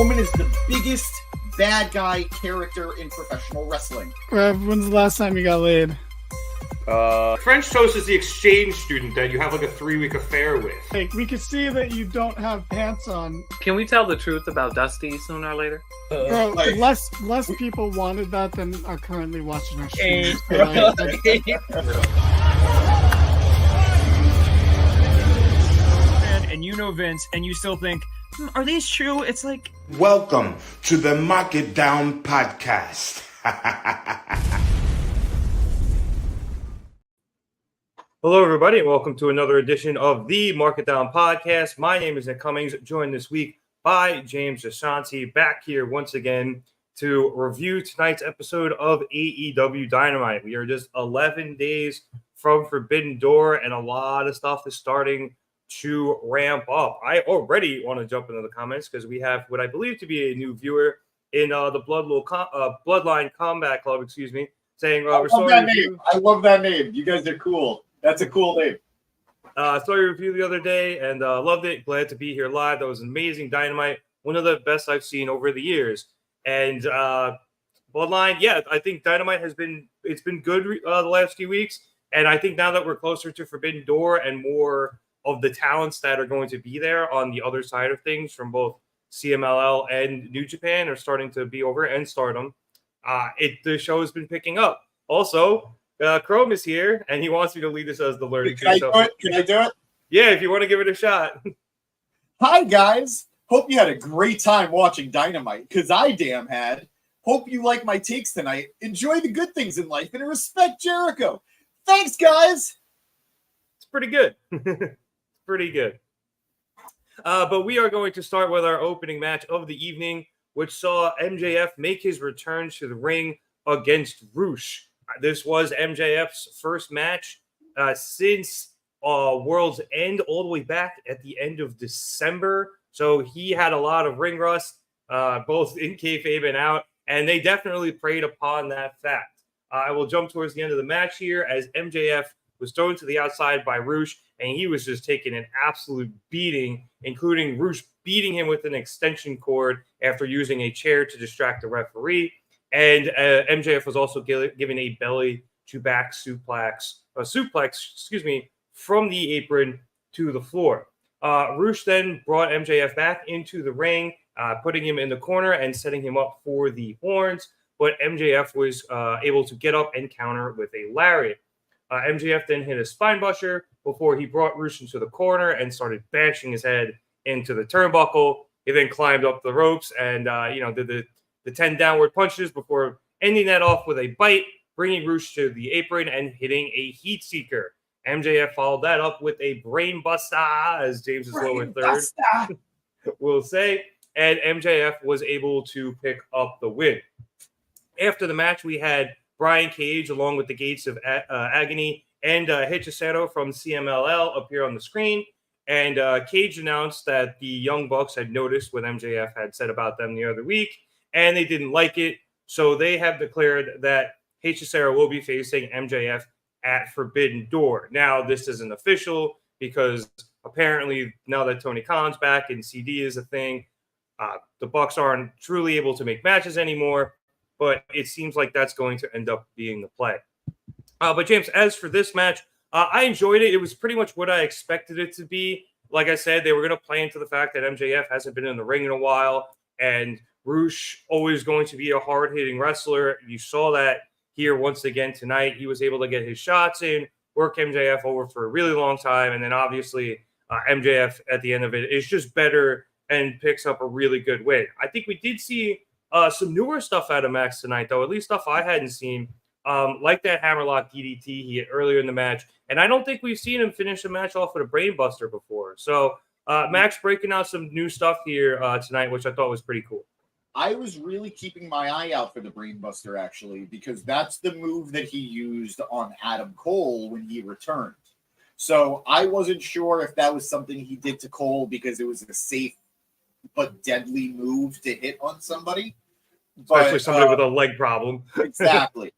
Roman is the biggest bad guy character in professional wrestling. When's the last time you got laid? French toast is the exchange student that you have like a 3-week affair with. Hey, we can see that you don't have pants on. Can we tell the truth about Dusty sooner or later? Bro, less people wanted that than are currently watching our stream. And you know Vince, and you still think, are these true? It's like... Welcome to the Mark It Down podcast. Hello, everybody, and welcome to another edition of the Mark It Down podcast. My name is Nick Cummings, joined this week by James Ashanti, back here once again to review tonight's episode of AEW Dynamite. We are just 11 days from Forbidden Door, and a lot of stuff is starting to ramp up. I already want to jump into the comments because we have what I believe to be a new viewer in the Bloodline Combat Club, saying, I love that name. You guys are cool. That's a cool name. Saw your review the other day and loved it. Glad to be here live. That was amazing Dynamite. One of the best I've seen over the years. And Bloodline, yeah, I think Dynamite has been good the last few weeks. And I think now that we're closer to Forbidden Door and more of the talents that are going to be there on the other side of things from both CMLL and New Japan are starting to be over, and Stardom, the show has been picking up. Also, Chrome is here, and he wants me to lead us as the learning. Can I do it? Yeah, if you want to give it a shot. Hi, guys. Hope you had a great time watching Dynamite, because I damn had. Hope you like my takes tonight. Enjoy the good things in life and respect Jericho. Thanks, guys. It's pretty good. Pretty good. But we are going to start with our opening match of the evening, which saw MJF make his return to the ring against Roosh. This was MJF's first match since World's End, all the way back at the end of December. So he had a lot of ring rust, both in kayfabe and out, and they definitely preyed upon that fact. I will jump towards the end of the match here as MJF was thrown to the outside by Roosh, and he was just taking an absolute beating, including Roosh beating him with an extension cord after using a chair to distract the referee. And MJF was also given a belly-to-back suplex, from the apron to the floor. Roosh then brought MJF back into the ring, putting him in the corner and setting him up for the horns. But MJF was able to get up and counter with a lariat. MJF then hit a spinebuster before he brought Roosh into the corner and started bashing his head into the turnbuckle. He then climbed up the ropes and did the 10 downward punches before ending that off with a bite, bringing Roosh to the apron and hitting a heat seeker. MJF followed that up with a brain buster, as James is low in third, we'll say, and MJF was able to pick up the win. After the match, we had Brian Cage, along with the Gates of Agony, and Hichisaro from CMLL appear on the screen. And Cage announced that the Young Bucks had noticed what MJF had said about them the other week, and they didn't like it. So they have declared that Hichisaro will be facing MJF at Forbidden Door. Now, this isn't official because apparently now that Tony Khan's back and CD is a thing, the Bucks aren't truly able to make matches anymore. But it seems like that's going to end up being the play. But James, as for this match, I enjoyed it. It was pretty much what I expected it to be. Like I said, they were going to play into the fact that MJF hasn't been in the ring in a while, and Roosh always going to be a hard-hitting wrestler. You saw that here once again tonight. He was able to get his shots in, work MJF over for a really long time, and then obviously MJF at the end of it is just better and picks up a really good win. I think we did see some newer stuff out of Max tonight, though, at least stuff I hadn't seen, like that hammerlock DDT he hit earlier in the match. And I don't think we've seen him finish a match off with a brain buster before. So Max breaking out some new stuff here tonight, which I thought was pretty cool. I was really keeping my eye out for the brain buster, actually, because that's the move that he used on Adam Cole when he returned. So I wasn't sure if that was something he did to Cole because it was a safe but deadly move to hit on somebody. Especially somebody with a leg problem. Exactly.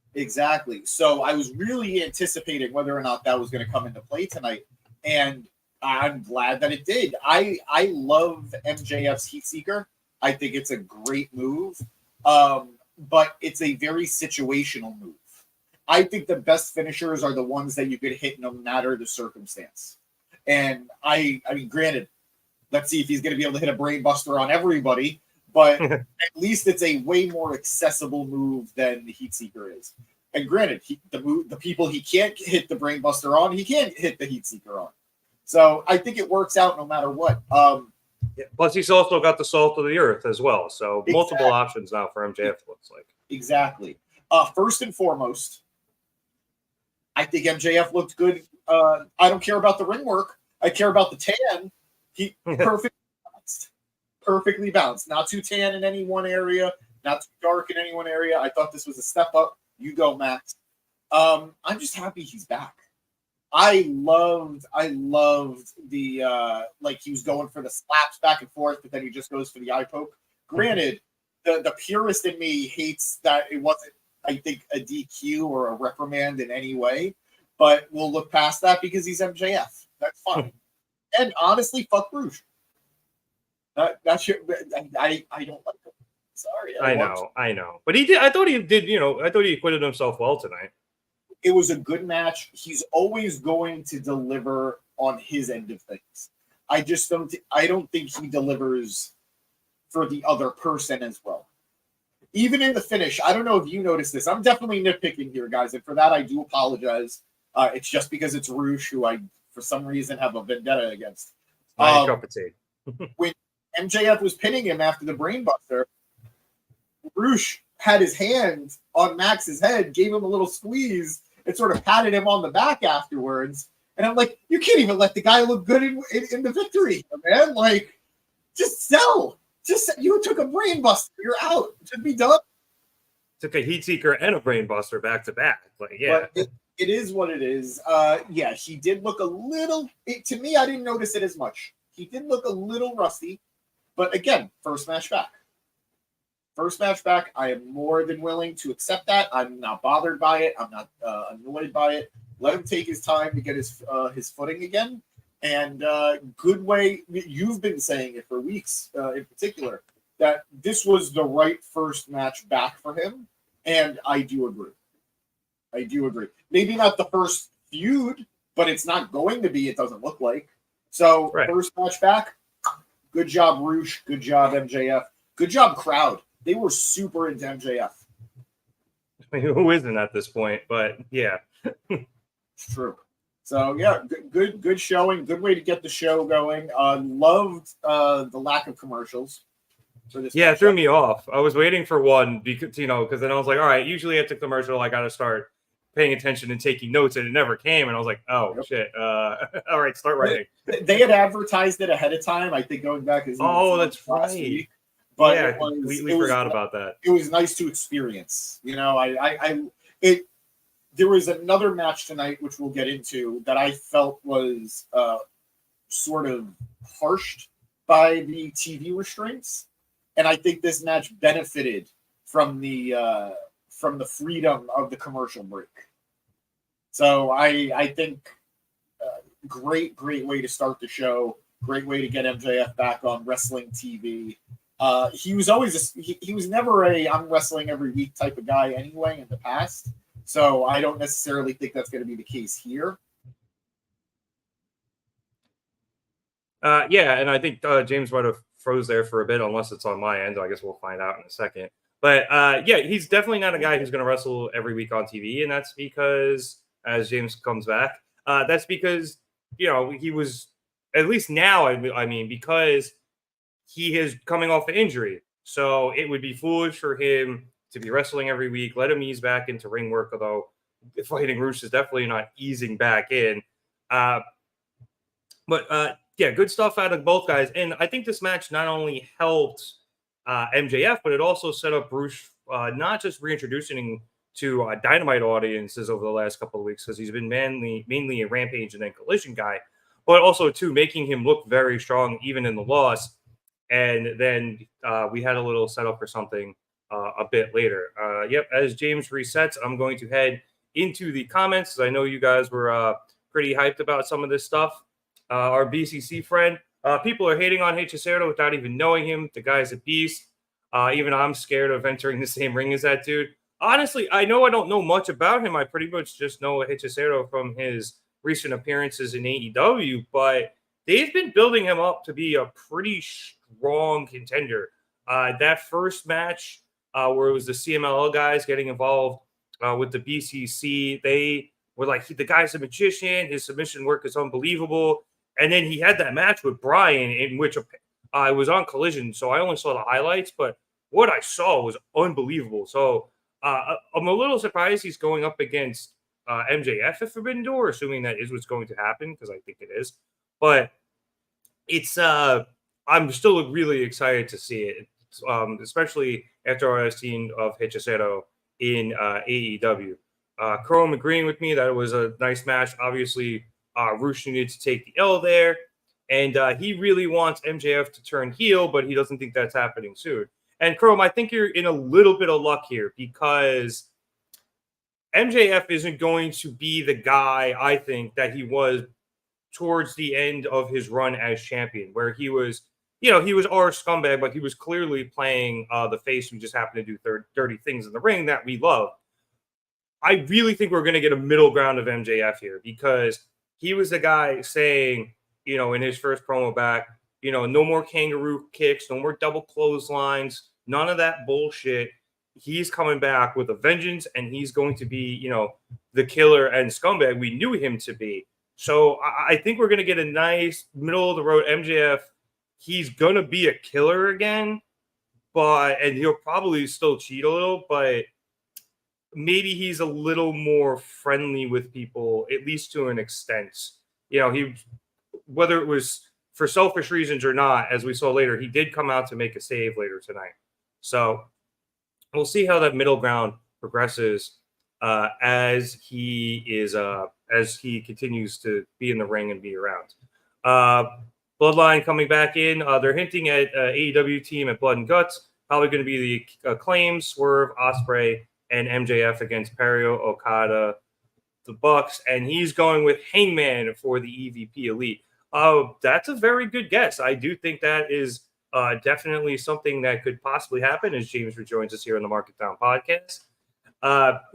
So I was really anticipating whether or not that was going to come into play tonight. And I'm glad that it did. I love MJF's Heat Seeker. I think it's a great move, but it's a very situational move. I think the best finishers are the ones that you could hit no matter the circumstance. And I mean, granted, let's see if he's going to be able to hit a brain buster on everybody, but at least it's a way more accessible move than the Heat Seeker is. And granted, the people he can't hit the brain buster on, he can't hit the Heat Seeker on. So I think it works out no matter what. Yeah. Plus, he's also got the salt of the earth as well. So multiple options now for MJF, looks like. Exactly. First and foremost, I think MJF looked good. I don't care about the ring work. I care about the tan. He perfectly balanced. Not too tan in any one area, not too dark in any one area. I thought this was a step up. You go, Max. I'm just happy he's back. I loved the like he was going for the slaps back and forth, but then he just goes for the eye poke. Granted, the purist in me hates that it wasn't, I think, a DQ or a reprimand in any way, but we'll look past that because he's MJF. That's fine. And honestly, fuck Rouge. That's your, I don't like him. Sorry. I know. But he did. I thought he did. I thought he acquitted himself well tonight. It was a good match. He's always going to deliver on his end of things. I just don't. I don't think he delivers for the other person as well. Even in the finish, I don't know if you noticed this. I'm definitely nitpicking here, guys, and for that I do apologize. It's just because it's Rouge, who I, for some reason, have a vendetta against. Cup of tea. When MJF was pinning him after the brainbuster, Rouge had his hand on Max's head, gave him a little squeeze, and sort of patted him on the back afterwards. And I'm like, you can't even let the guy look good in the victory, man. Like, just sell. You took a brainbuster. You're out. It should be done. Took a Heat Seeker and a brainbuster back to back. Like, yeah. But it is what it is. Yeah, he did look a little. To me, I didn't notice it as much. He did look a little rusty. But again, first match back. First match back, I am more than willing to accept that. I'm not bothered by it. I'm not annoyed by it. Let him take his time to get his footing again. And good way, you've been saying it for weeks in particular, that this was the right first match back for him. And I do agree. Maybe not the first feud, but it's not going to be, it doesn't look like. So First match back, good job, Rouge. Good job, MJF. Good job, crowd. They were super into MJF. I mean, who isn't at this point? But yeah, it's true. So yeah, good showing. Good way to get the show going. Loved the lack of commercials for this. Yeah, it threw me off. I was waiting for one because then I was like, all right, usually at the commercial, I got to start paying attention and taking notes, and it never came. And I was like, oh shit. All right, start writing. They had advertised it ahead of time. I think going back as that's right. Week. But yeah, we forgot about that. It was nice to experience. There was another match tonight, which we'll get into, that I felt was sort of harshed by the TV restraints, and I think this match benefited from the freedom of the commercial break. So I think great way to start the show. Great way to get MJF back on wrestling TV. He was always he was never a I'm wrestling every week type of guy anyway in the past. So I don't necessarily think that's going to be the case here. Yeah, and I think James might have froze there for a bit, unless it's on my end. I guess we'll find out in a second. But yeah, he's definitely not a guy who's going to wrestle every week on TV, and that's because, as James comes back, that's because he was, at least now. I mean, because he is coming off an injury, so it would be foolish for him to be wrestling every week. Let him ease back into ring work, although fighting Rouge is definitely not easing back in. But yeah, good stuff out of both guys. And I think this match not only helped MJF, but it also set up Rouge not just reintroducing to Dynamite audiences over the last couple of weeks, because he's been mainly a Rampage and then Collision guy, but also too making him look very strong even in the loss. And then we had a little setup for something a bit later. Yep, as James resets, I'm going to head into the comments, because I know you guys were pretty hyped about some of this stuff. Our BCC friend People are hating on Hechicero without even knowing him. The guy's a beast. Even I'm scared of entering the same ring as that dude. Honestly, I know I don't know much about him. I pretty much just know Hechicero from his recent appearances in AEW, but they've been building him up to be a pretty strong contender. That first match where it was the CMLL guys getting involved with the BCC, they were like, the guy's a magician. His submission work is unbelievable. And then he had that match with Brian in which I was on Collision, so I only saw the highlights, but what I saw was unbelievable. So I'm a little surprised he's going up against MJF at Forbidden Door, assuming that is what's going to happen, because I think it is. But it's I'm still really excited to see it, especially after I seen of Hechicero in AEW. Chrome agreeing with me that it was a nice match. Obviously, Rush needed to take the L there, and he really wants MJF to turn heel, but he doesn't think that's happening soon. And Chrome, I think you're in a little bit of luck here because MJF isn't going to be the guy, I think, that he was towards the end of his run as champion, where he was, he was our scumbag, but he was clearly playing the face who just happened to do dirty things in the ring that we love. I really think we're going to get a middle ground of MJF here because he was the guy saying, in his first promo back, no more kangaroo kicks, no more double clotheslines, none of that bullshit. He's coming back with a vengeance, and he's going to be, the killer and scumbag we knew him to be. So I think we're going to get a nice middle-of-the-road MJF. He's going to be a killer again, and he'll probably still cheat a little, but maybe he's a little more friendly with people, at least to an extent. Whether it was for selfish reasons or not, as we saw later, he did come out to make a save later tonight. So we'll see how that middle ground progresses as he continues to be in the ring and be around. Bloodline coming back in. They're hinting at AEW team at Blood and Guts. Probably going to be the Acclaimed, Swerve, Ospreay, and MJF against Perio, Okada, the Bucks, and he's going with Hangman for the EVP Elite. That's a very good guess. I do think that is definitely something that could possibly happen as James rejoins us here on the Market Down podcast.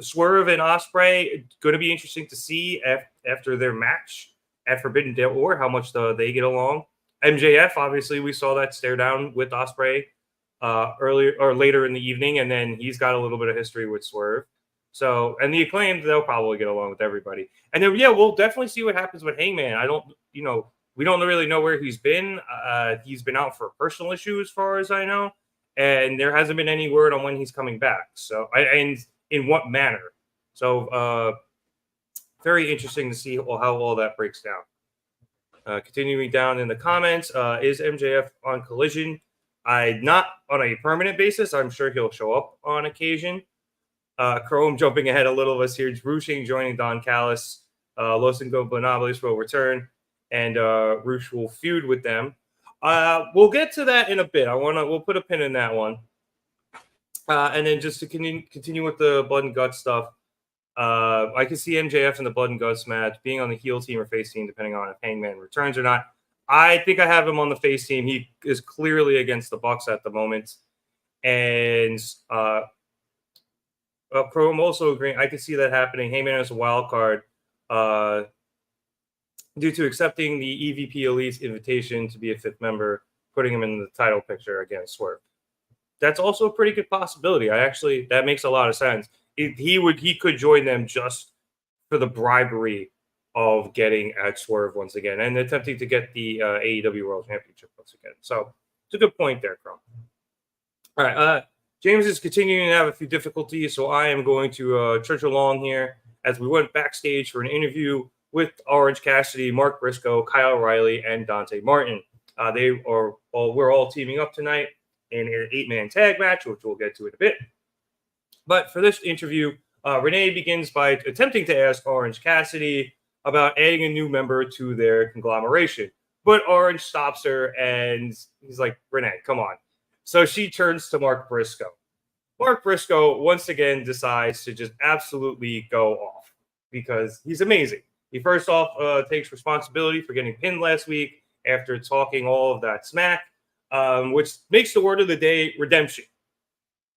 Swerve and Ospreay, going to be interesting to see after their match at Forbidden Door, how much they get along. MJF, obviously, we saw that stare down with Ospreay earlier or later in the evening, and then he's got a little bit of history with Swerve. So, and the Acclaimed, they'll probably get along with everybody. And then, we'll definitely see what happens with Hangman. We don't really know where he's been. He's been out for personal issues, as far as I know, and there hasn't been any word on when he's coming back. So, and in what manner. So, very interesting to see how all that breaks down. Continuing down in the comments, is MJF on Collision? Not on a permanent basis. I'm sure he'll show up on occasion. Chrome jumping ahead a little of us here. Rushing joining Don Callis. Los Ingobernables will return, and Rush will feud with them. We'll get to that in a bit. We'll put a pin in that one. And then just to continue with the Blood and Guts stuff, I can see MJF in the Blood and Guts match being on the heel team or face team, depending on if Hangman returns or not. I think I have him on the face team. He is clearly against the Bucks at the moment. And Chrome also agreeing. I can see that happening. Hangman is a wild card due to accepting the EVP Elite's invitation to be a fifth member, putting him in the title picture against Swerve. That's also a pretty good possibility. That makes a lot of sense. He could join them just for the bribery of getting at Swerve once again and attempting to get the AEW World Championship once again. So it's a good point there, Chrome. All right. James is continuing to have a few difficulties, so I am going to trudge along here as we went backstage for an interview with Orange Cassidy, Mark Briscoe, Kyle O'Reilly, and Dante Martin. We're all teaming up tonight in an 8-man tag match, which we'll get to in a bit. But for this interview, Renee begins by attempting to ask Orange Cassidy about adding a new member to their conglomeration. But Orange stops her, and he's like, Renee, come on. So she turns to Mark Briscoe. Mark Briscoe, once again, decides to just absolutely go off because he's amazing. He first off takes responsibility for getting pinned last week after talking all of that smack, which makes the word of the day redemption.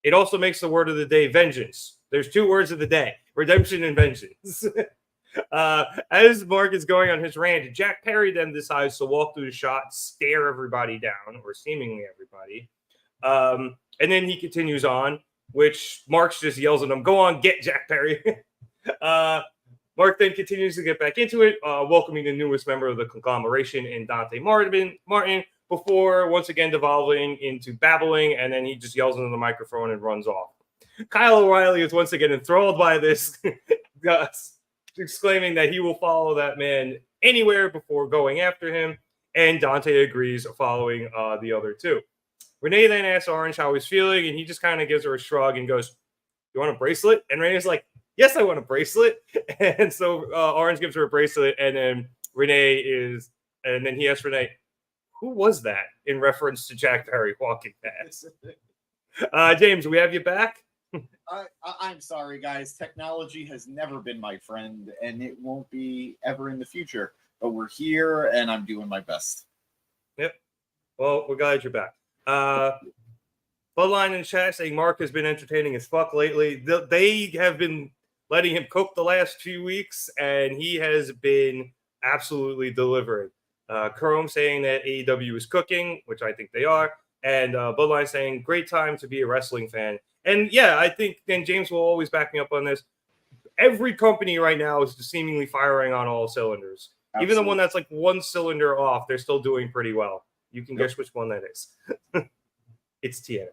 It also makes the word of the day vengeance. There's 2 words of the day, redemption and vengeance. As Mark is going on his rant, Jack Perry then decides to walk through the shot, stare everybody down, or seemingly everybody. And then he continues on, which Mark just yells at him, "Go on, get Jack Perry." Mark then continues to get back into it, welcoming the newest member of the conglomeration in Dante Martin, before once again devolving into babbling, and then he just yells into the microphone and runs off. Kyle O'Reilly is once again enthralled by this, exclaiming that he will follow that man anywhere before going after him, and Dante agrees, following the other 2. Renee then asks Orange how he's feeling, and he just kind of gives her a shrug and goes, "You want a bracelet?" And Renee's like, "Yes, I want a bracelet." And so Orange gives her a bracelet, and then he asks Renee, "Who was that?" in reference to Jack Perry walking past. James, we have you back? I'm sorry, guys. Technology has never been my friend, and it won't be ever in the future. But we're here, and I'm doing my best. Yep. Well, we're glad you're back. Bloodline in chat saying Mark has been entertaining as fuck lately. They have been letting him cook the last few weeks, and he has been absolutely delivering. Chrome saying that AEW is cooking, which I think they are, and Bloodline saying great time to be a wrestling fan. And yeah, I think, and James will always back me up on this, every company right now is seemingly firing on all cylinders. Absolutely. Even the one that's like 1 cylinder off, they're still doing pretty well. You can guess which one that is. It's TNA.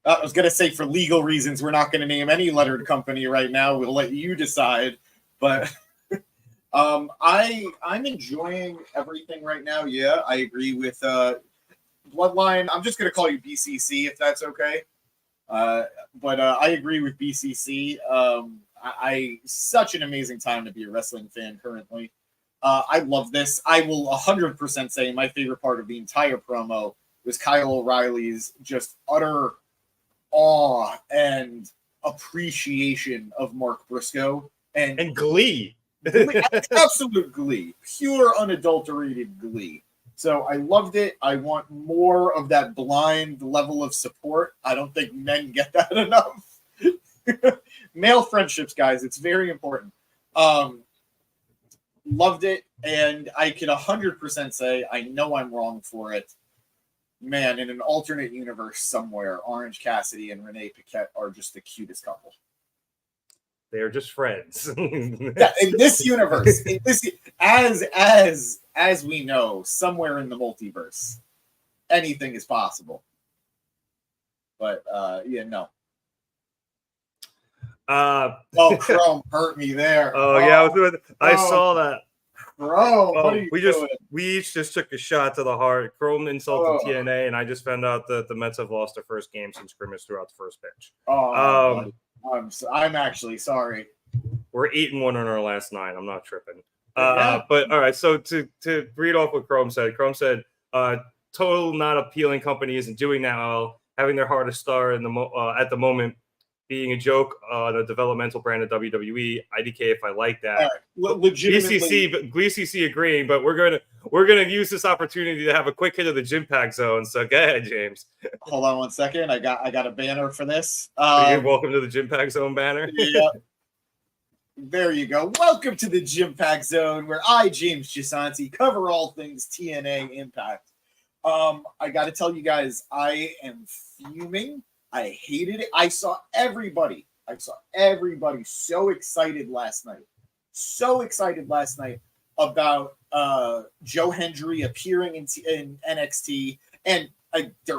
I was going to say, for legal reasons, we're not going to name any lettered company right now. We'll let you decide. But I'm enjoying everything right now. Yeah, I agree with Bloodline. I'm just going to call you BCC, if that's okay. But I agree with BCC. Such an amazing time to be a wrestling fan currently. I love this. I will 100% say my favorite part of the entire promo was Kyle O'Reilly's just utter awe and appreciation of Mark Briscoe and glee. Absolute glee, pure unadulterated glee. So I loved it. I want more of that blind level of support. I don't think men get that enough. Male friendships, guys, it's very important. Loved it, and I could 100% say I know I'm wrong for it. Man, in an alternate universe somewhere, Orange Cassidy and Renee Paquette are just the cutest couple. They are just friends. Yeah, in this universe, as we know, somewhere in the multiverse, anything is possible. But yeah, no. Chrome hurt me there. I saw that. Bro, what are you doing? We each just took a shot to the heart. Chrome insulted TNA, and I just found out that the Mets have lost their first game since scrimmage throughout the first pitch. I'm actually sorry. We're 8-1 on our last 9. I'm not tripping. But all right. So to read off what Chrome said, total not appealing company isn't doing that well, having their hardest star in the at the moment being a joke on a developmental brand of WWE. IDK if I like that. Right. Legitimately, GCC agreeing, but we're gonna use this opportunity to have a quick hit of the Gym Pack Zone. So go ahead, James. Hold on one second. I got a banner for this. Welcome to the Gym Pack Zone banner. Yeah. There you go. Welcome to the Gym Pack Zone, where I, James Gisanti, cover all things TNA Impact. I got to tell you guys, I am fuming. I hated it. I saw everybody so excited last night. About Joe Hendry appearing in NXT. And there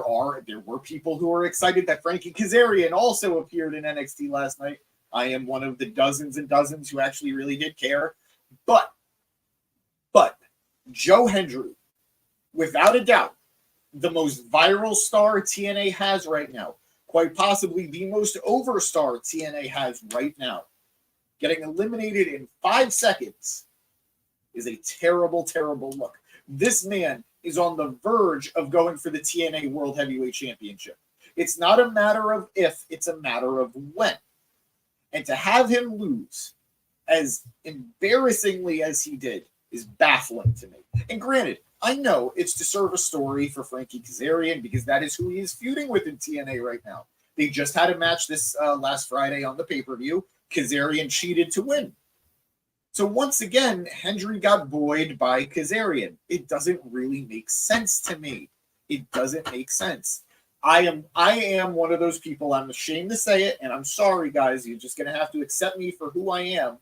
were people who were excited that Frankie Kazarian also appeared in NXT last night. I am one of the dozens and dozens who actually really did care. But Joe Hendry, without a doubt, the most viral star TNA has right now. Quite possibly the most over star TNA has right now. Getting eliminated in 5 seconds is a terrible, terrible look. This man is on the verge of going for the TNA World Heavyweight Championship. It's not a matter of if, it's a matter of when. And to have him lose as embarrassingly as he did is baffling to me. And granted, I know it's to serve a story for Frankie Kazarian because that is who he is feuding with in TNA right now. They just had a match this last Friday on the pay-per-view. Kazarian cheated to win. So once again, Hendry got buoyed by Kazarian. It doesn't really make sense to me. It doesn't make sense. I am one of those people, I'm ashamed to say it, and I'm sorry, guys, you're just going to have to accept me for who I am.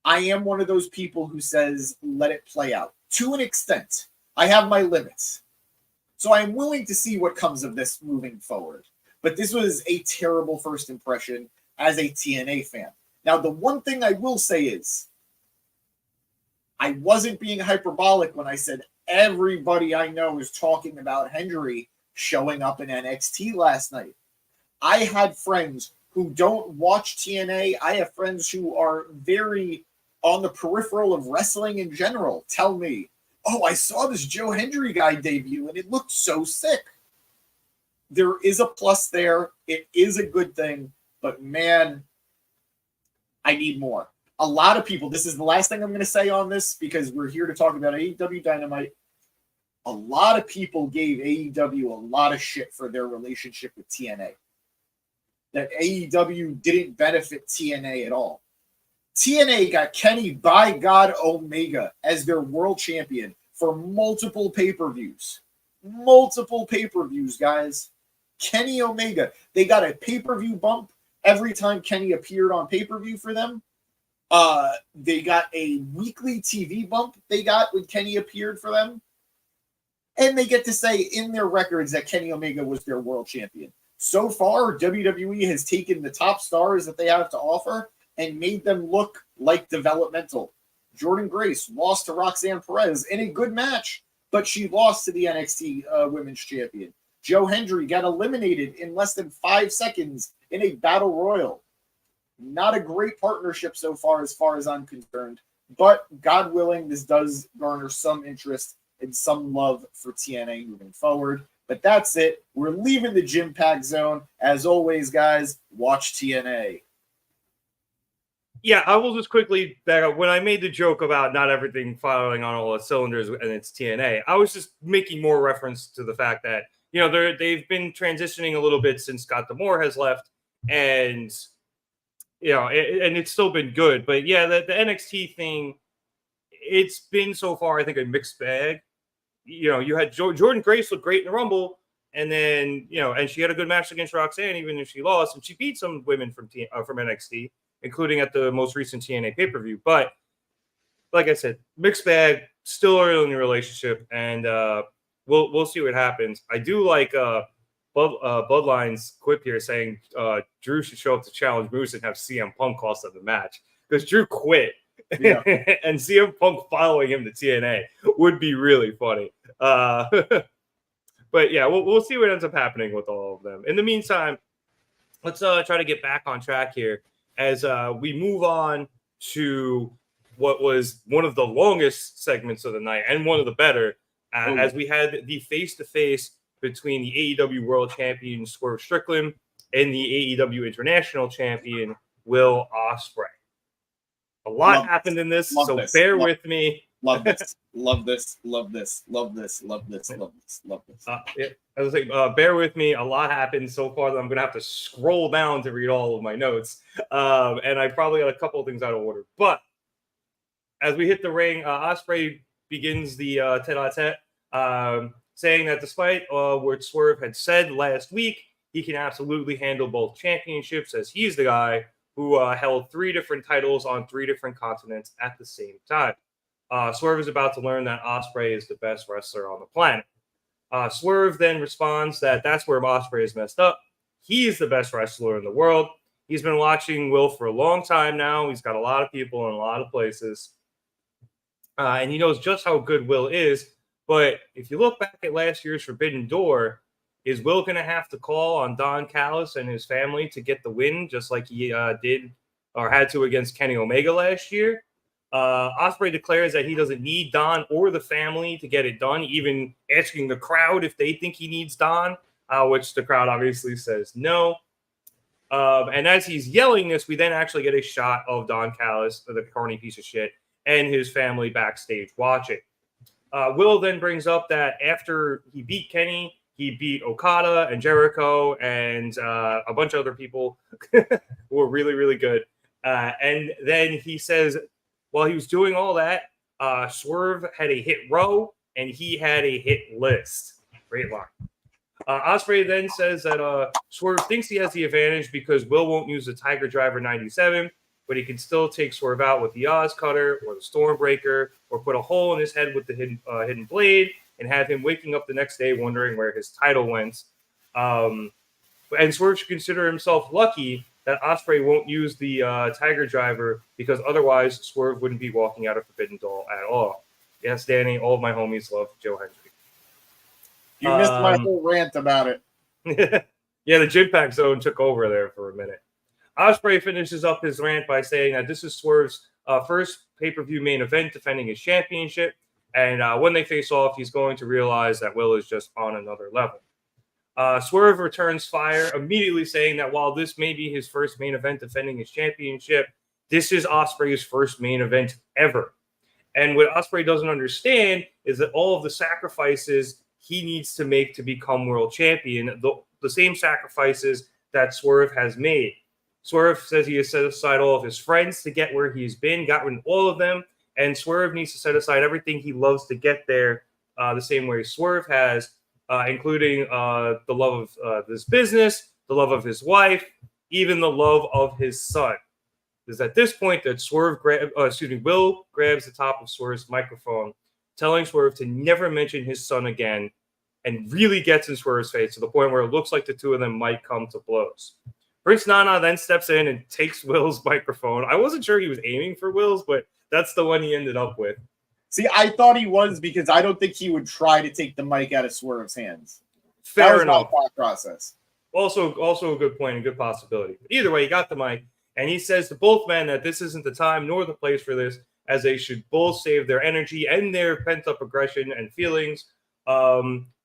I am one of those people who says, let it play out. To an extent, I have my limits. So I'm willing to see what comes of this moving forward. But this was a terrible first impression as a TNA fan. Now, the one thing I will say is, I wasn't being hyperbolic when I said everybody I know is talking about Hendry showing up in NXT last night. I had friends who don't watch TNA. I have friends who are very on the peripheral of wrestling in general tell me, oh, I saw this Joe Hendry guy debut and it looked so sick. There is a plus there. It is a good thing, but man, I need more. A lot of people, this is the last thing I'm going to say on this because we're here to talk about AEW Dynamite. A lot of people gave AEW a lot of shit for their relationship with TNA. That AEW didn't benefit TNA at all. TNA got Kenny by God Omega as their world champion for multiple pay-per-views. Multiple pay-per-views, guys. Kenny Omega. They got a pay-per-view bump every time Kenny appeared on pay-per-view for them. They got a weekly TV bump they got when Kenny appeared for them. And they get to say in their records that Kenny Omega was their world champion. So far, WWE has taken the top stars that they have to offer and made them look like developmental. Jordan Grace lost to Roxanne Perez in a good match, but she lost to the NXT Women's Champion. Joe Hendry got eliminated in less than 5 seconds in a battle royal. Not a great partnership so far as I'm concerned, but God willing, this does garner some interest and some love for TNA moving forward. But that's it. We're leaving the gym pack zone. As always, guys, watch TNA. Yeah, I will just quickly back up. When I made the joke about not everything firing on all the cylinders and it's TNA, I was just making more reference to the fact that, you know, they've been transitioning a little bit since Scott D'Amore has left, and you know, and it's still been good. But yeah, the NXT thing, it's been so far, I think, a mixed bag. You know, you had Jordan Grace look great in the Rumble, and then, you know, and she had a good match against Roxanne, even if she lost, and she beat some women from NXT, including at the most recent TNA pay-per-view. But like I said, mixed bag, still early in the relationship, and we'll see what happens. I do like Bloodline's quip here saying Drew should show up to challenge Moose and have CM Punk cost them the match, because Drew quit. Yeah. And CM Punk following him to TNA would be really funny. But yeah, we'll see what ends up happening with all of them. In the meantime, let's try to get back on track here as we move on to what was one of the longest segments of the night and one of the better, as we had the face-to-face between the AEW World Champion Swerve Strickland and the AEW International Champion Will Ospreay. A lot happened in this, so bear with me. Love this. Love this. Love this. Love this. Love this. Love this. Love this. Yeah, I was like, bear with me. A lot happened so far that I'm going to have to scroll down to read all of my notes. And I probably got a couple of things out of order. But as we hit the ring, Ospreay begins the tete-a-tete, saying that despite what Swerve had said last week, he can absolutely handle both championships, as he's the guy who held 3 different titles on 3 different continents at the same time. Swerve is about to learn that Ospreay is the best wrestler on the planet. Swerve then responds that that's where Ospreay is messed up. He is the best wrestler in the world. He's been watching Will for a long time now. He's got a lot of people in a lot of places. And he knows just how good Will is. But if you look back at last year's Forbidden Door, is Will going to have to call on Don Callis and his family to get the win, just like he did or had to against Kenny Omega last year? Ospreay declares that he doesn't need Don or the family to get it done, even asking the crowd if they think he needs Don, which the crowd obviously says no. And as he's yelling this, we then actually get a shot of Don Callis, the corny piece of shit, and his family backstage watching. Will then brings up that after he beat Kenny, he beat Okada and Jericho and a bunch of other people who were really, really good. And then he says, while he was doing all that, Swerve had a hit row and he had a hit list. Great line. Ospreay then says that Swerve thinks he has the advantage because Will won't use the Tiger Driver 97, but he can still take Swerve out with the Oz Cutter or the Stormbreaker or put a hole in his head with the hidden blade and have him waking up the next day wondering where his title went. And Swerve should consider himself lucky that Ospreay won't use the Tiger Driver because otherwise Swerve wouldn't be walking out of Forbidden Door at all. Yes, Danny, all of my homies love Joe Hendry. You missed my whole rant about it. Yeah, the Gym Pack Zone took over there for a minute. Ospreay finishes up his rant by saying that this is Swerve's first pay-per-view main event defending his championship, and when they face off, he's going to realize that Will is just on another level. Swerve returns fire, immediately saying that while this may be his first main event defending his championship, this is Ospreay's first main event ever. And what Ospreay doesn't understand is that all of the sacrifices he needs to make to become world champion, the same sacrifices that Swerve has made. Swerve says he has set aside all of his friends to get where he's been, got rid of all of them, and Swerve needs to set aside everything he loves to get there the same way Swerve has, including the love of this business, the love of his wife, even the love of his son. It's at this point that Will grabs the top of Swerve's microphone, telling Swerve to never mention his son again, and really gets in Swerve's face to the point where it looks like the two of them might come to blows. Prince Nana then steps in and takes Will's microphone. I wasn't sure he was aiming for Will's, but that's the one he ended up with. See, I thought he was because I don't think he would try to take the mic out of Swerve's hands. Fair enough. My thought process. Also a good point and good possibility. But either way, he got the mic, and he says to both men that this isn't the time nor the place for this, as they should both save their energy and their pent-up aggression and feelings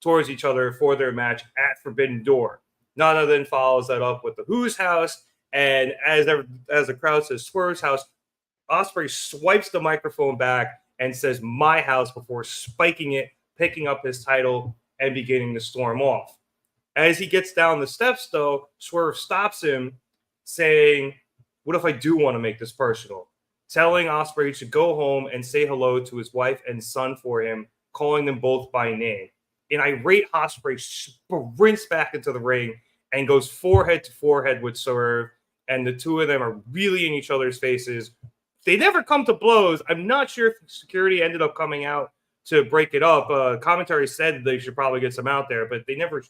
towards each other for their match at Forbidden Door. Nana then follows that up with the Who's House, and as the crowd says Swerve's house, Ospreay swipes the microphone back and says my house before spiking it, picking up his title, and beginning to storm off. As he gets down the steps, though, Swerve stops him, saying, "What if I do want to make this personal?" Telling Ospreay to go home and say hello to his wife and son for him, calling them both by name. An irate Ospreay sprints back into the ring and goes forehead to forehead with Swerve, and the two of them are really in each other's faces. They never come to blows. I'm not sure if security ended up coming out to break it up. Commentary said they should probably get some out there, but I never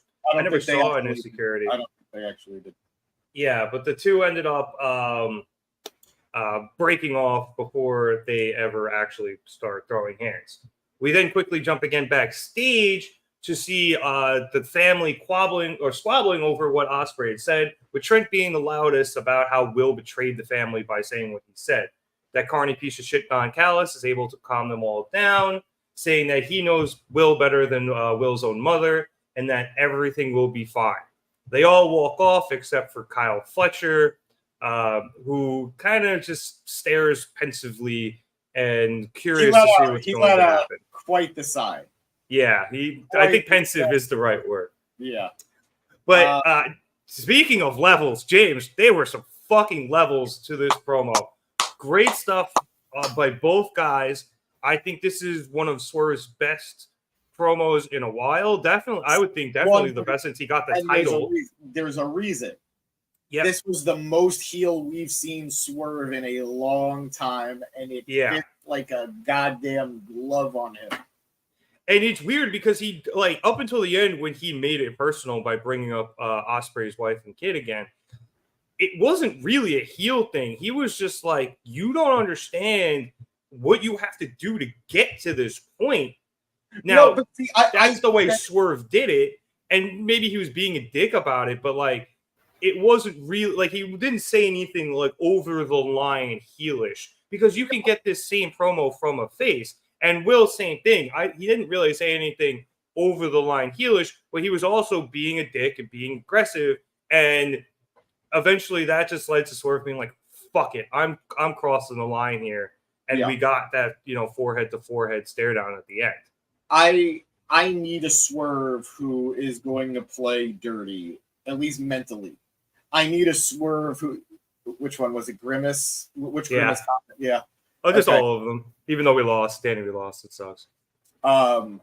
saw any security. I don't think they actually did. Yeah, but the two ended up breaking off before they ever actually start throwing hands. We then quickly jump again backstage to see the family squabbling over what Ospreay had said, with Trent being the loudest about how Will betrayed the family by saying what he said. That carny piece of shit Don Callis is able to calm them all down, saying that he knows Will better than Will's own mother and that everything will be fine. They all walk off except for Kyle Fletcher, who kind of just stares pensively and curious to see what's going to happen. Quite the sigh. Yeah, I think pensive is the right word. Yeah. But speaking of levels, James, there were some fucking levels to this promo. Great stuff by both guys. I think this is one of Swerve's best promos in a while. I would think the best since he got the title. There's a reason. Yep. This was the most heel we've seen Swerve in a long time, and it fit like a goddamn glove on him. And it's weird because he, up until the end when he made it personal by bringing up Ospreay's wife and kid again, it wasn't really a heel thing. He was just like, you don't understand what you have to do to get to this point. Now, but see, that's the way Swerve did it, and maybe he was being a dick about it, but it wasn't really he didn't say anything over the line heelish, because you can get this same promo from a face. And Will, same thing. He didn't really say anything over the line heelish, but he was also being a dick and being aggressive. And eventually that just led to Swerve being like, fuck it, I'm crossing the line here. and Yeah. we got that, forehead to forehead stare down at the end. I need a Swerve who is going to play dirty, at least mentally. I need a Swerve who, which one was it? Grimace? Which Yeah. Grimace? Yeah. Oh, just Okay. all of them. Even though we lost, Danny, we lost. It sucks. I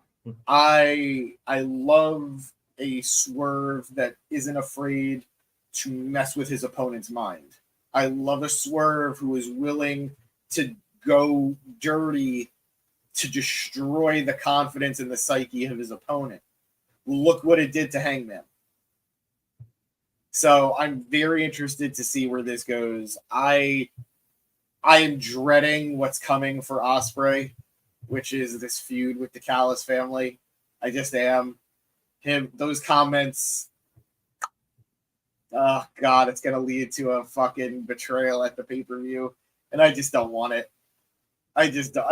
love a Swerve that isn't afraid to mess with his opponent's mind. I love a Swerve who is willing to go dirty to destroy the confidence and the psyche of his opponent. Look what it did to Hangman. So I'm very interested to see where this goes. I am dreading what's coming for Ospreay, which is this feud with the Callis family. I just am. Those comments. Oh God, it's gonna lead to a fucking betrayal at the pay-per-view, and I just don't want it. I just don't.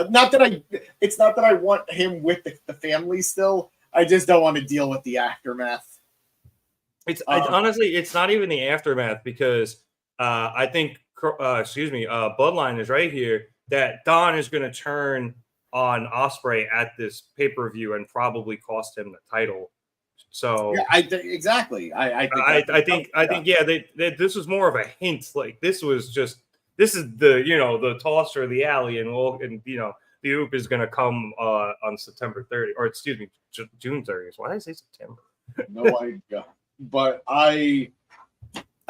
It's not that I want him with the family still. I just don't want to deal with the aftermath. Honestly, it's not even the aftermath because I think, Bloodline is right here that Don is going to turn on Ospreay at this pay-per-view and probably cost him the title. So yeah, exactly. I think this was more of a hint. Like this is the toss or the alley, and the oop is going to come on September 30th, or excuse me, June 30th. Why did I say September? No idea. But I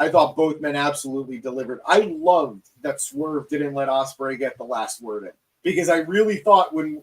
thought both men absolutely delivered. I loved that Swerve didn't let Ospreay get the last word in, because I really thought when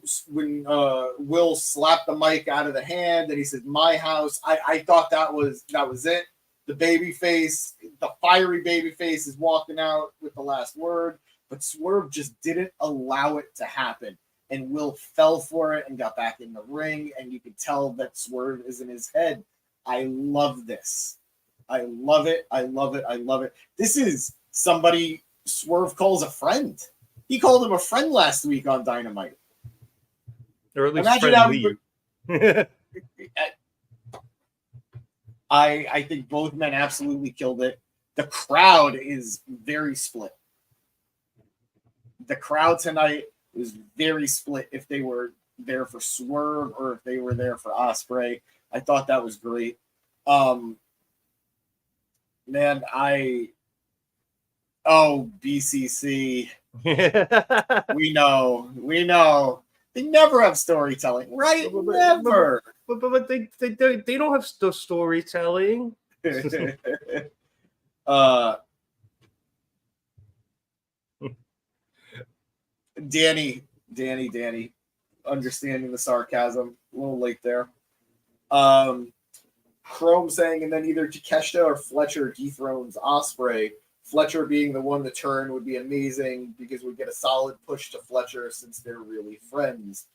Will slapped the mic out of the hand and he said "my house," I thought that was it. The fiery baby face is walking out with the last word, but Swerve just didn't allow it to happen. And Will fell for it and got back in the ring, and you could tell that Swerve is in his head. I love this. I love it. I love it. I love it. This is somebody Swerve calls a friend. He called him a friend last week on Dynamite. Or at least Imagine friendly. I think both men absolutely killed it. The crowd is very split. The crowd tonight was very split if they were there for Swerve or if they were there for Ospreay. I thought that was great. BCC. We know. They never have storytelling, right? Never. But they don't have the storytelling. Danny, understanding the sarcasm. A little late there. Chrome saying, and then either Takeshita or Fletcher dethrones Ospreay. Fletcher being the one to turn would be amazing because we'd get a solid push to Fletcher since they're really friends.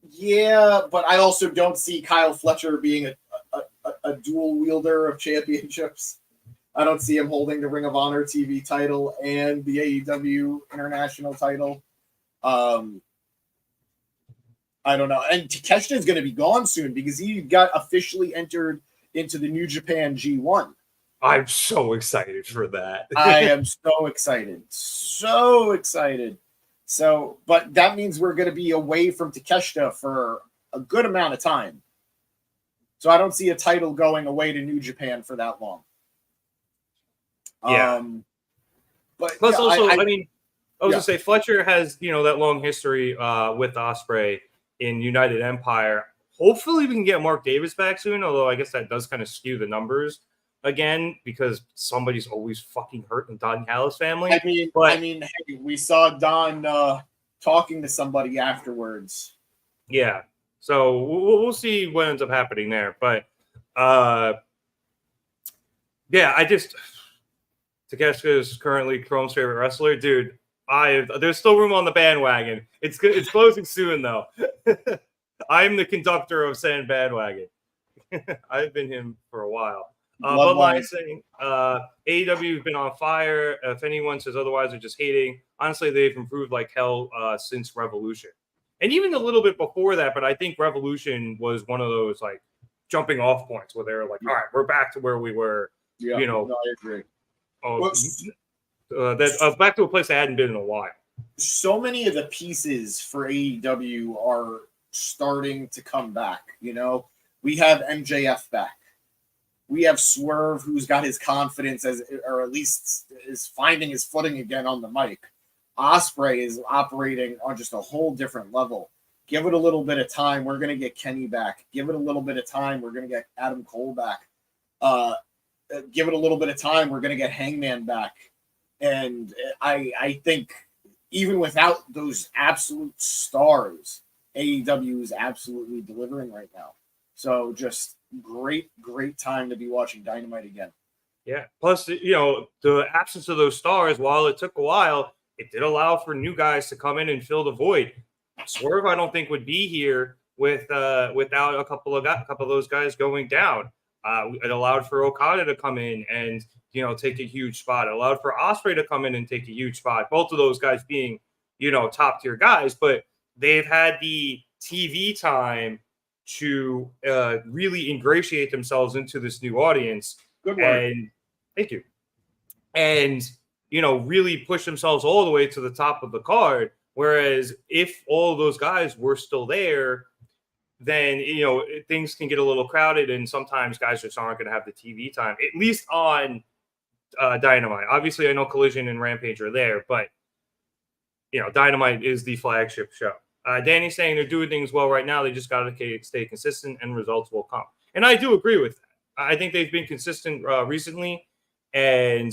Yeah, but I also don't see Kyle Fletcher being a dual wielder of championships. I don't see him holding the Ring of Honor TV title and the AEW International title. I don't know. And Takeshita is going to be gone soon because he got officially entered into the New Japan G1. I'm so excited for that. I am so excited. So excited. So, but that means we're going to be away from Takeshita for a good amount of time. So I don't see a title going away to New Japan for that long. Yeah. But plus, yeah, also, I was yeah. gonna say Fletcher has that long history with Ospreay in United Empire. Hopefully, we can get Mark Davis back soon. Although I guess that does kind of skew the numbers again because somebody's always fucking hurt in Don Callis' family. Hey, we saw Don talking to somebody afterwards. Yeah, so we'll see what ends up happening there. But Takeshita is currently Chrome's favorite wrestler, dude. There's still room on the bandwagon. It's closing soon though. I'm the conductor of Sand Bandwagon. I've been him for a while. Bloodline saying AEW has been on fire. If anyone says otherwise, they're just hating. Honestly, they've improved like hell since Revolution, and even a little bit before that. But I think Revolution was one of those like jumping off points where they were like, "All right, we're back to where we were." Yeah, I agree. back to a place I hadn't been in a while. So many of the pieces for AEW are starting to come back. You know, we have MJF back. We have Swerve, who's got his confidence or at least is finding his footing again on the mic. Ospreay is operating on just a whole different level. Give it a little bit of time. We're going to get Kenny back. Give it a little bit of time. We're going to get Adam Cole back. Give it a little bit of time. We're going to get Hangman back. And I think even without those absolute stars, AEW is absolutely delivering right now. So just great time to be watching Dynamite again. Yeah. Plus, you know, the absence of those stars, while it took a while, it did allow for new guys to come in and fill the void. Swerve, I don't think, would be here without a couple of those guys going down. It allowed for Okada to come in and, you know, take a huge spot. It allowed for Ospreay to come in and take a huge spot. Both of those guys being, you know, top tier guys, but they've had the TV time to really ingratiate themselves into this new audience. Good work. And thank you. And, you know, really push themselves all the way to the top of the card. Whereas if all of those guys were still there, then, you know, things can get a little crowded and sometimes guys just aren't going to have the TV time, at least on Dynamite. Obviously, I know Collision and Rampage are there, but, you know, Dynamite is the flagship show. Danny's saying they're doing things well right now. They just got to stay consistent and results will come. And I do agree with that. I think they've been consistent recently, and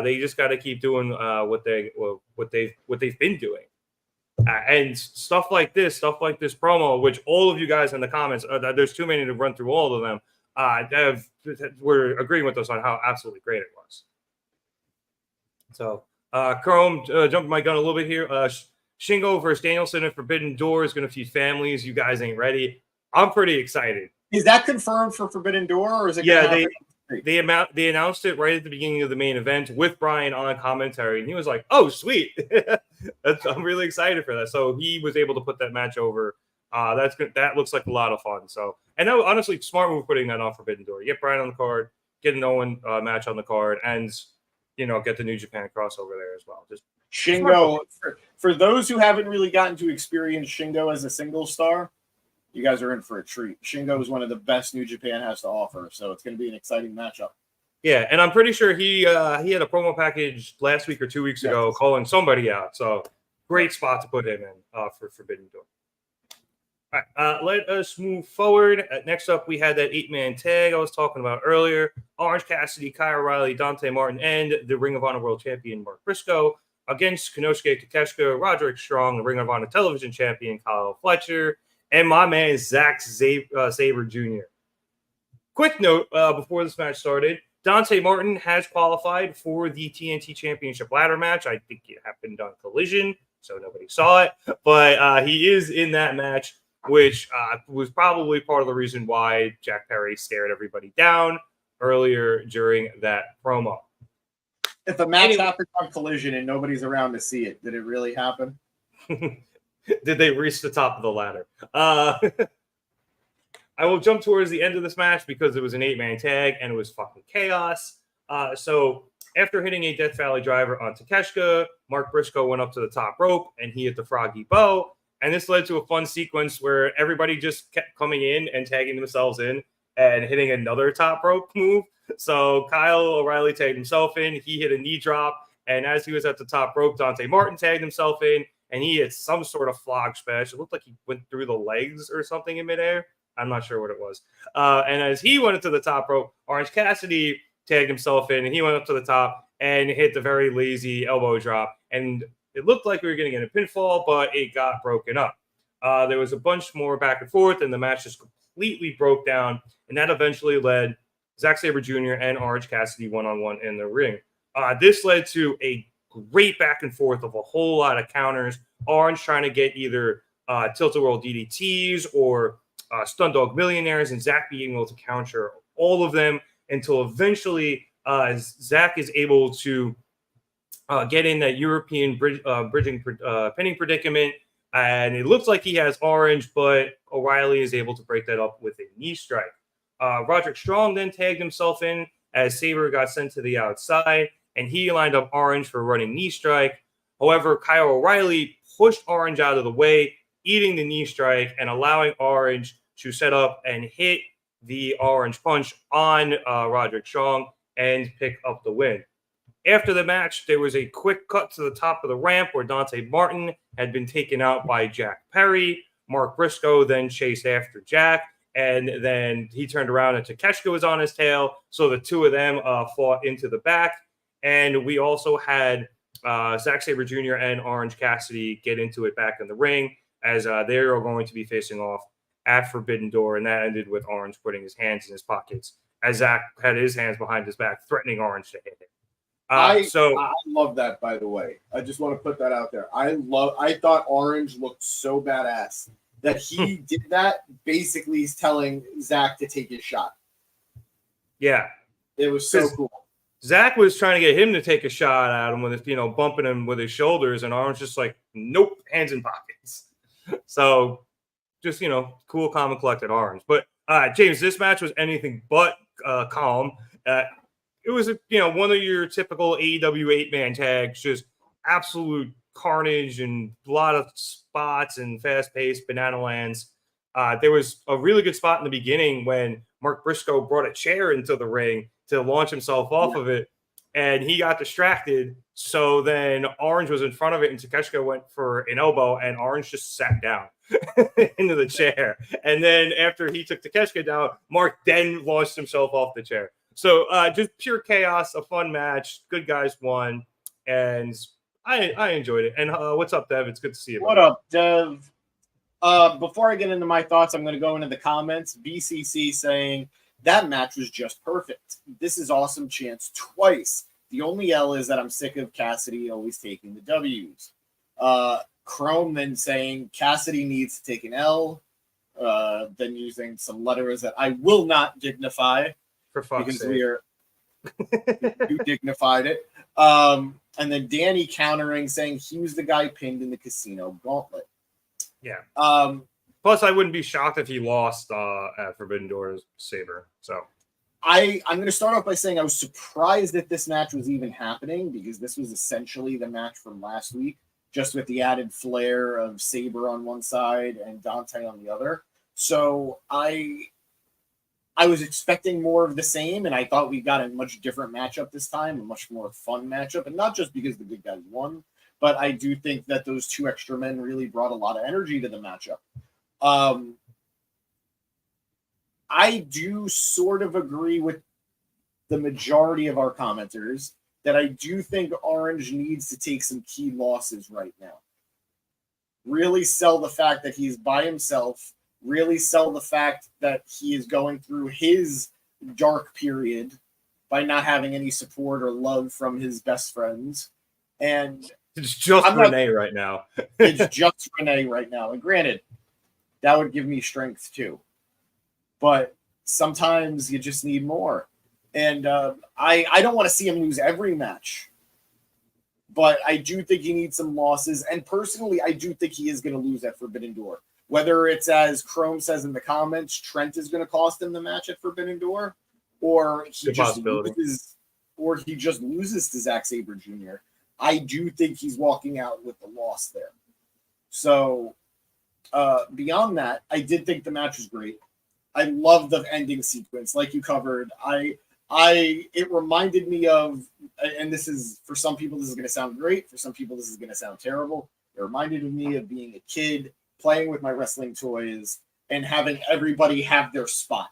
they just got to keep doing what they've been doing. And stuff like this promo, which all of you guys in the comments, there's too many to run through all of them, were agreeing with us on how absolutely great it was. So, Chrome, jumping my gun a little bit here. Shingo versus Danielson at Forbidden Door is going to feud families. You guys ain't ready. I'm pretty excited. Is that confirmed for Forbidden Door, or is it? Yeah, they announced it right at the beginning of the main event with Brian on commentary, and he was like, "Oh, sweet!" I'm really excited for that. So he was able to put that match over. That's good. That looks like a lot of fun. So, and that was honestly smart move putting that on Forbidden Door. Get Brian on the card, get an Owen match on the card, and, you know, get the New Japan crossover there as well. Just Shingo, for those who haven't really gotten to experience Shingo as a single star, you guys are in for a treat. Shingo is one of the best New Japan has to offer, so it's going to be an exciting matchup. Yeah, and I'm pretty sure he had a promo package last week or 2 weeks ago calling somebody out. So great spot to put him in for Forbidden Door. All right, let us move forward. Next up, we had that 8-man tag I was talking about earlier. Orange Cassidy, Kyle O'Reilly, Dante Martin, and the Ring of Honor World Champion Mark Briscoe against Konosuke Takeshita, Roderick Strong, the Ring of Honor Television Champion Kyle Fletcher, and my man Zack Sabre Jr. Quick note before this match started, Dante Martin has qualified for the TNT Championship ladder match. I think it happened on Collision, so nobody saw it. But he is in that match, which was probably part of the reason why Jack Perry stared everybody down earlier during that promo. If a match happened on Collision and nobody's around to see it, did it really happen? Did they reach the top of the ladder? I will jump towards the end of this match because it was an 8-man tag and it was fucking chaos. So after hitting a Death Valley driver on Takeshita, Mark Briscoe went up to the top rope and he hit the Froggy Bow. And this led to a fun sequence where everybody just kept coming in and tagging themselves in and hitting another top rope move. So Kyle O'Reilly tagged himself in. He hit a knee drop. And as he was at the top rope, Dante Martin tagged himself in. And he hit some sort of flog smash. It looked like he went through the legs or something in midair. I'm not sure what it was. And as he went up to the top rope, Orange Cassidy tagged himself in. And he went up to the top and hit the very lazy elbow drop. And it looked like we were going to get a pinfall, but it got broken up. There was a bunch more back and forth, and the match just completely broke down. And that eventually led Zack Sabre Jr. and Orange Cassidy one-on-one in the ring. This led to a great back and forth of a whole lot of counters. Orange trying to get either Tilt-A-Whirl DDTs or Stun Dog Millionaires, and Zack being able to counter all of them until eventually Zack is able to get in that European bridging pinning predicament. And it looks like he has Orange, but O'Reilly is able to break that up with a knee strike. Roderick Strong then tagged himself in as Sabre got sent to the outside. and he lined up Orange for a running knee strike. However, Kyle O'Reilly pushed Orange out of the way, eating the knee strike and allowing Orange to set up and hit the Orange Punch on Roderick Strong and pick up the win. After the match, there was a quick cut to the top of the ramp where Dante Martin had been taken out by Jack Perry. Mark Briscoe then chased after Jack, and then he turned around and Takeshita was on his tail. So the two of them fought into the back. And we also had Zack Sabre Jr. and Orange Cassidy get into it back in the ring as they are going to be facing off at Forbidden Door. And that ended with Orange putting his hands in his pockets as Zack had his hands behind his back, threatening Orange to hit him. I love that, by the way. I just want to put that out there. I thought Orange looked so badass that he did that. Basically, he's telling Zack to take his shot. Yeah. It was so cool. Zack was trying to get him to take a shot at him with his, bumping him with his shoulders, and Orange just like, nope, hands in pockets. So just, cool, calm, and collected Orange. But James, this match was anything but calm. It was, one of your typical AEW 8-man tags, just absolute carnage and a lot of spots and fast-paced banana lands. There was a really good spot in the beginning when Mark Briscoe brought a chair into the ring to launch himself off of it, and he got distracted. So then Orange was in front of it, and Takeshita went for an elbow, and Orange just sat down into the chair. And then after he took Takeshita down, Mark then launched himself off the chair. So just pure chaos, a fun match. Good guys won, and I enjoyed it. And what's up, Dev? It's good to see you. What up, Dev? Before I get into my thoughts, I'm going to go into the comments. BCC saying, that match was just perfect. This is awesome chance twice. The only L is that I'm sick of Cassidy always taking the W's. Chrome then saying, Cassidy needs to take an L. Then using some letters that I will not dignify. For fuck's because sake. we are you dignified it. And then Danny countering saying he was the guy pinned in the casino gauntlet. Yeah. Plus, I wouldn't be shocked if he lost at Forbidden Door Sabre. So I'm going to start off by saying I was surprised that this match was even happening because this was essentially the match from last week, just with the added flair of Sabre on one side and Dante on the other. So I was expecting more of the same, and I thought we got a much different matchup this time, a much more fun matchup, and not just because the good guys won, but I do think that those two extra men really brought a lot of energy to the matchup. I do sort of agree with the majority of our commenters that I do think Orange needs to take some key losses right now. Really sell the fact that he's by himself, really sell the fact that he is going through his dark period by not having any support or love from his best friends. And it's just Renee right now. It's just Renee right now. And granted, that would give me strength too. But sometimes you just need more. And I don't want to see him lose every match. But I do think he needs some losses. And personally, I do think he is going to lose at Forbidden Door. Whether it's as Chrome says in the comments, Trent is going to cost him the match at Forbidden Door, or he just loses to Zack Sabre Jr. I do think he's walking out with the loss there. So beyond that, I did think the match was great. I love the ending sequence, like you covered. It reminded me of, and this is for some people this is going to sound great, for some people this is going to sound terrible. It reminded me of being a kid, playing with my wrestling toys and having everybody have their spot,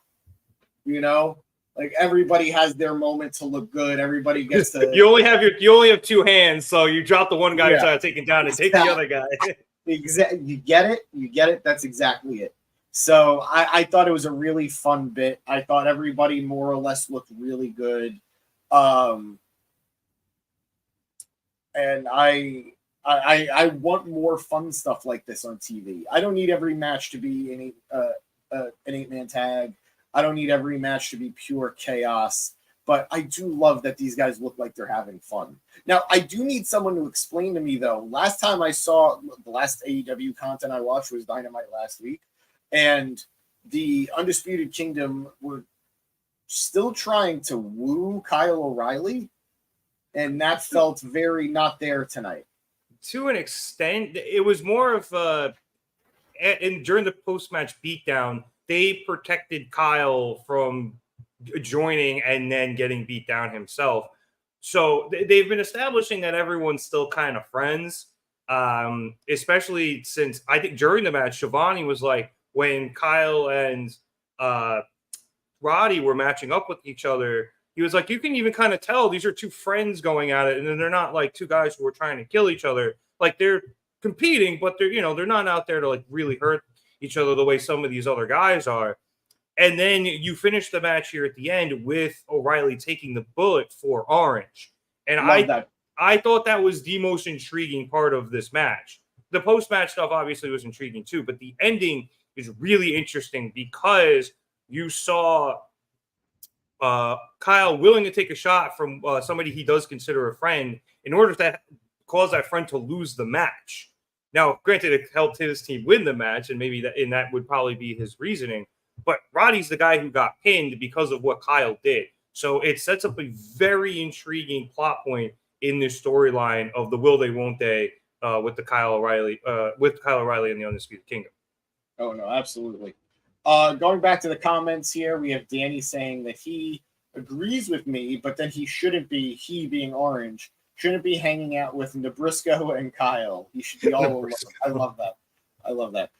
like everybody has their moment to look good. Everybody gets to, you only have two hands. So you drop the one guy you're trying to take him down and take the other guy. Exactly. You get it. That's exactly it. So I thought it was a really fun bit. I thought everybody more or less looked really good. And I want more fun stuff like this on TV. I don't need every match to be an 8-man tag. I don't need every match to be pure chaos. But I do love that these guys look like they're having fun. Now, I do need someone to explain to me, though. Last time I saw the last AEW content I watched was Dynamite last week. And the Undisputed Kingdom were still trying to woo Kyle O'Reilly. and that felt very not there tonight. To an extent, it was more of during the post-match beatdown, they protected Kyle from joining and then getting beat down himself. So they've been establishing that everyone's still kind of friends, especially since I think during the match, Shivani was like, when Kyle and Roddy were matching up with each other, he was like, you can even kind of tell these are two friends going at it, and then they're not like two guys who are trying to kill each other. Like they're competing, but they're not out there to like really hurt each other the way some of these other guys are. And then you finish the match here at the end with O'Reilly taking the bullet for Orange. And I thought that was the most intriguing part of this match. The post-match stuff obviously was intriguing too, but the ending is really interesting because you saw Kyle willing to take a shot from somebody he does consider a friend in order to cause that friend to lose the match. Now, granted, it helped his team win the match, and maybe that would probably be his reasoning. But Roddy's the guy who got pinned because of what Kyle did. So it sets up a very intriguing plot point in this storyline of the will they, won't they with Kyle O'Reilly and the Undisputed Kingdom. Oh, no, absolutely. Going back to the comments here, we have Danny saying that he agrees with me, but then he being Orange, shouldn't be hanging out with Briscoe and Kyle. He should be all alone. I love that.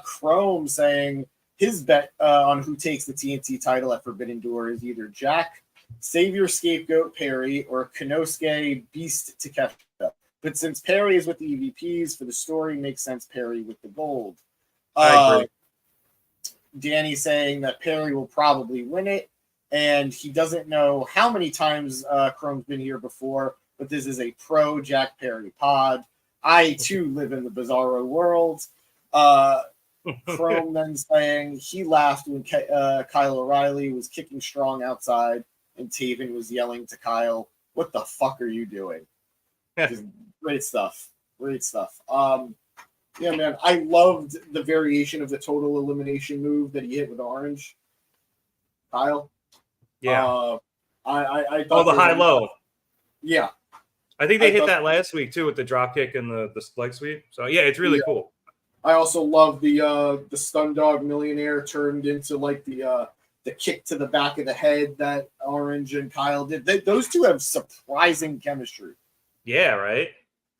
Chrome saying his bet on who takes the TNT title at Forbidden Door is either Jack, Savior Scapegoat Perry, or Konosuke Beast Takeshita. But since Perry is with the EVPs for the story, makes sense Perry with the gold. I agree. Danny saying that Perry will probably win it, and he doesn't know how many times Chrome's been here before, but this is a pro Jack Perry pod. I, too, live in the bizarro world. Chrome then saying he laughed when Kyle O'Reilly was kicking strong outside and Taven was yelling to Kyle, "What the fuck are you doing?" Just great stuff. Yeah, man, I loved the variation of the total elimination move that he hit with Orange. Kyle. Yeah. I thought the high-low. Yeah. I think they hit that last week, too, with the drop kick and the leg sweep. So, yeah, it's really cool. I also love the Stun Dog Millionaire turned into like the kick to the back of the head that Orange and Kyle did. Those two have surprising chemistry. Yeah, right?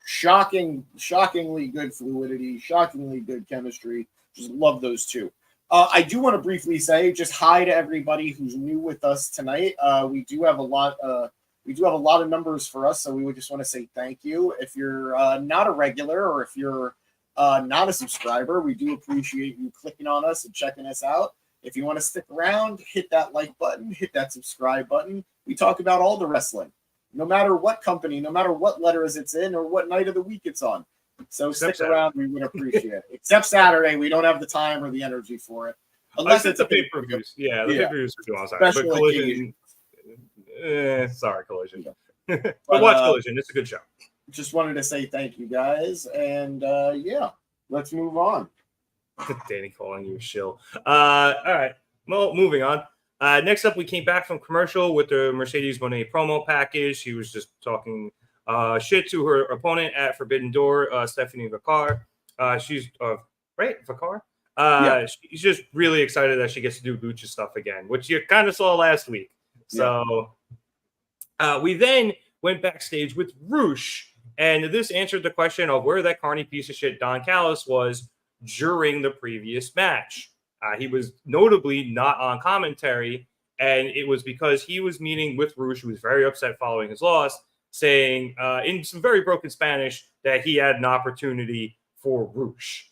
Shockingly good fluidity, shockingly good chemistry. Just love those two. I do want to briefly say, just hi to everybody who's new with us tonight. We do have a lot of numbers for us, so we would just want to say thank you. If you're not a regular or if you're not a subscriber, we do appreciate you clicking on us and checking us out. If you want to stick around, hit that like button, hit that subscribe button. We talk about all the wrestling, no matter what company, no matter what letters it's in or what night of the week it's on. So stick around, we would appreciate it. Except Saturday, we don't have the time or the energy for it. Unless it's a pay-per-view. Yeah, the pay-per-views are doing all that. But Collision, sorry, Collision. But watch Collision. It's a good show. Just wanted to say thank you guys, and yeah, let's move on. Danny calling you a shill. All right, well, moving on. Next up, we came back from commercial with the Mercedes Moné promo package. She was just talking shit to her opponent at Forbidden Door, Stephanie Vicar. She's right, Vicar. She's just really excited that she gets to do Lucha stuff again, which you kind of saw last week. So we then went backstage with Roosh, and this answered the question of where that carny piece of shit Don Callis was during the previous match. He was notably not on commentary, and it was because he was meeting with Roosh, who was very upset following his loss, saying in some very broken Spanish that he had an opportunity for Roosh.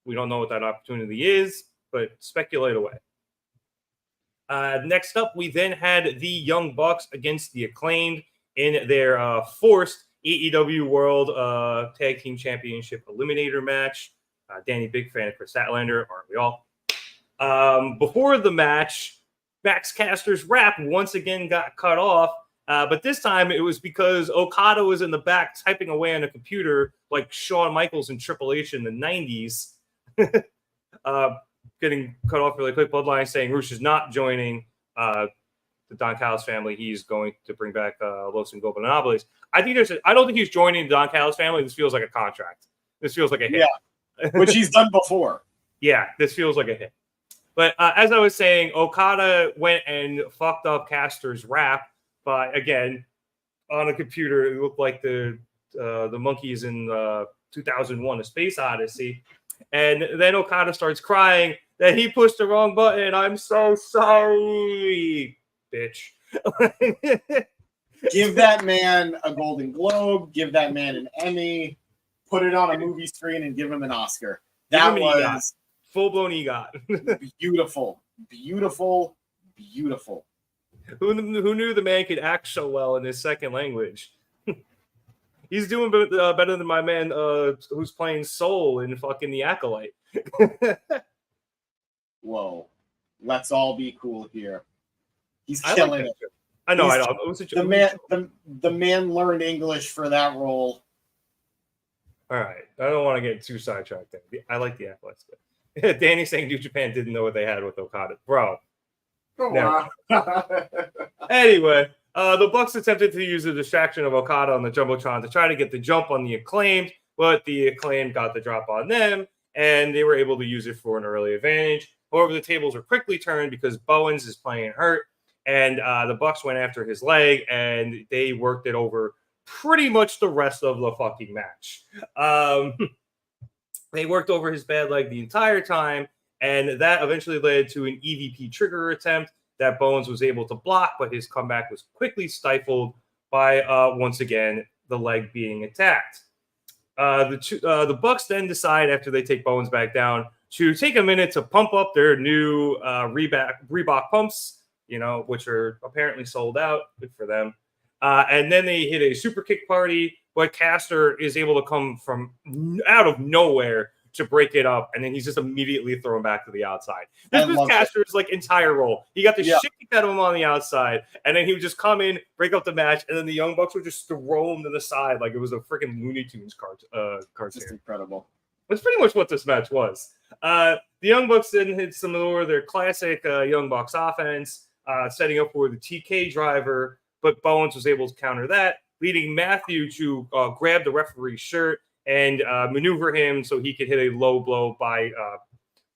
We don't know what that opportunity is, but speculate away. Next up, we then had the Young Bucks against the Acclaimed in their forced AEW World Tag Team Championship Eliminator match. Danny, big fan of Kris Statlander, aren't we all? Before the match, Max Caster's rap once again got cut off, but this time it was because Okada was in the back typing away on a computer like Shawn Michaels and Triple H in the 90s. Getting cut off really quick. Bloodline saying Roosh is not joining. the Don Callis family, he's going to bring back Los Ingobernables. I don't think he's joining the Don Callis family. This feels like a contract. This feels like a hit. Yeah, which he's done before. Yeah, this feels like a hit. But as I was saying, Okada went and fucked up Caster's rap by, again, on a computer. It looked like the monkeys in 2001: A Space Odyssey. And then Okada starts crying that he pushed the wrong button. I'm so sorry, bitch. Give that man a Golden Globe. Give that man an Emmy. Put it on a movie screen and give him an Oscar. That was full-blown EGOT. Beautiful, beautiful, beautiful. Who knew the man could act so well in his second language? He's doing better than my man who's playing Soul in fucking The Acolyte. Whoa. Let's all be cool here. He's killing it. I know. It was the man learned English for that role. All right. I don't want to get too sidetracked there. I like The Acolyte. Danny saying New Japan didn't know what they had with Okada. Bro. Wow. Anyway, the Bucks attempted to use the distraction of Okada on the Jumbotron to try to get the jump on the Acclaimed, but the Acclaimed got the drop on them, and they were able to use it for an early advantage. However, the tables were quickly turned because Bowens is playing hurt, and the Bucks went after his leg, and they worked it over pretty much the rest of the fucking match. They worked over his bad leg the entire time, and that eventually led to an EVP trigger attempt that Bowens was able to block, but his comeback was quickly stifled by, once again, the leg being attacked. The Bucks then decide, after they take Bowens back down, to take a minute to pump up their new Reebok pumps, which are apparently sold out. Good for them. And then they hit a super kick party, but Caster is able to come from out of nowhere to break it up, and then he's just immediately thrown back to the outside. This was Caster's entire role. He got the shit kicked out of him on the outside, and then he would just come in, break up the match, and then the Young Bucks would just throw him to the side like it was a freaking Looney Tunes cartoon. Just incredible. That's pretty much what this match was. The Young Bucks then hit some more of their classic Young Bucks offense, setting up for the TK driver, but Bowens was able to counter that, leading Matthew to grab the referee's shirt and maneuver him so he could hit a low blow by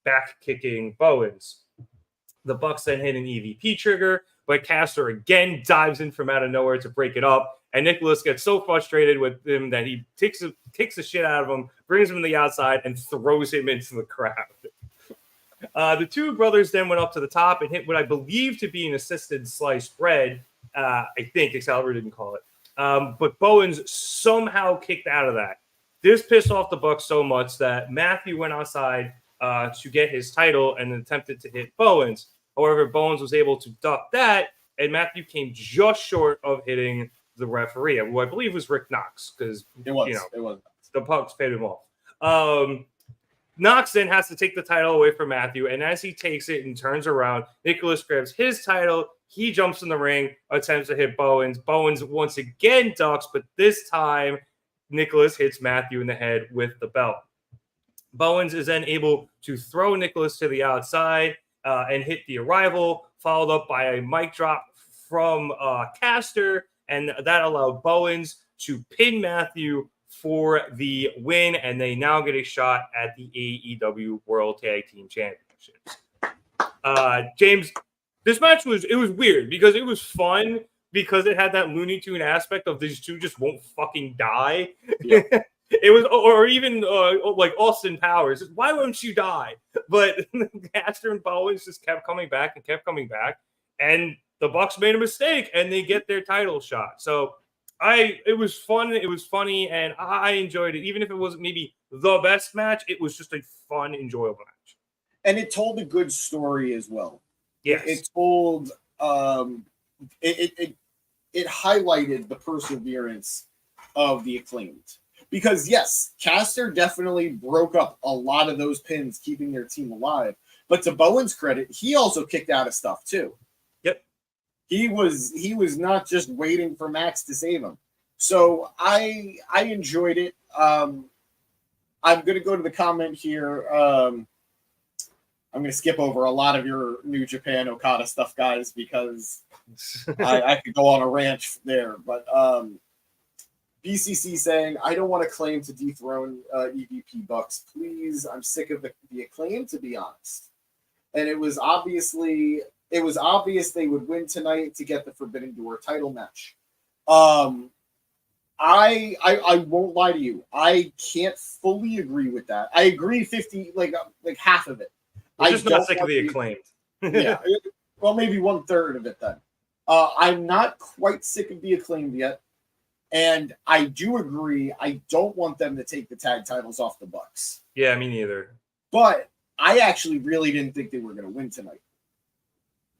back kicking Bowens. The Bucks then hit an EVP trigger, but Caster again dives in from out of nowhere to break it up, and Nicholas gets so frustrated with him that he kicks the shit out of him, brings him to the outside, and throws him into the crowd. The two brothers then went up to the top and hit what I believe to be an assisted sliced bread. I think Excalibur didn't call it. But Bowens somehow kicked out of that. This pissed off the Bucks so much that Matthew went outside to get his title and attempted to hit Bowens. However, Bowens was able to duck that, and Matthew came just short of hitting the referee, who I believe was Rick Knox, because it was the Bucks paid him off. Knox then has to take the title away from Matthew, and as he takes it and turns around, Nicholas grabs his title. He jumps in the ring, attempts to hit Bowens. Bowens once again ducks, but this time Nicholas hits Matthew in the head with the belt. Bowens is then able to throw Nicholas to the outside and hit the Arrival, followed up by a mic drop from Caster, and that allowed Bowens to pin Matthew for the win, and they now get a shot at the AEW World Tag Team Championships. James, this match was weird because it was fun because it had that Looney Tune aspect of these two just won't fucking die. Yeah. It was, or even like Austin Powers. Why won't you die? But Caster and Bowens just kept coming back, and the Bucks made a mistake, and they get their title shot. So it was fun. It was funny, and I enjoyed it. Even if it wasn't maybe the best match, it was just a fun, enjoyable match. And it told a good story as well. Yes. It told it highlighted the perseverance of the Acclaimed. Because yes, Caster definitely broke up a lot of those pins, keeping their team alive. But to Bowen's credit, he also kicked out of stuff too. Yep. He was not just waiting for Max to save him. So I enjoyed it. I'm gonna go to the comment here. I'm going to skip over a lot of your New Japan Okada stuff, guys, because I could go on a rant there. But BCC saying, I don't want to claim to dethrone EVP Bucks. Please, I'm sick of the Acclaim, to be honest. And it was obvious they would win tonight to get the Forbidden Door title match. I won't lie to you. I can't fully agree with that. I agree 50, like half of it. I'm just not sick of the Acclaimed. Yeah, well, maybe 1/3 of it then. I'm not quite sick of the Acclaimed yet, and I do agree. I don't want them to take the tag titles off the Bucks. Yeah, me neither. But I actually really didn't think they were going to win tonight.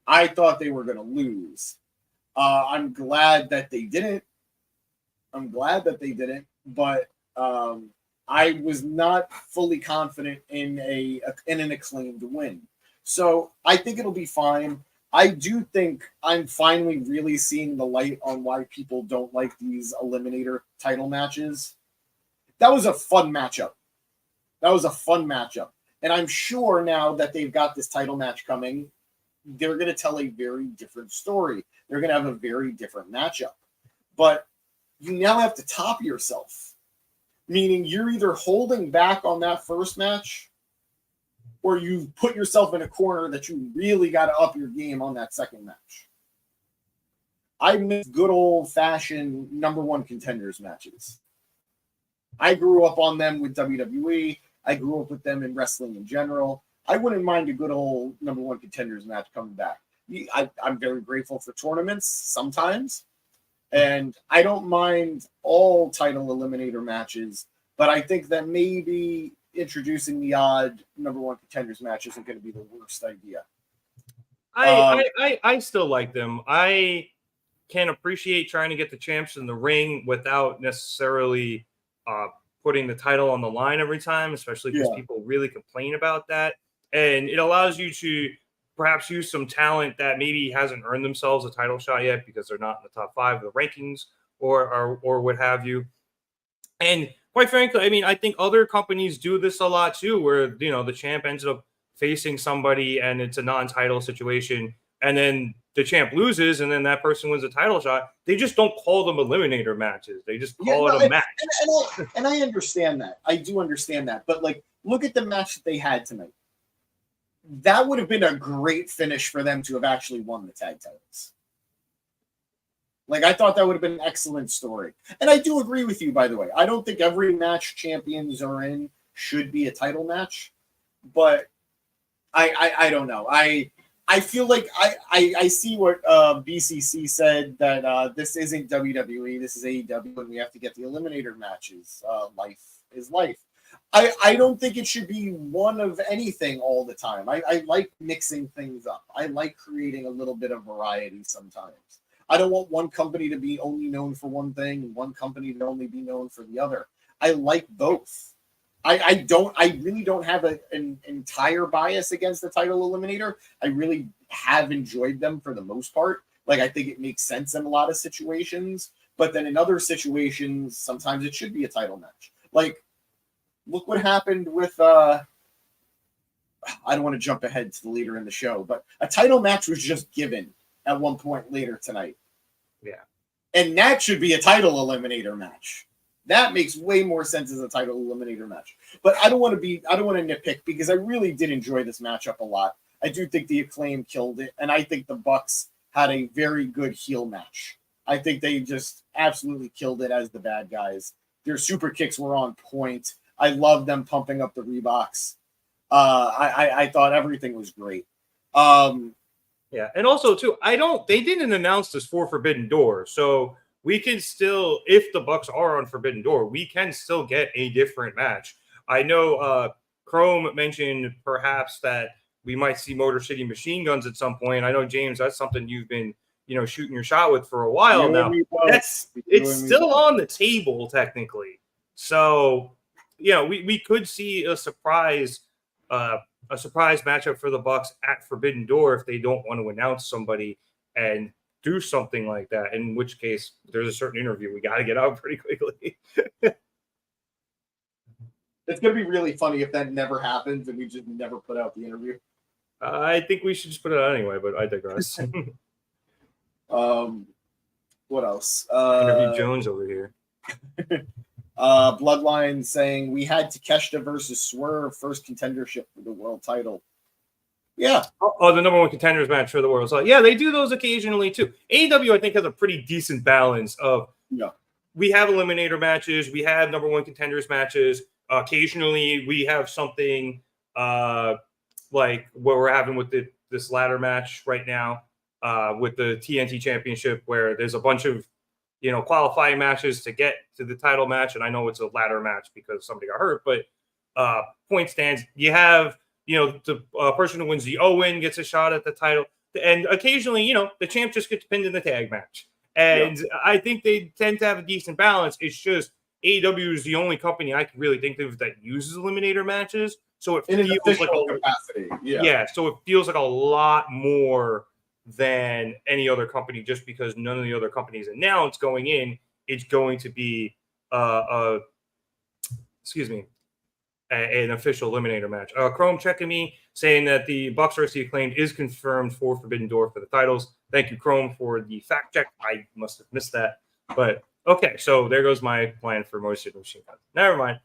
I thought they were going to lose. I'm glad that they didn't. But I was not fully confident in an Acclaimed win. So I think it'll be fine. I do think I'm finally really seeing the light on why people don't like these Eliminator title matches. That was a fun matchup. And I'm sure now that they've got this title match coming, they're going to tell a very different story. They're going to have a very different matchup. But you now have to top yourself, meaning you're either holding back on that first match or you've put yourself in a corner that you really got to up your game on that second match. I miss good old-fashioned #1 contenders matches. I grew up on them with WWE. I grew up with them in wrestling in general. I wouldn't mind a good old #1 contenders match coming back. I'm very grateful for tournaments sometimes. And I don't mind all title eliminator matches, but I think that maybe introducing the odd #1 contenders match isn't going to be the worst idea. I still like them. I can appreciate trying to get the champs in the ring without necessarily putting the title on the line every time, especially because people really complain about that. And it allows you to perhaps use some talent that maybe hasn't earned themselves a title shot yet because they're not in the top 5 of the rankings or what have you. And quite frankly, I mean, I think other companies do this a lot too, where, the champ ends up facing somebody and it's a non-title situation, and then the champ loses and then that person wins a title shot. They just don't call them eliminator matches. They just call it a match. And I understand that. I do understand that. But, look at the match that they had tonight. That would have been a great finish for them to have actually won the tag titles. I thought that would have been an excellent story. And I do agree with you, by the way. I don't think every match champions are in should be a title match. But I don't know. I feel like I see what BCC said, that this isn't WWE, this is AEW, and we have to get the eliminator matches. Life is life. I don't think it should be one of anything all the time. I like mixing things up. I like creating a little bit of variety sometimes. I don't want one company to be only known for one thing and one company to only be known for the other. I like both. I really don't have an entire bias against the title eliminator. I really have enjoyed them for the most part. I think it makes sense in a lot of situations. But then in other situations, sometimes it should be a title match. Look what happened with I don't want to jump ahead to the later in the show, but a title match was just given at one point later tonight. Yeah. And that should be a title eliminator match. That makes way more sense as a title eliminator match. But I don't want to nitpick, because I really did enjoy this matchup a lot. I do think the Acclaim killed it, and I think the Bucks had a very good heel match. I think they just absolutely killed it as the bad guys. Their super kicks were on point. I love them pumping up the Reeboks. I thought everything was great. Yeah, and also too, they didn't announce this for Forbidden Door, so we can still, if the Bucks are on Forbidden Door, we can still get a different match. I know Chrome mentioned perhaps that we might see Motor City Machine Guns at some point. I know, James, that's something you've been, shooting your shot with for a while now. It's still on the table technically, so we could see a surprise matchup for the Bucks at Forbidden Door if they don't want to announce somebody and do something like that, in which case there's a certain interview we got to get out pretty quickly. It's going to be really funny if that never happens and we just never put out the interview. I think we should just put it out anyway, but I digress. What else? Interview Jones over here. Bloodline saying we had Takeshita versus Swerve first contendership for the world title. Yeah. Oh, the number one contenders match for the world. So yeah, they do those occasionally too. AEW, I think, has a pretty decent balance of we have eliminator matches, we have number one contenders matches. Occasionally, we have something like what we're having with this ladder match right now with the TNT Championship, where there's a bunch of qualifying matches to get to the title match, and I know it's a ladder match because somebody got hurt, but point stands. You have the person who wins the Owen gets a shot at the title, and occasionally the champ just gets pinned in the tag match. And I think they tend to have a decent balance. It's just AEW is the only company I can really think of that uses eliminator matches. So it feels like a capacity. So it feels like a lot more than any other company, just because none of the other companies announce going in it's going to be an official eliminator match. Chrome checking me saying that the Bucks versus the Acclaimed is confirmed for Forbidden Door for the titles. Thank you, Chrome, for the fact check. I must have missed that, but okay. So there goes my plan for Motion Machine Gun. Never mind.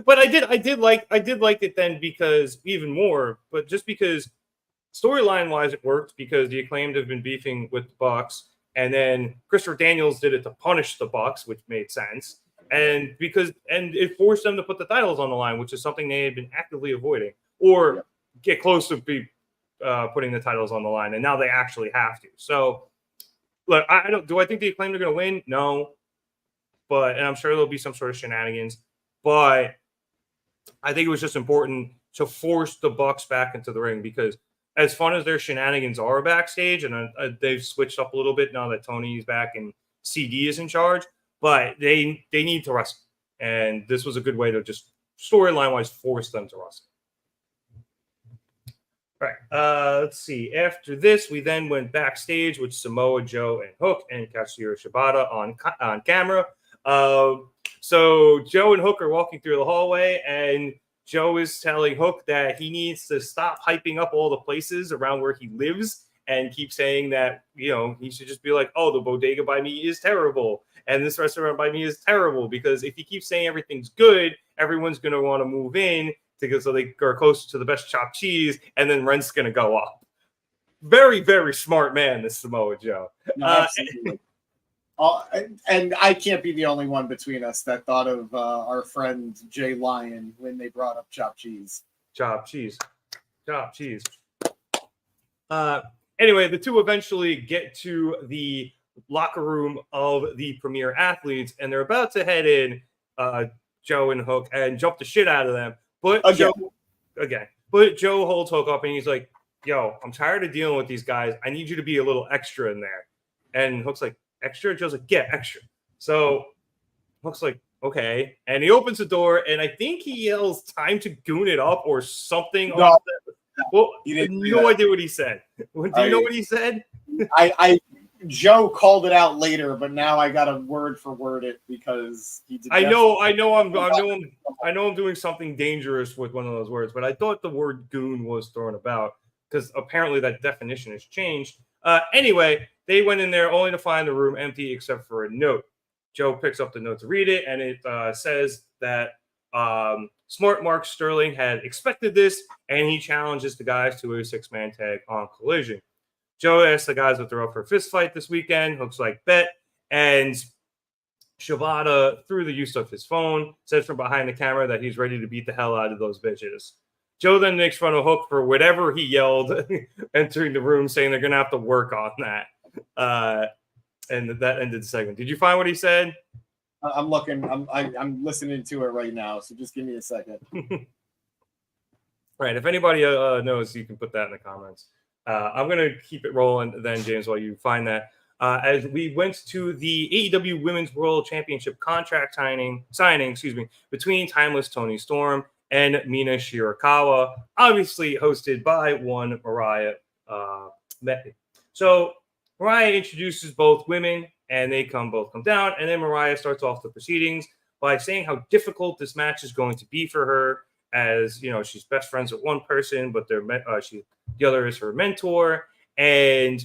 But I did like it then because even more, but just because storyline wise it worked because the Acclaimed have been beefing with the Bucks, and then Christopher Daniels did it to punish the Bucks, which made sense. And it forced them to put the titles on the line, which is something they had been actively avoiding or get close to putting the titles on the line. And now they actually have to. So look, do I think the Acclaimed are going to win? No, and I'm sure there'll be some sort of shenanigans, but I think it was just important to force the Bucks back into the ring because as fun as their shenanigans are backstage, and they've switched up a little bit now that Tony's back and CD is in charge, but they need to wrestle. And this was a good way to just storyline-wise force them to wrestle. All right, let's see. After this, we then went backstage with Samoa Joe and Hook and Katsuyori Shibata on camera. So Joe and Hook are walking through the hallway, and Joe is telling Hook that he needs to stop hyping up all the places around where he lives and keep saying that, he should just be like, oh, the bodega by me is terrible. And this restaurant by me is terrible, because if he keeps saying everything's good, everyone's going to want to move in so they are closer to the best chopped cheese, and then rent's going to go up. Very, very smart man, this Samoa Joe. No, absolutely. And I can't be the only one between us that thought of our friend Jay Lyon when they brought up chopped cheese. Chopped cheese. Chopped cheese. Anyway, the two eventually get to the locker room of the Premier Athletes, and they're about to head in, Joe and Hook, and jump the shit out of them. But Joe holds Hook up, and he's like, yo, I'm tired of dealing with these guys. I need you to be a little extra in there. And Hook's like, extra? Joe's like, yeah, extra. So Hook's like, okay. And he opens the door, and I think he yells, time to goon it up or something. No, well, he didn't no idea what he said. Do you know what he said? Joe called it out later, but now I got to word for word it because he did. I know I'm doing something dangerous with one of those words, but I thought the word goon was thrown about because apparently that definition has changed. Anyway, they went in there only to find the room empty except for a note. Joe picks up the note to read it, and it says that Smart Mark Sterling had expected this, and he challenges the guys to a 6-man tag on Collision. Joe asks the guys if they're up for a fist fight this weekend. Hook's like, bet. And Shibata, through the use of his phone, says from behind the camera that he's ready to beat the hell out of those bitches. Joe then makes fun of Hook for whatever he yelled entering the room, saying they're going to have to work on that. And that ended the segment. Did you find what he said? I'm looking. I'm listening to it right now, so just give me a second. Right. If anybody knows, you can put that in the comments. I'm going to keep it rolling then, James, while you find that. As we went to the AEW Women's World Championship contract signing, between Timeless Toni Storm and Mina Shirakawa, obviously hosted by one Mariah Method. So Mariah introduces both women, and they both come down, and then Mariah starts off the proceedings by saying how difficult this match is going to be for her, as she's best friends with one person, but the other is her mentor, and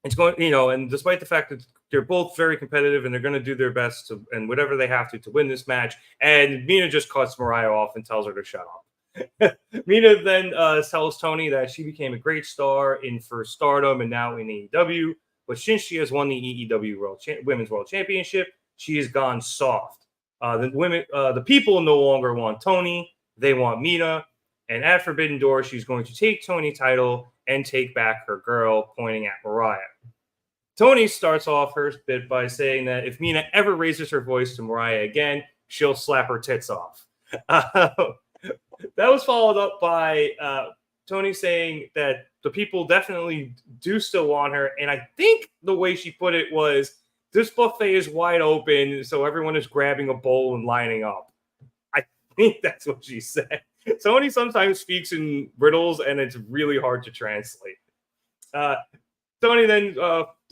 it's going, and despite the fact that they're both very competitive and they're going to do their best to, and whatever they have to win this match, and Mina just cuts Mariah off and tells her to shut up. Mina then tells Toni that she became a great star for Stardom and now in AEW, but since she has won the AEW Women's World Championship, she has gone soft. The people no longer want Toni; they want Mina. And at Forbidden Door, she's going to take Toni title and take back her girl, pointing at Mariah. Toni starts off her bit by saying that if Mina ever raises her voice to Mariah again, she'll slap her tits off. That was followed up by Toni saying that the people definitely do still want her. And I think the way she put it was, this buffet is wide open, so everyone is grabbing a bowl and lining up. I think that's what she said. Toni sometimes speaks in riddles, and it's really hard to translate. Toni then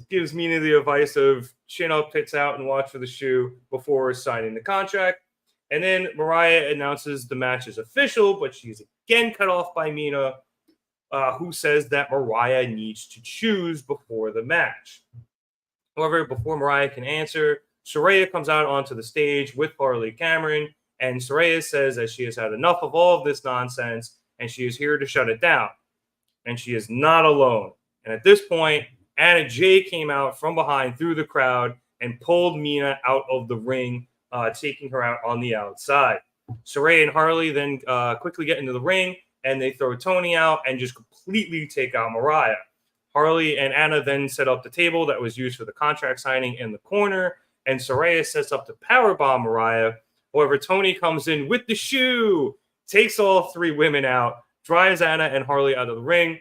gives Mina the advice of chin up, tits out, and watch for the shoe before signing the contract. And then Mariah announces the match is official, but she's again cut off by Mina, who says that Mariah needs to choose before the match. However, before Mariah can answer, Saraya comes out onto the stage with Harley Cameron, and Saraya says that she has had enough of all of this nonsense, and she is here to shut it down. And she is not alone. And at this point, Anna Jay came out from behind through the crowd and pulled Mina out of the ring, taking her out on the outside. Saraya and Harley then quickly get into the ring, and they throw Toni out and just completely take out Mariah. Harley and Anna then set up the table that was used for the contract signing in the corner, and Saraya sets up to powerbomb Mariah. However, Toni comes in with the shoe, takes all three women out, drives Anna and Harley out of the ring,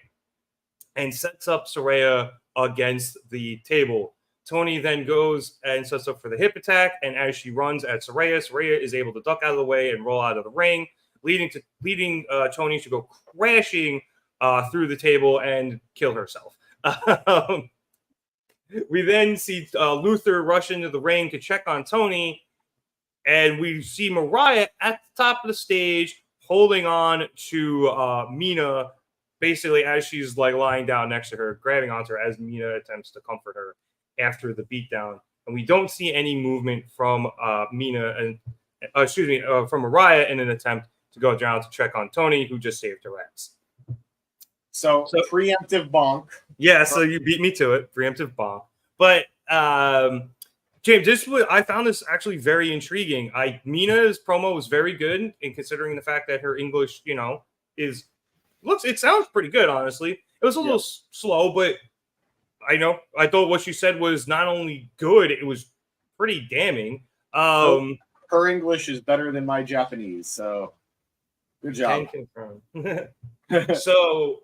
and sets up Saraya against the table. Toni then goes and sets up for the hip attack, and as she runs at Saraya, Saraya is able to duck out of the way and roll out of the ring, leading Toni to go crashing through the table and kill herself. We then see Luther rush into the ring to check on Toni, and we see Mariah at the top of the stage holding on to Mina, basically as she's like lying down next to her, grabbing onto her as Mina attempts to comfort her after the beatdown. And we don't see any movement from from Mariah in an attempt to go down to check on Toni, who just saved her ass. So preemptive bonk. Yeah, so you beat me to it, preemptive bonk. But James, I found this actually very intriguing. Mina's promo was very good, in considering the fact that her English, it sounds pretty good, honestly. It was a little slow, but I thought what she said was not only good, it was pretty damning. Her English is better than my Japanese, so good job. So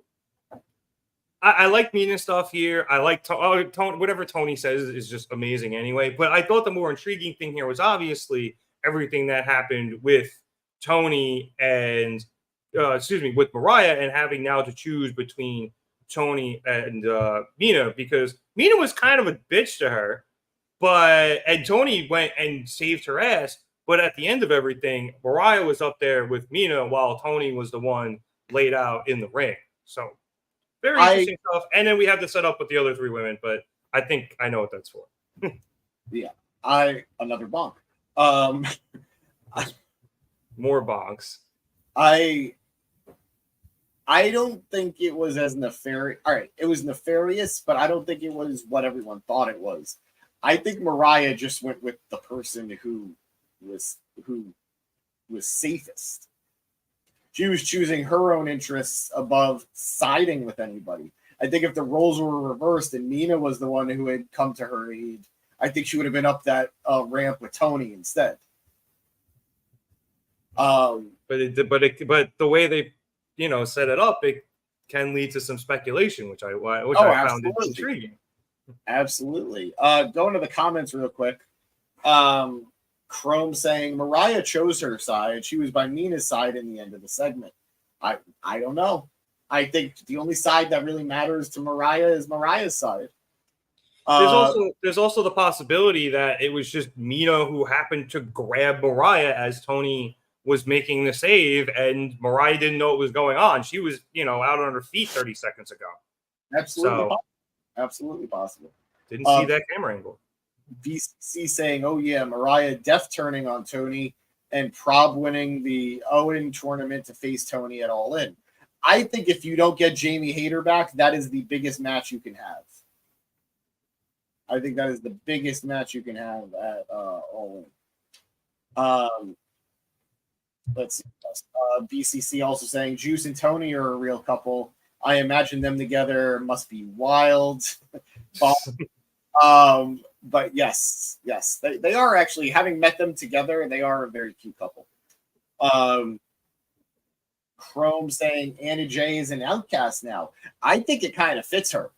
I like Mina stuff here. I like Toni. Whatever Toni says is just amazing anyway. But I thought the more intriguing thing here was obviously everything that happened with Toni and with Mariah, and having now to choose between Toni and Mina, because Mina was kind of a bitch to her, and Toni went and saved her ass. But at the end of everything, Mariah was up there with Mina while Toni was the one laid out in the ring. So very interesting stuff. And then we have to set up with the other three women, but I think I know what that's for. Yeah. Another bonk. More bonks. I don't think it was as nefarious. All right, it was nefarious, but I don't think it was what everyone thought it was. I think Mariah just went with the person who was safest. She was choosing her own interests above siding with anybody. I think if the roles were reversed and Mina was the one who had come to her aid, I think she would have been up that ramp with Toni instead. But the way they set it up, it can lead to some speculation, which I found intriguing. Absolutely. Going to the comments real quick. Chrome saying Mariah chose her side. She was by Mina's side in the end of the segment. I don't know. I think the only side that really matters to Mariah is Mariah's side. There's also the possibility that it was just Mina who happened to grab Mariah as Toni was making the save, and Mariah didn't know what was going on. She was, out on her feet 30 seconds ago. Absolutely possible. Didn't see that camera angle. BCC saying, "Oh yeah, Mariah death turning on Toni and Prob winning the Owen tournament to face Toni at All In." I think if you don't get Jamie Hayter back, that is the biggest match you can have. I think that is the biggest match you can have at All In. Let's see. BCC also saying Juice and Toni are a real couple. I imagine them together must be wild. But yes, they are actually, having met them together, they are a very cute couple. Chrome saying Anna Jay is an outcast now. I think it kind of fits her.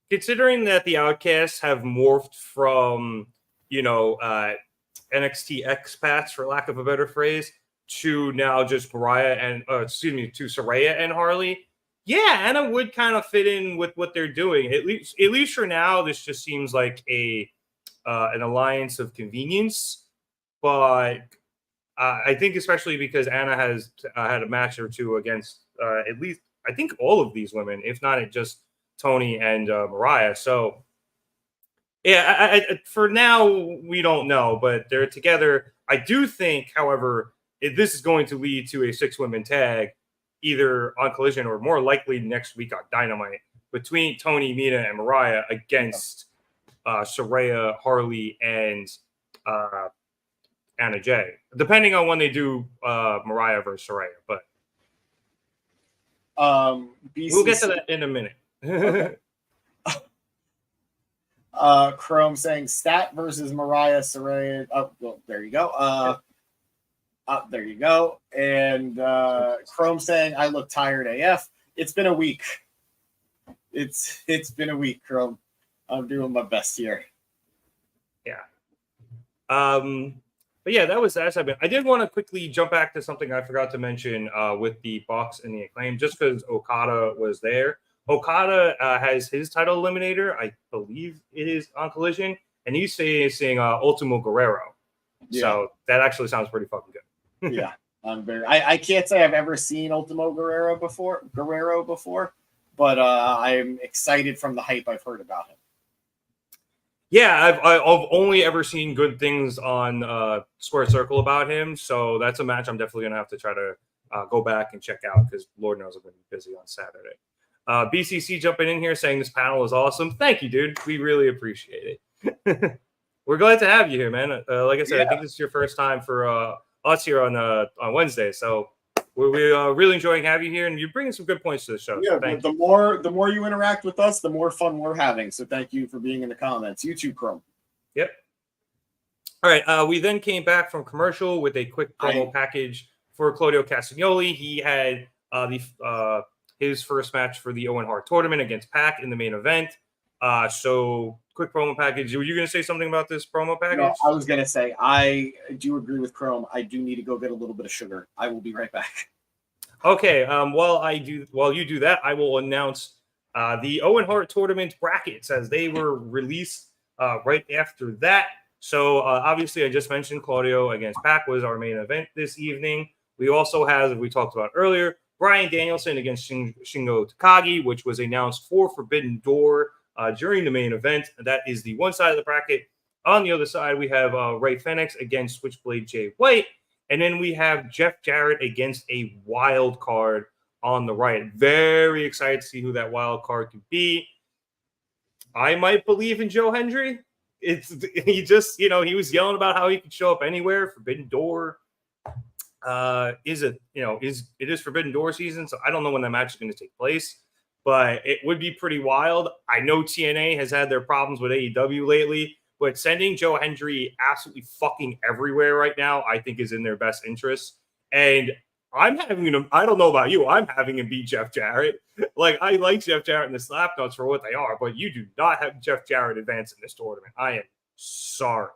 Considering that the Outcasts have morphed from, NXT expats, for lack of a better phrase, to now just to Saraya and Harley. Yeah, Anna would kind of fit in with what they're doing. At least for now, this just seems like an alliance of convenience. But I think especially because Anna has had a match or two against at least, I think, all of these women, if not just Toni and Mariah. So, yeah, for now, we don't know, but they're together. I do think, however, this is going to lead to a 6-women tag, either on Collision or more likely next week on Dynamite, between Toni, Mina, and Mariah against Saraya, Harley, and Anna Jay, depending on when they do Mariah versus Saraya. But we'll get to that in a minute. Okay. Chrome saying Stat versus Mariah, Saraya. Oh, well, there you go. There you go. And Chrome saying I look tired AF. It's been a week. It's been a week, Chrome. I'm doing my best here. Yeah. But yeah, that was that segment. I did want to quickly jump back to something I forgot to mention with the Bucks and the Acclaim, just because Okada was there. Okada has his title eliminator, I believe it is on Collision, and he's saying Ultimo Guerrero. Yeah. So that actually sounds pretty fucking good. Yeah, I can't say I've ever seen Ultimo Guerrero before, but I'm excited from the hype I've heard about him. Yeah, I've only ever seen good things on Square Circle about him, so that's a match I'm definitely gonna have to try to go back and check out, because Lord knows I'm gonna be busy on Saturday. BCC jumping in here saying this panel is awesome. Thank you, dude. We really appreciate it. We're glad to have you here, man. Like I said, I think this is your first time for us here on Wednesday, so we're really enjoying having you here, and you're bringing some good points to the show. Yeah, so the more you interact with us, the more fun we're having. So thank you for being in the comments. You too, Chrome. Yep. All right. We then came back from commercial with a quick promo package for Claudio Castagnoli. He had his first match for the Owen Hart tournament against Pac in the main event. So quick promo package. Were you going to say something about this promo package? No, I was going to say, I do agree with Chrome. I do need to go get a little bit of sugar. I will be right back. Okay. While you do that, I will announce the Owen Hart tournament brackets as they were released right after that. So obviously, I just mentioned Claudio against Pac was our main event this evening. We also have, as we talked about earlier, Bryan Danielson against Shingo Takagi, which was announced for Forbidden Door during the main event. That is the one side of the bracket. On the other side, we have Ray Fenix against Switchblade Jay White. And then we have Jeff Jarrett against a wild card on the right. Very excited to see who that wild card could be. I might believe in Joe Hendry. He was yelling about how he could show up anywhere. Forbidden Door. It is Forbidden Door season, so I don't know when that match is going to take place, but it would be pretty wild. I know TNA has had their problems with AEW lately, but sending Joe Hendry absolutely fucking everywhere right now, I think is in their best interest. And I'm having him, I don't know about you, I'm having him beat Jeff Jarrett. Like, I like Jeff Jarrett and the Slapnuts for what they are, but you do not have Jeff Jarrett advance in this tournament. I am sorry.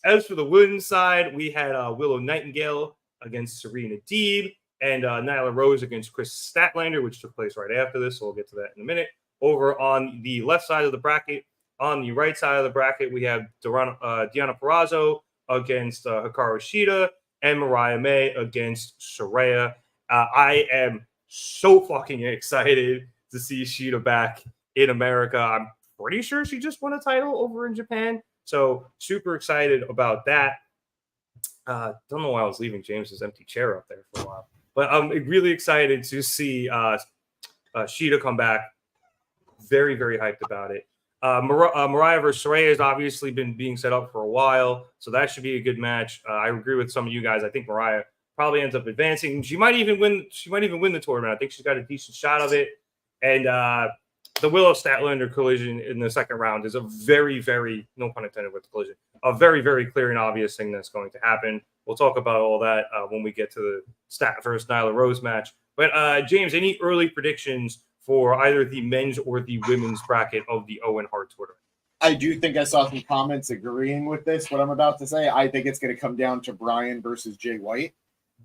As for the women's side, we had Willow Nightingale against Serena Deeb and Nyla Rose against Kris Statlander, which took place right after this, so we'll get to that in a minute. Over on the left side of the bracket, on the right side of the bracket, we have Deonna Purrazzo against Hikaru Shida, and Mariah May against Saraya. I am so fucking excited to see Shida back in America. I'm pretty sure she just won a title over in Japan. So super excited about that. Don't know why I was leaving James's empty chair up there for a while. But I'm really excited to see Shida come back. Very, very hyped about it. Mariah versus Saraya has obviously been being set up for a while, so that should be a good match. I agree with some of you guys. I think Mariah probably ends up advancing. She might even win. She might even win the tournament. I think she's got a decent shot of it. And the Willow Statlander collision in the second round is a very, very, no pun intended with the collision, a very, very clear and obvious thing that's going to happen. We'll talk about all that when we get to the Stat versus Nyla Rose match. But James, any early predictions for either the men's or the women's bracket of the Owen Hart tournament? I do think I saw some comments agreeing with this, what I'm about to say. I think it's going to come down to Bryan versus Jay White.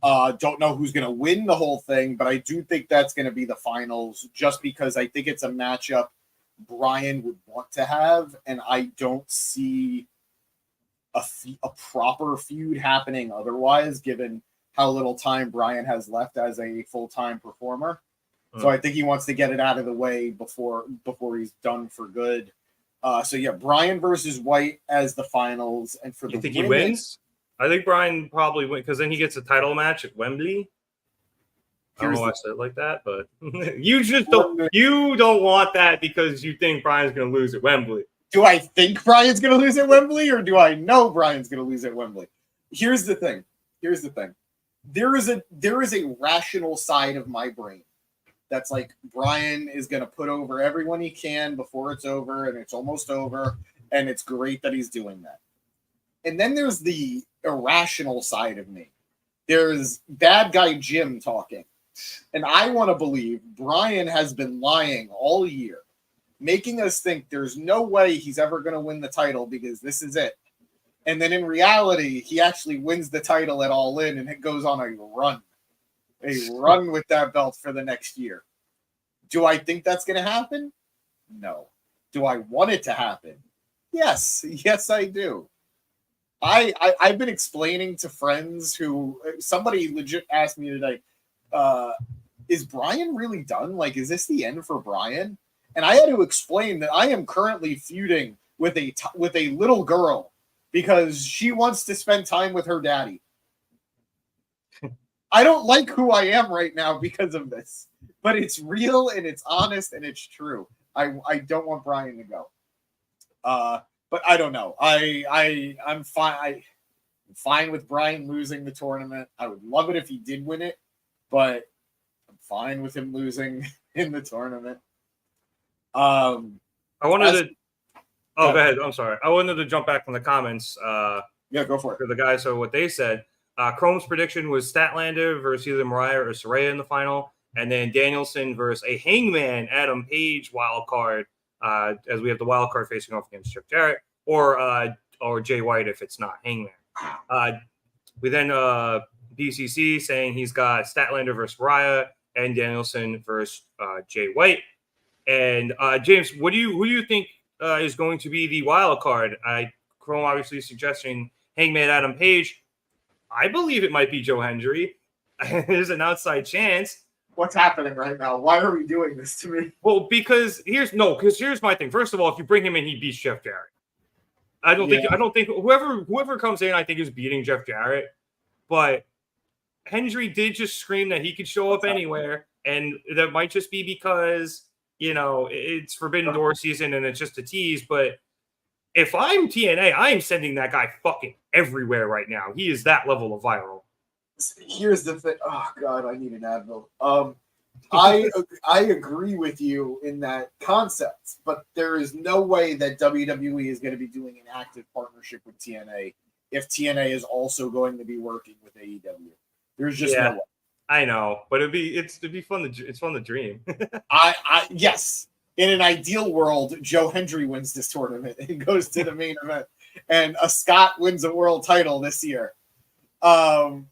Don't know who's going to win the whole thing, but I do think that's going to be the finals just because I think it's a matchup Bryan would want to have, and I don't see a proper feud happening otherwise, given how little time Bryan has left as a full-time performer. So I think he wants to get it out of the way before he's done for good. So yeah, Bryan versus White as the finals, and for You the think women, he wins? I think Bryan probably wins because then he gets a title match at Wembley. I don't know why I said it like that, but you just don't. You don't want that because you think Bryan's going to lose at Wembley. Do I think Bryan's going to lose at Wembley, or do I know Bryan's going to lose at Wembley? Here's the thing. There is a rational side of my brain that's like Bryan is going to put over everyone he can before it's over, and it's almost over, and it's great that he's doing that. And then there's the irrational side of me. There's bad guy Jim talking. And I want to believe Bryan has been lying all year, making us think there's no way he's ever going to win the title because this is it. And then in reality, he actually wins the title at All In, and it goes on a run with that belt for the next year. Do I think that's going to happen? No. Do I want it to happen? Yes, I do. I've been explaining to friends who somebody legit asked me today, is Bryan really done? Like, is this the end for Bryan? And I had to explain that I am currently feuding with a little girl because she wants to spend time with her daddy. I don't like who I am right now because of this, but it's real and it's honest and it's true. I don't want Bryan to go. But I don't know. I'm fine. I'm fine with Bryan losing the tournament. I would love it if he did win it, but I'm fine with him losing in the tournament. Go ahead. I'm sorry. I wanted to jump back from the comments. Yeah, go for it. For the guys, so what they said. Chrome's prediction was Statlander versus either Mariah or Saraya in the final, and then Danielson versus a Hangman Adam Page wild card, as we have the wild card facing off against Jeff Jarrett, or Jay White if it's not Hangman. We then BCC saying he's got Statlander versus Mariah and Danielson versus Jay White. And James, who do you think is going to be the wild card? Chrome obviously suggesting Hangman Adam Page. I believe it might be Joe Hendry. There's an outside chance. What's happening right now? Why are we doing this to me? Well, because here's my thing. First of all, if you bring him in, he beats Jeff Jarrett. I don't think whoever comes in, I think is beating Jeff Jarrett. But Hendry did just scream that he could show up anywhere, and that might just be because it's Forbidden Door season and it's just a tease. But if I'm TNA, I am sending that guy fucking everywhere right now. He is that level of viral. Here's the thing. Oh God, I need an Advil. I agree with you in that concept, but there is no way that WWE is going to be doing an active partnership with TNA if TNA is also going to be working with AEW. There's just no way. I know, but it'd be fun. It's fun to dream. Yes. In an ideal world, Joe Hendry wins this tournament and goes to the main event, and a Scott wins a world title this year. As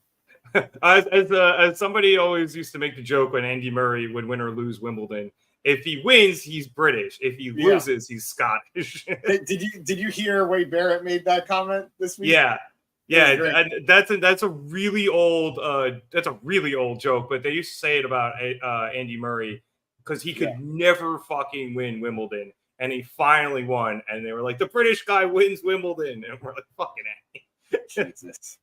somebody always used to make the joke when Andy Murray would win or lose Wimbledon, if he wins, he's British. If he loses, he's Scottish. Did you hear Wade Barrett made that comment this week? Yeah. Yeah, great. that's a really old joke, but they used to say it about Andy Murray because he could never fucking win Wimbledon, and he finally won. And they were like, the British guy wins Wimbledon, and we're like, fucking A. Jesus.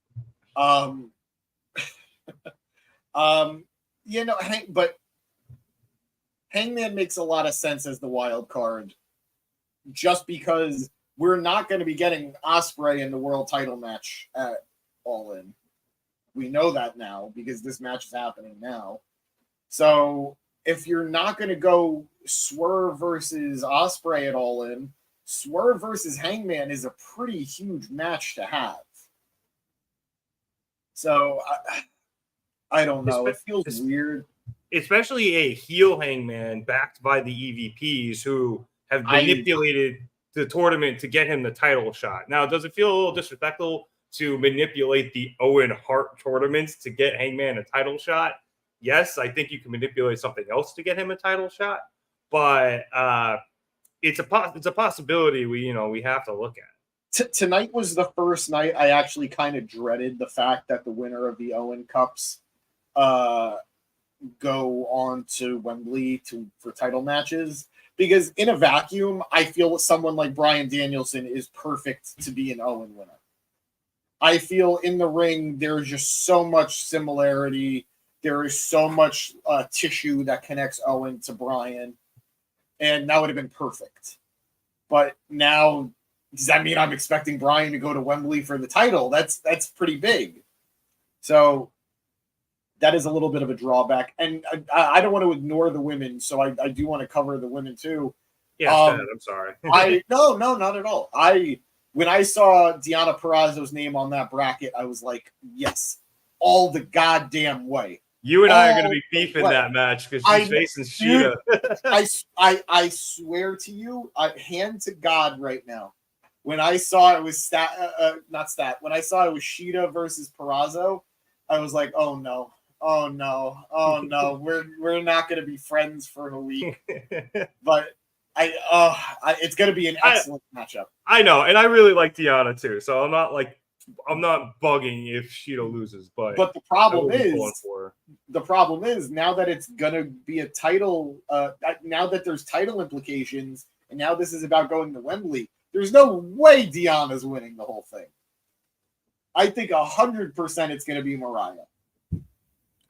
But Hangman makes a lot of sense as the wild card, just because we're not going to be getting Ospreay in the world title match at All In. We know that now because this match is happening now. So if you're not going to go Swerve versus Ospreay at All In, Swerve versus Hangman is a pretty huge match to have. So I don't know. It feels weird. Especially a heel Hangman backed by the EVPs who have manipulated the tournament to get him the title shot. Now, does it feel a little disrespectful to manipulate the Owen Hart tournaments to get Hangman a title shot? Yes, I think you can manipulate something else to get him a title shot, but it's a possibility we have to look at. Tonight was the first night I actually kind of dreaded the fact that the winner of the Owen Cups go on to Wembley for title matches, because in a vacuum, I feel someone like Bryan Danielson is perfect to be an Owen winner. I feel in the ring, there's just so much similarity. There is so much tissue that connects Owen to Bryan, and that would have been perfect. But now, does that mean I'm expecting Bryan to go to Wembley for the title? That's pretty big. So that is a little bit of a drawback. And I don't want to ignore the women, so I do want to cover the women too. Yeah, I'm sorry. No, not at all. When I saw Deonna Purrazzo's name on that bracket, I was like, yes, all the goddamn way. You and I are going to be beefing that match because she's facing Shida. I swear to you, hand to God right now, when I saw it was when I saw it was Shida versus Purrazzo, I was like, oh no, we're not going to be friends for a week. But it's going to be an excellent matchup. I know, and I really like Deonna too, so I'm not bugging if Shida loses, but the problem is now that it's going to be a title, now that there's title implications, and now this is about going to Wembley, there's no way Deonna's winning the whole thing. I think 100% it's going to be Mariah.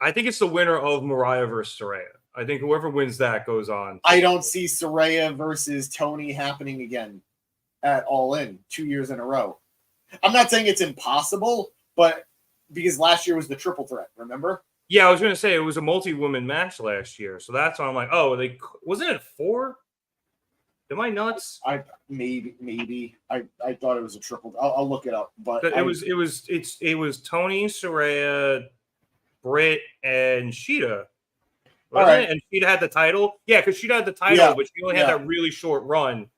I think it's the winner of Mariah versus Saraya. I think whoever wins that goes on. I don't see Saraya versus Toni happening again at All In 2 years in a row. I'm not saying it's impossible, but because last year was the triple threat, remember? Yeah, I was going to say it was a multi-woman match last year, so that's why I'm like, oh, wasn't it 4? Am I nuts? Maybe. I thought it was a triple. I'll look it up, but it was Toni, Saraya, Britt, and Shida. Wasn't it? And Shida had the title. Yeah, because Shida had the title, but she only had that really short run.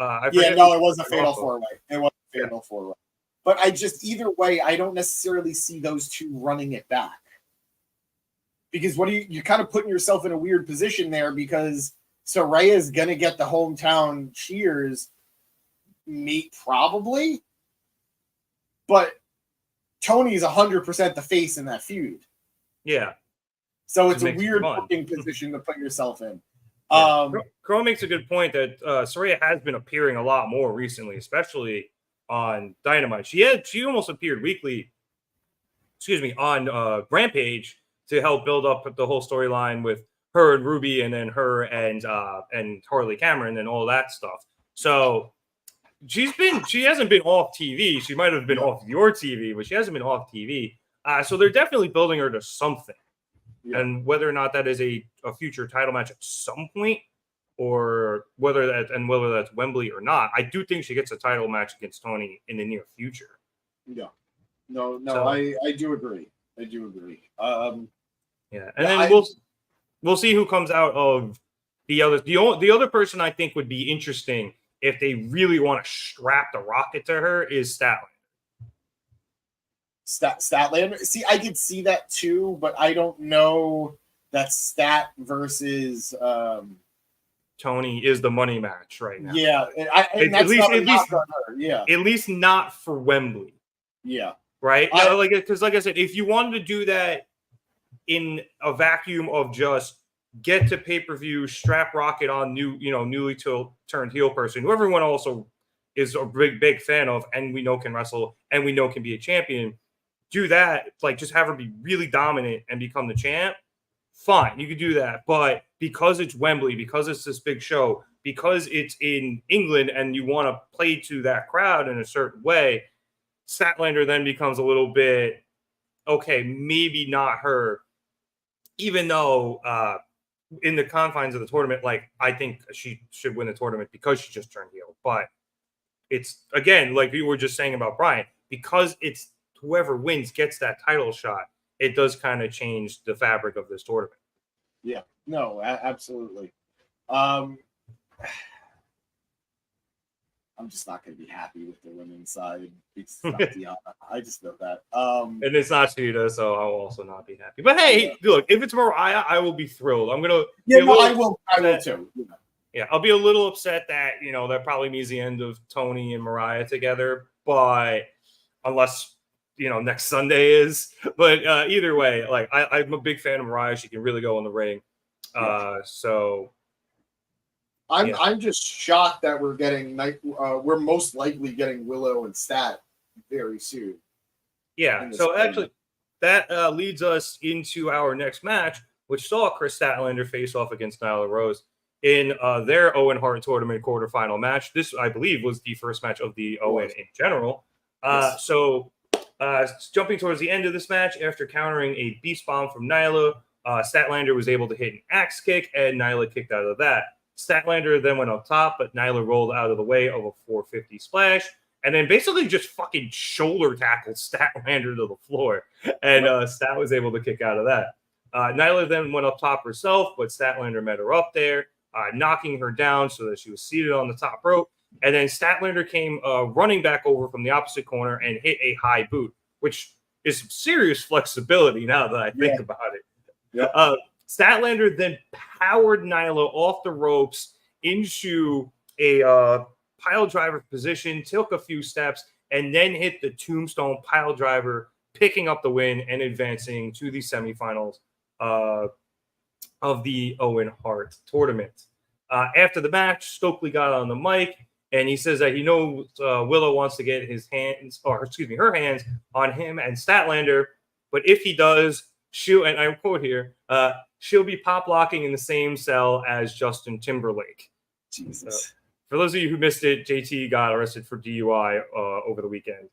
It was a fatal 4-way. It was a fatal 4-way. But either way, I don't necessarily see those two running it back. Because you're kind of putting yourself in a weird position there, because Saraya's going to get the hometown cheers, probably. But Tony's 100% the face in that feud. Yeah. So it's a weird fucking position to put yourself in. Crow makes a good point that Saraya has been appearing a lot more recently, especially on Dynamite. She almost appeared weekly, on Rampage to help build up the whole storyline with her and Ruby, and then her and Harley Cameron and all that stuff. So she hasn't been off TV. She might have been off your TV, but she hasn't been off TV. So they're definitely building her to something. Yeah. And whether or not that is a future title match at some point, or whether that's Wembley or not, I do think she gets a title match against Toni in the near future. Yeah. No, so, I do agree. Yeah, and then we'll see who comes out of the others. The other person I think would be interesting if they really want to strap the rocket to her is Statlander. Statlander. See, I could see that too, but I don't know that Stat versus Toni is the money match right now. Yeah, at least not for Wembley. Yeah. right? Because like I said, if you wanted to do that in a vacuum of just get to pay-per-view, strap Rocket on newly turned heel person, who everyone also is a big fan of, and we know can wrestle, and we know can be a champion. Do that, like just have her be really dominant and become the champ. Fine, you could do that. But because it's Wembley, because it's this big show, because it's in England and you want to play to that crowd in a certain way, Statlander then becomes a little bit, okay, maybe not her, even though in the confines of the tournament, like I think she should win the tournament because she just turned heel. But it's, again, like we were just saying about Bryan, because it's whoever wins gets that title shot, it does kind of change the fabric of this tournament. Yeah, no, absolutely. I'm just not going to be happy with the women's side. It's not Diana. I just know that. And it's not Cheetah, so I'll also not be happy. But hey, look, if it's Mariah, I will be thrilled. I'm gonna. I will too. Yeah. Yeah, I'll be a little upset that that probably means the end of Toni and Mariah together. But unless next Sunday is. But either way, like I'm a big fan of Mariah. She can really go in the ring. So. I'm just shocked that we're getting we're most likely getting Willow and Stat very soon. Yeah, so actually that leads us into our next match, which saw Kris Statlander face off against Nyla Rose in their Owen Hart tournament quarterfinal match. This, I believe, was the first match of the Owen in general. So jumping towards the end of this match, after countering a beast bomb from Nyla, Statlander was able to hit an axe kick, and Nyla kicked out of that. Statlander then went up top, but Nyla rolled out of the way of a 450 splash, and then basically just fucking shoulder tackled Statlander to the floor, and Stat was able to kick out of that. Nyla then went up top herself, but Statlander met her up there, knocking her down so that she was seated on the top rope, and then Statlander came running back over from the opposite corner and hit a high boot, which is some serious flexibility now that I think about it. Yeah. Statlander then powered Nyla off the ropes into a pile driver position, took a few steps, and then hit the tombstone pile driver, picking up the win and advancing to the semifinals of the Owen Hart tournament. After the match, Stokely got on the mic, and he says that he knows Willow wants to get her hands on him and Statlander, but if he does, and I quote here, she'll be pop locking in the same cell as Justin Timberlake. Jesus. For those of you who missed it, JT got arrested for DUI over the weekend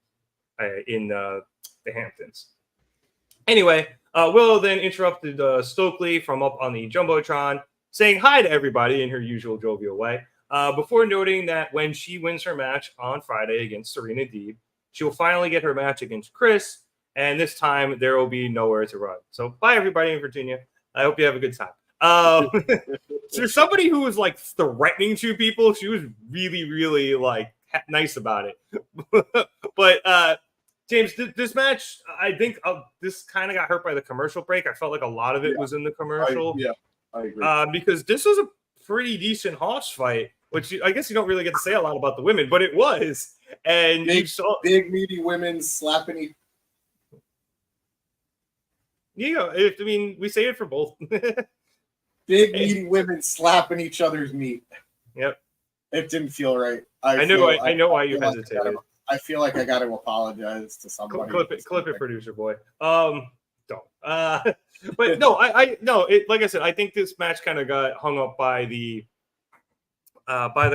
in the Hamptons. Anyway, Willow then interrupted Stokely from up on the Jumbotron, saying hi to everybody in her usual jovial way, before noting that when she wins her match on Friday against Serena Deeb, she will finally get her match against Kris, and this time there will be nowhere to run. So bye, everybody in Virginia. I hope you have a good time. So somebody who was like threatening two people, she was really, really like nice about it. But James, this match, I think this kind of got hurt by the commercial break. I felt like a lot of it was in the commercial. I agree. Because this was a pretty decent hoss fight, which I guess you don't really get to say a lot about the women, but it was. And you saw big meaty women slapping we say it for both. big meaty women slapping each other's meat. Yep. It didn't feel right. I know why you hesitated. I feel like I got to apologize to somebody. Clip it, producer boy. Don't. But no, like I said, I think this match kind of got hung up by the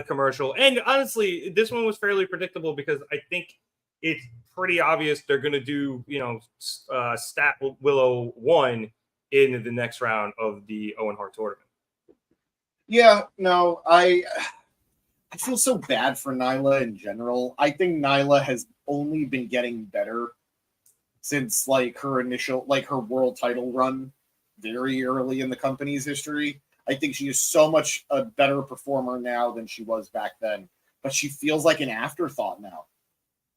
commercial, and honestly, this one was fairly predictable because I think it's pretty obvious they're going to do, Stat Willow 1 in the next round of the Owen Hart tournament. Yeah, no, I feel so bad for Nyla in general. I think Nyla has only been getting better since like her initial, like her world title run very early in the company's history. I think she is so much a better performer now than she was back then, but she feels like an afterthought now.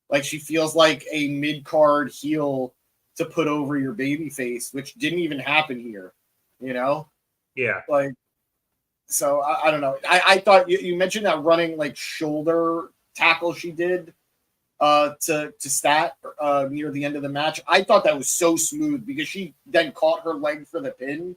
Like she feels like a mid-card heel to put over your baby face, which didn't even happen here, Yeah. Like, so I don't know. I thought you mentioned that running like shoulder tackle she did. to Stat near the end of the match. I thought that was so smooth because she then caught her leg for the pin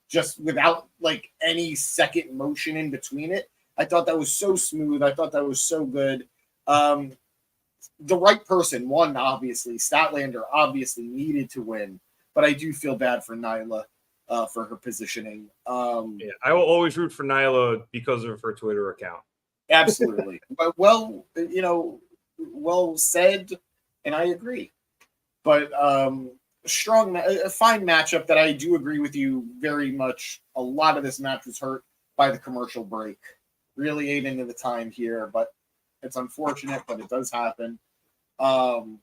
just without like any second motion in between it. I thought that was so smooth. I thought that was so good. The right person won, obviously. Statlander obviously needed to win, but I do feel bad for Nyla for her positioning. Yeah, I will always root for Nyla because of her Twitter account. Absolutely. But well said, and I agree. But a fine matchup that I do agree with you very much. A lot of this match was hurt by the commercial break. Really ate into the time here, but it's unfortunate, but it does happen. And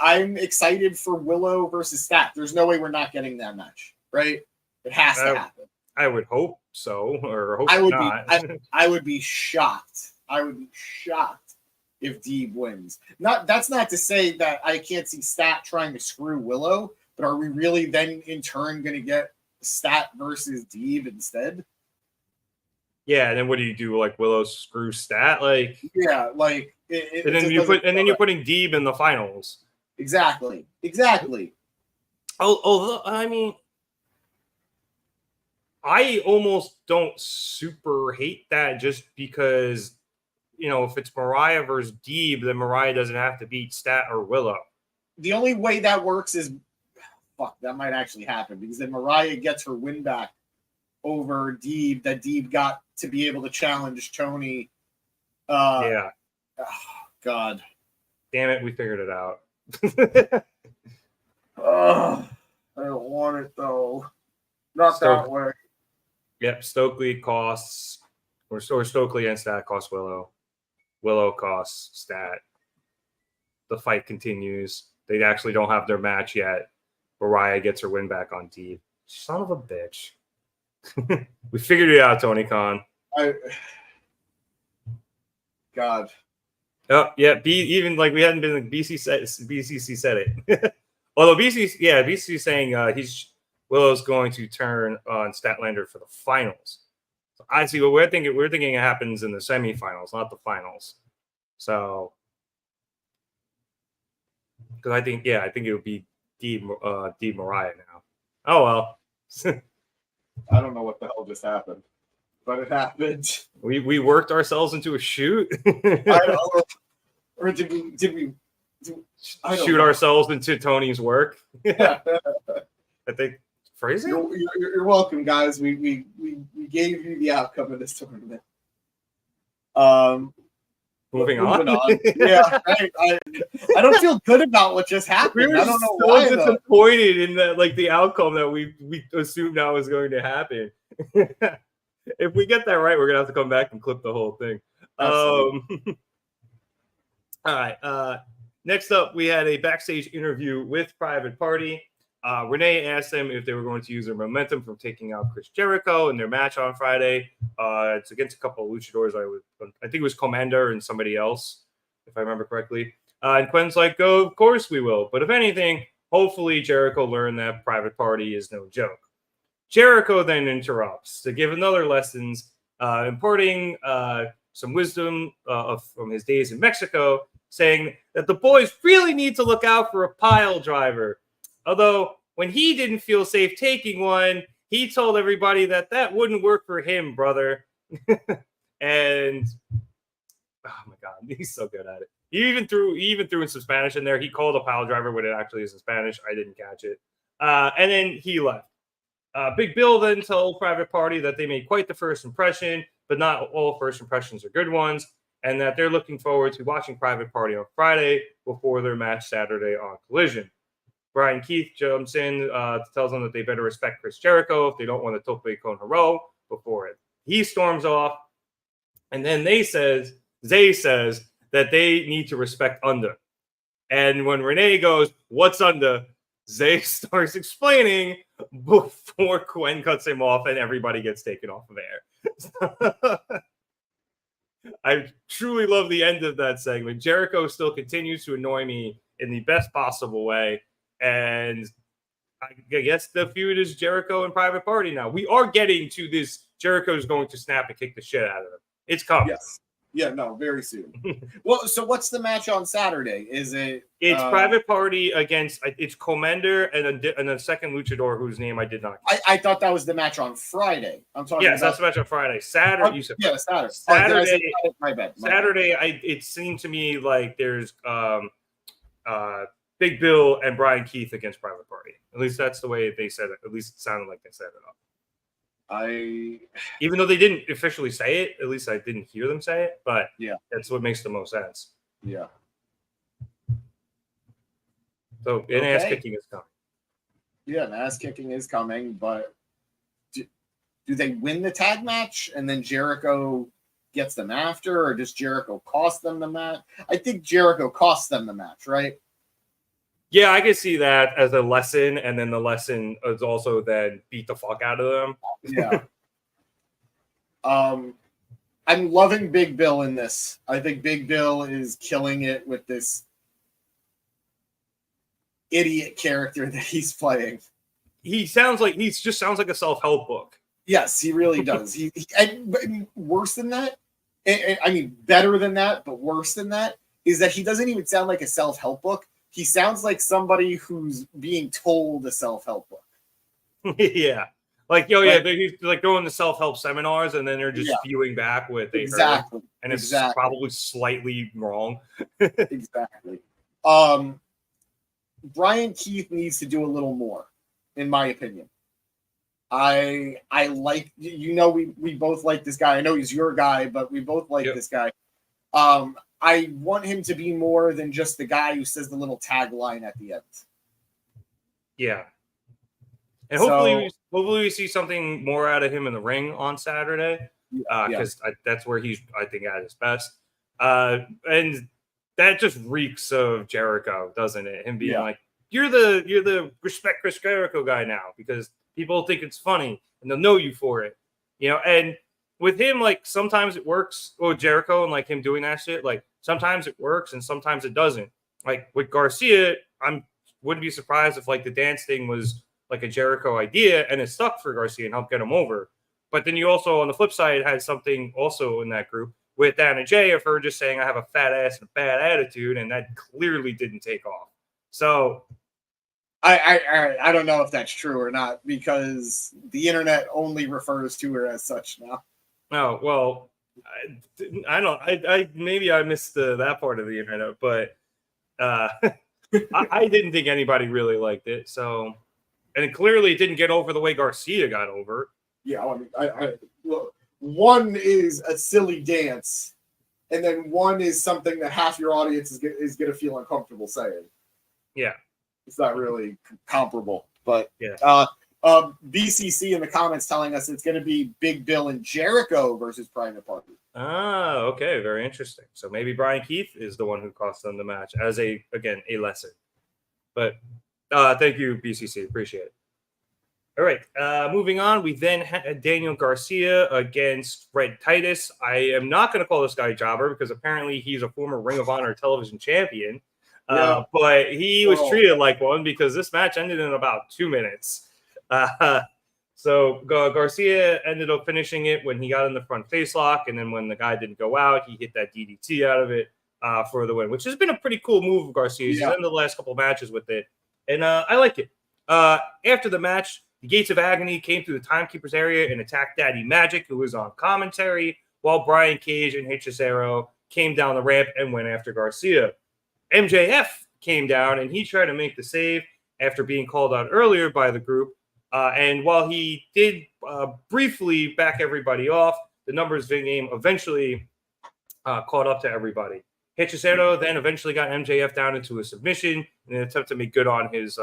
I'm excited for Willow versus Stat. There's no way we're not getting that match, right? It has to happen. I would hope so, or hope not. I would be shocked. I would be shocked if Deeb wins. That's not to say that I can't see Stat trying to screw Willow, but are we really then in turn going to get Stat versus Deeb instead? Yeah, and then what do you do? Like Willow screw Stat, like yeah, like and then you're putting Deeb in the finals. Exactly. Although I mean, I almost don't super hate that just because if it's Mariah versus Deeb, then Mariah doesn't have to beat Stat or Willow. The only way that works is that might actually happen because then Mariah gets her win back over Deeb that Deeb got to be able to challenge Toni. Yeah. Oh, God. Damn it, we figured it out. I don't want it, though. Not that way. Yep, Stokely costs, or Stokely and Stat costs Willow. Willow costs Stat. The fight continues. They actually don't have their match yet. Mariah gets her win back on Deeb. Son of a bitch. We figured it out, Tony Khan. God. Oh yeah, even like we hadn't been like BCC said it. Although BCC saying Willow's going to turn on Statlander for the finals. So I see what we're thinking. We're thinking it happens in the semifinals, not the finals. So because I think it would be Deeb Mariah now. Oh well. I don't know what the hell just happened, but it happened. We worked ourselves into a shoot. I don't know. Or did we shoot ourselves into Tony's work? Yeah. I think phrasing. You're welcome, guys. We gave you the outcome of this tournament. Moving on. Yeah, right. I don't feel good about what just happened. I don't know why. Disappointed in that, like the outcome that we assumed now was going to happen. If we get that right, we're gonna have to come back and clip the whole thing. All right. Next up, we had a backstage interview with Private Party. Renee asked them if they were going to use their momentum from taking out Chris Jericho in their match on Friday. It's against a couple of luchadors. I think it was Commander and somebody else, if I remember correctly. And Quinn's like, "Go, of course we will. But if anything, hopefully Jericho learned that Private Party is no joke." Jericho then interrupts to give another lessons, imparting some wisdom from his days in Mexico, saying that the boys really need to look out for a pile driver. Although when he didn't feel safe taking one, he told everybody that wouldn't work for him, brother. And oh my God, he's so good at it. He even threw in some Spanish in there. He called a pile driver when it actually is in Spanish. I didn't catch it. And then he left. Big Bill then told Private Party that they made quite the first impression, but not all first impressions are good ones, and that they're looking forward to watching Private Party on Friday before their match Saturday on Collision. Brian Keith jumps in, tells them that they better respect Chris Jericho if they don't want to tope con hero before it. He storms off, and then Zay says that they need to respect Under. And when Renee goes, "What's Under?" Zay starts explaining before Quen cuts him off and everybody gets taken off of air. I truly love the end of that segment. Jericho still continues to annoy me in the best possible way. And I guess the feud is Jericho and Private Party now. We are getting to this. Jericho is going to snap and kick the shit out of him. It's coming. Yeah, no, very soon. Well, so what's the match on Saturday? Is it? It's Private Party against it's Commander and a second luchador whose name I did not. I thought that was the match on Friday. I'm talking. Yes, about... that's the match on Friday. Saturday, you said. Yeah, Saturday. Saturday. My bad. Saturday, it seemed to me like there's Big Bill and Brian Keith against Private Party. At least that's the way they said it. At least it sounded like they set it up. Even though they didn't officially say it, at least I didn't hear them say it. But yeah, that's what makes the most sense. Yeah. So an ass kicking is coming. Yeah, an ass kicking is coming, but do they win the tag match and then Jericho gets them after, or does Jericho cost them the match? I think Jericho costs them the match, right? Yeah, I can see that as a lesson, and then the lesson is also then beat the fuck out of them. Yeah. I'm loving Big Bill in this. I think Big Bill is killing it with this idiot character that he's playing. He sounds like a self-help book. Yes, he really does. And worse than that, I mean, better than that, but worse than that is that he doesn't even sound like a self-help book. He sounds like somebody who's being told a self-help book. Yeah. Like, they're like going to self-help seminars and then they're just spewing back what they heard. And it's probably slightly wrong. Exactly. Brian Keith needs to do a little more, in my opinion. I like, we both like this guy. I know he's your guy, but we both like this guy. I want him to be more than just the guy who says the little tagline at the end. Yeah. And hopefully we see something more out of him in the ring on Saturday. Because that's where he's, I think, at his best. And that just reeks of Jericho, doesn't it? Him being like, you're the respect Chris Jericho guy now, because people think it's funny and they'll know you for it. And with him, like, sometimes it works, or Jericho and like him doing that shit, like sometimes it works and sometimes it doesn't. Like with Garcia, wouldn't be surprised if like the dance thing was like a Jericho idea and it stuck for Garcia and helped get him over. But then you also, on the flip side, had something also in that group with Anna Jay of her just saying, I have a fat ass and a bad attitude, and that clearly didn't take off. So I don't know if that's true or not, because the internet only refers to her as such now. Oh, well, I don't. Maybe I missed that part of the internet, but I didn't think anybody really liked it. So, and it clearly didn't get over the way Garcia got over. Yeah, I mean, look, one is a silly dance, and then one is something that half your audience is going to feel uncomfortable saying. Yeah, it's not really comparable, but yeah. BCC in the comments telling us it's going to be Big Bill and Jericho versus Private Party. Ah, okay, very interesting. So maybe Brian Keith is the one who cost them the match as a lesson. But thank you, BCC, appreciate it. All right, moving on. We then had Daniel Garcia against Red Titus. I am not going to call this guy jobber because apparently he's a former Ring of Honor television champion. But he was treated like one because this match ended in about 2 minutes. So Garcia ended up finishing it when he got in the front face lock, and then when the guy didn't go out, he hit that DDT out of it for the win, which has been a pretty cool move of Garcia. He's in the last couple of matches with it, and I like it. After the match, the Gates of Agony came through the Timekeeper's area and attacked Daddy Magic, who was on commentary, while Brian Cage and Hechicero came down the ramp and went after Garcia. MJF came down, and he tried to make the save after being called out earlier by the group. And while he did briefly back everybody off, the numbers game eventually caught up to everybody. Hechicero then eventually got MJF down into a submission in an attempt to make good on his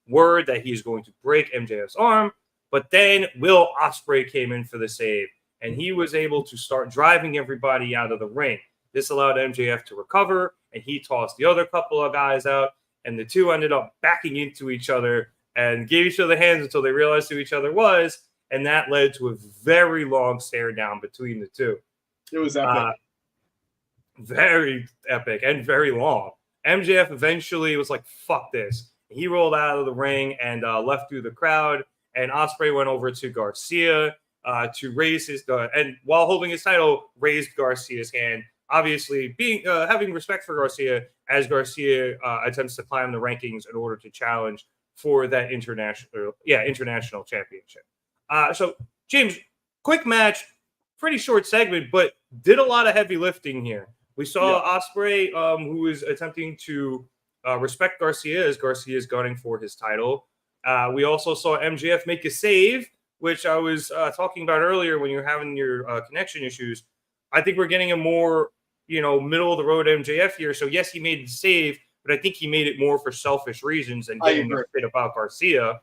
word that he's going to break MJF's arm. But then Will Ospreay came in for the save, and he was able to start driving everybody out of the ring. This allowed MJF to recover, and he tossed the other couple of guys out, and the two ended up backing into each other and gave each other hands until they realized who each other was, and that led to a very long stare down between the two. It was epic. Very epic and very long. MJF eventually was like, fuck this. He rolled out of the ring and left through the crowd, and Ospreay went over to Garcia to raise his and while holding his title, raised Garcia's hand obviously being having respect for Garcia as Garcia attempts to climb the rankings in order to challenge for that international championship. So James, quick match, pretty short segment, but did a lot of heavy lifting here. We saw Ospreay, who was attempting to respect Garcia as Garcia is gunning for his title. We also saw MJF make a save, which I was talking about earlier when you were having your connection issues. I think we're getting a more, middle of the road MJF here. So yes, he made the save, but I think he made it more for selfish reasons and getting a bit about Garcia.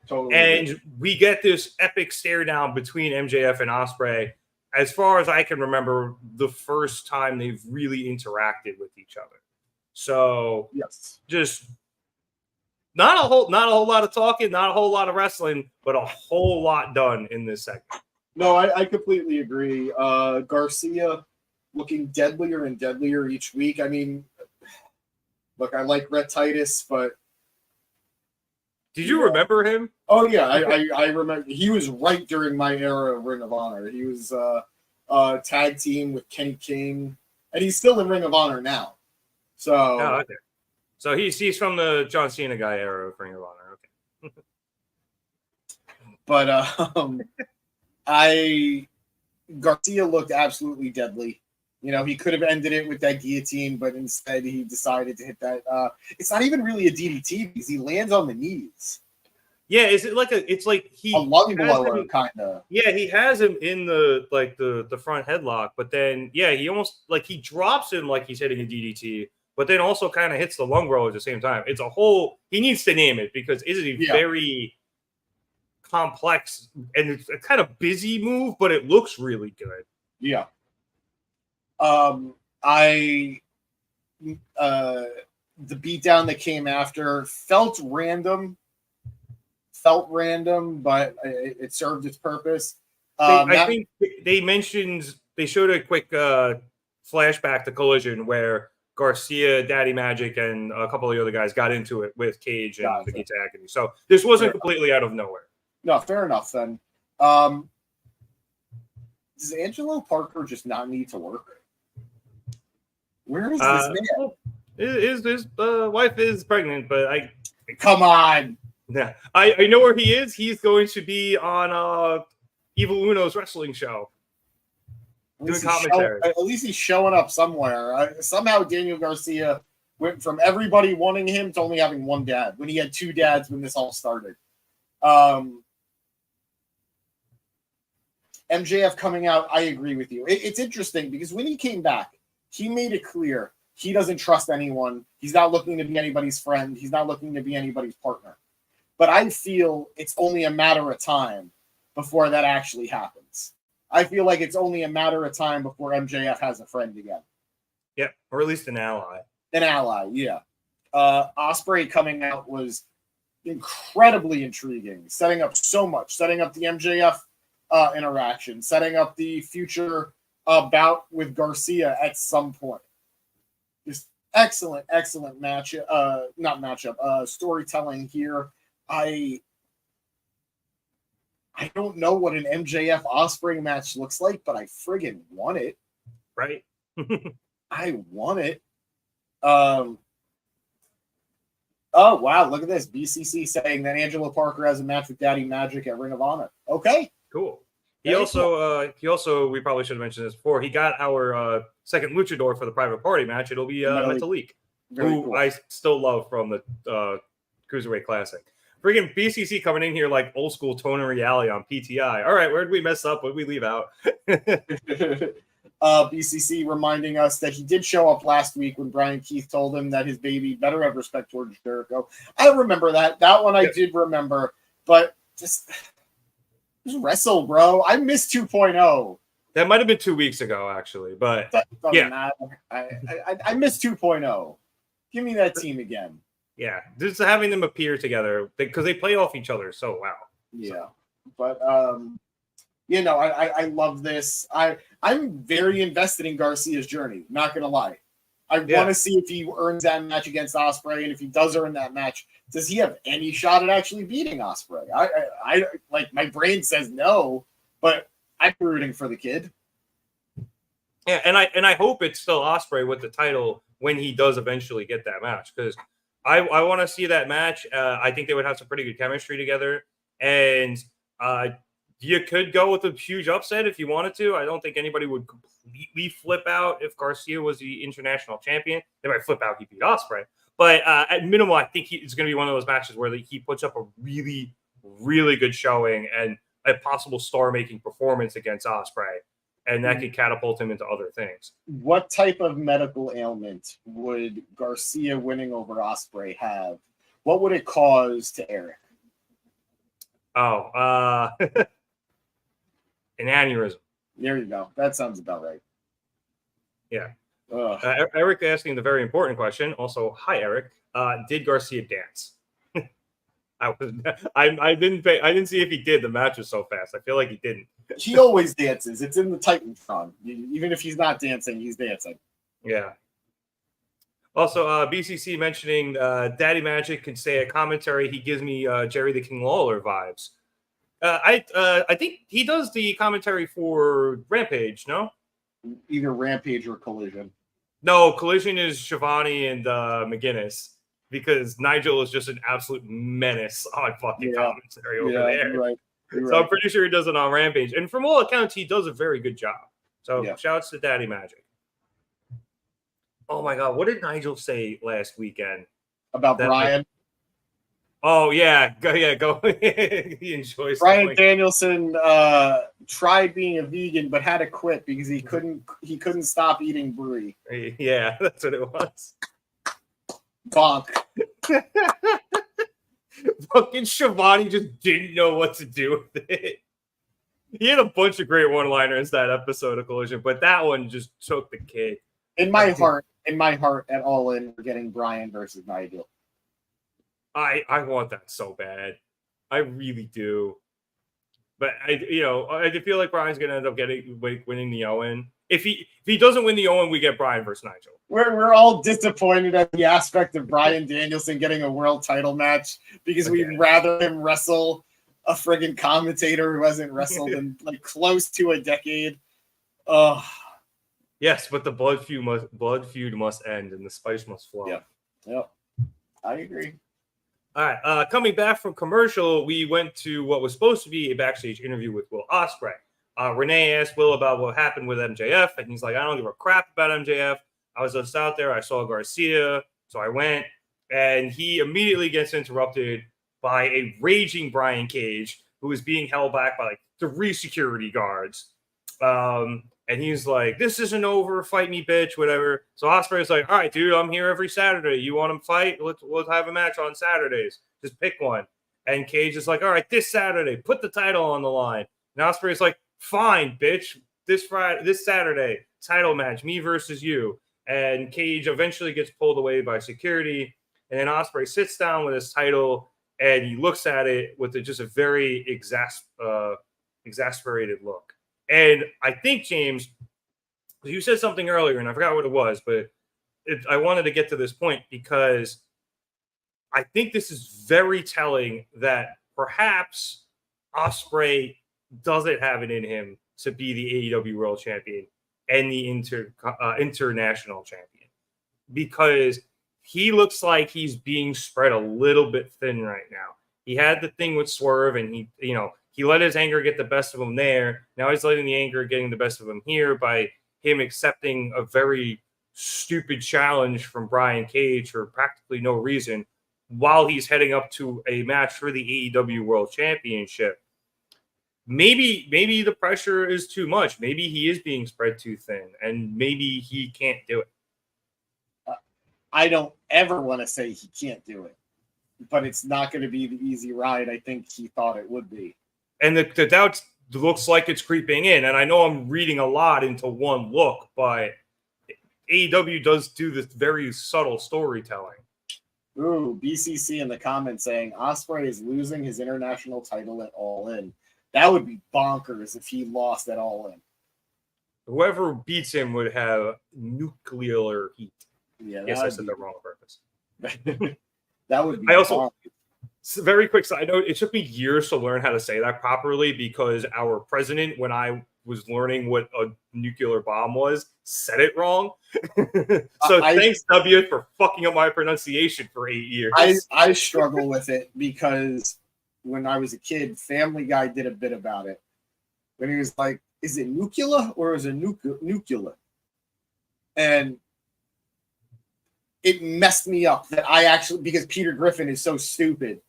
Totally. And we get this epic stare down between MJF and Ospreay. As far as I can remember, the first time they've really interacted with each other. So just not a whole lot of talking, not a whole lot of wrestling, but a whole lot done in this segment. No, I completely agree. Garcia looking deadlier and deadlier each week. I mean, look, I like Rhett Titus, but did you remember him? Oh yeah, I remember. He was right during my era of Ring of Honor. He was tag team with Kenny King, and he's still in Ring of Honor now. So, okay. So he's from the John Cena guy era of Ring of Honor. Okay. But Garcia looked absolutely deadly. He could have ended it with that guillotine, but instead he decided to hit that. It's not even really a DDT because he lands on the knees. Yeah, is it like it's like a lung blower kind of? Yeah, he has him in the front headlock, but then he almost he drops him like he's hitting a DDT, but then also kind of hits the lung blower at the same time. It's a whole. He needs to name it because it's a very complex and it's a kind of busy move, but it looks really good. Yeah. The beatdown that came after felt random, but it served its purpose. I think they showed a quick flashback to Collision where Garcia, Daddy Magic, and a couple of the other guys got into it with Cage and the Gates of Agony. So this wasn't completely out of nowhere. No, fair enough then. Does Angelo Parker just not need to work? Where is this man? His wife is pregnant, but come on. Yeah, I know where he is. He's going to be on Evil Uno's wrestling show. Doing commentary. At least he's showing up somewhere. Somehow Daniel Garcia went from everybody wanting him to only having one dad when he had two dads when this all started. MJF coming out, I agree with you. It's interesting because when he came back, he made it clear he doesn't trust anyone. He's not looking to be anybody's friend. He's not looking to be anybody's partner. But I feel it's only a matter of time before that actually happens. I feel like it's only a matter of time before MJF has a friend again. Yep, or at least an ally. An ally, yeah. Ospreay coming out was incredibly intriguing, setting up so much, setting up the MJF interaction, setting up the future bout with Garcia at some point. Just excellent match, storytelling here. I don't know what an MJF Ospreay match looks like, but I friggin' want it. Right. I want it. Oh wow, look at this. BCC saying that Angelo Parker has a match with Daddy Magic at Ring of Honor. Okay. Cool. He also, we probably should have mentioned this before. He got our second luchador for the private party match. It'll be Metalik, who cool. I still love from the Cruiserweight Classic. Friggin' BCC coming in here like old school Tony Reale on PTI. All right, where did we mess up? What did we leave out? BCC reminding us that he did show up last week when Brian Keith told him that his baby better have respect towards Jericho. I remember that. That one I did remember, but just wrestle, bro. I missed 2.0. That might have been 2 weeks ago, actually, but that doesn't matter. I missed 2.0. Give me that team again. Yeah, just having them appear together because they play off each other so well. Yeah, but I love this. I'm very invested in Garcia's journey. Not gonna lie, I want to see if he earns that match against Ospreay, and if he does earn that match, does he have any shot at actually beating Ospreay? I like my brain says no, but I'm rooting for the kid. Yeah, and I hope it's still Ospreay with the title when he does eventually get that match, because I want to see that match. I think they would have some pretty good chemistry together, and you could go with a huge upset if you wanted to. I don't think anybody would completely flip out if Garcia was the international champion. They might flip out if he beat Ospreay, but at minimum, I think it's going to be one of those matches where he puts up a really, really good showing and a possible star-making performance against Ospreay. And that could catapult him into other things. What type of medical ailment would Garcia winning over Ospreay have? What would it cause to Eric? Oh, an aneurysm. There you go. That sounds about right. Yeah. Eric asking the very important question. Also, hi, Eric. Did Garcia dance? I didn't see if he did. The match was so fast. I feel like he didn't. He always dances. It's in the Titantron. Even if he's not dancing, he's dancing. Yeah. Also, BCC mentioning Daddy Magic can say a commentary. He gives me Jerry the King Lawler vibes. I think he does the commentary for Rampage. No, either Rampage or Collision. No, Collision is Shivani and McGinnis, because Nigel is just an absolute menace on fucking commentary over there. Right. So I'm pretty sure he does it on Rampage. And from all accounts, he does a very good job. So shouts to Daddy Magic. Oh, my God. What did Nigel say last weekend? About Brian? Oh, yeah. Go. He enjoys Brian Danielson tried being a vegan, but had to quit because he couldn't stop eating brie. Yeah, that's what it was. Bonk. Fucking Shivani just didn't know what to do with it. He had a bunch of great one-liners that episode of Collision, but that one just took the cake. In my heart, at All In, we're getting Brian versus Nigel. I want that so bad. I really do. But I feel like Brian's gonna end up winning the Owen. If he doesn't win the Owen, we get Brian versus Nigel. We're all disappointed at the aspect of Brian Danielson getting a world title match because we'd rather him wrestle a friggin' commentator who hasn't wrestled in like close to a decade. Yes, but the blood feud must end and the spice must flow. Yep. I agree. All right. Coming back from commercial, we went to what was supposed to be a backstage interview with Will Ospreay. Renee asked Will about what happened with MJF, and he's like, I don't give a crap about MJF. I was just out there. I saw Garcia, so I went. And he immediately gets interrupted by a raging Brian Cage, who is being held back by like 3 security guards. And he's like, this isn't over. Fight me, bitch, whatever. So Ospreay's like, all right, dude, I'm here every Saturday. You want to fight? Let's have a match on Saturdays. Just pick one. And Cage is like, all right, this Saturday, put the title on the line. And Ospreay's like, fine, bitch. This Saturday, title match, me versus you. And Cage eventually gets pulled away by security. And then Ospreay sits down with his title and he looks at it with just a very exasperated look. And I think, James, you said something earlier, and I forgot what it was, but I wanted to get to this point because I think this is very telling that perhaps Ospreay doesn't have it in him to be the AEW World Champion and the international champion, because he looks like he's being spread a little bit thin right now. He had the thing with Swerve, and he let his anger get the best of him there. Now he's letting the anger getting the best of him here by him accepting a very stupid challenge from Brian Cage for practically no reason while he's heading up to a match for the AEW World Championship. Maybe the pressure is too much. Maybe he is being spread too thin, and maybe he can't do it. I don't ever want to say he can't do it, but it's not going to be the easy ride I think he thought it would be. And the doubt looks like it's creeping in. And I know I'm reading a lot into one look, but AEW does do this very subtle storytelling. Ooh, BCC in the comments saying Ospreay is losing his international title at All In. That would be bonkers if he lost at All In. Whoever beats him would have nuclear heat. Yeah, yes, I said that wrong on purpose. That would be bonkers. Very quick side note, it took me years to learn how to say that properly because our president, when I was learning what a nuclear bomb was said it wrong. So thanks, W, for fucking up my pronunciation for 8 years. I struggle with it because when I was a kid, Family Guy did a bit about it. When he was like, is it nuclear or is it nuclear? And it messed me up that I actually, because Peter Griffin is so stupid,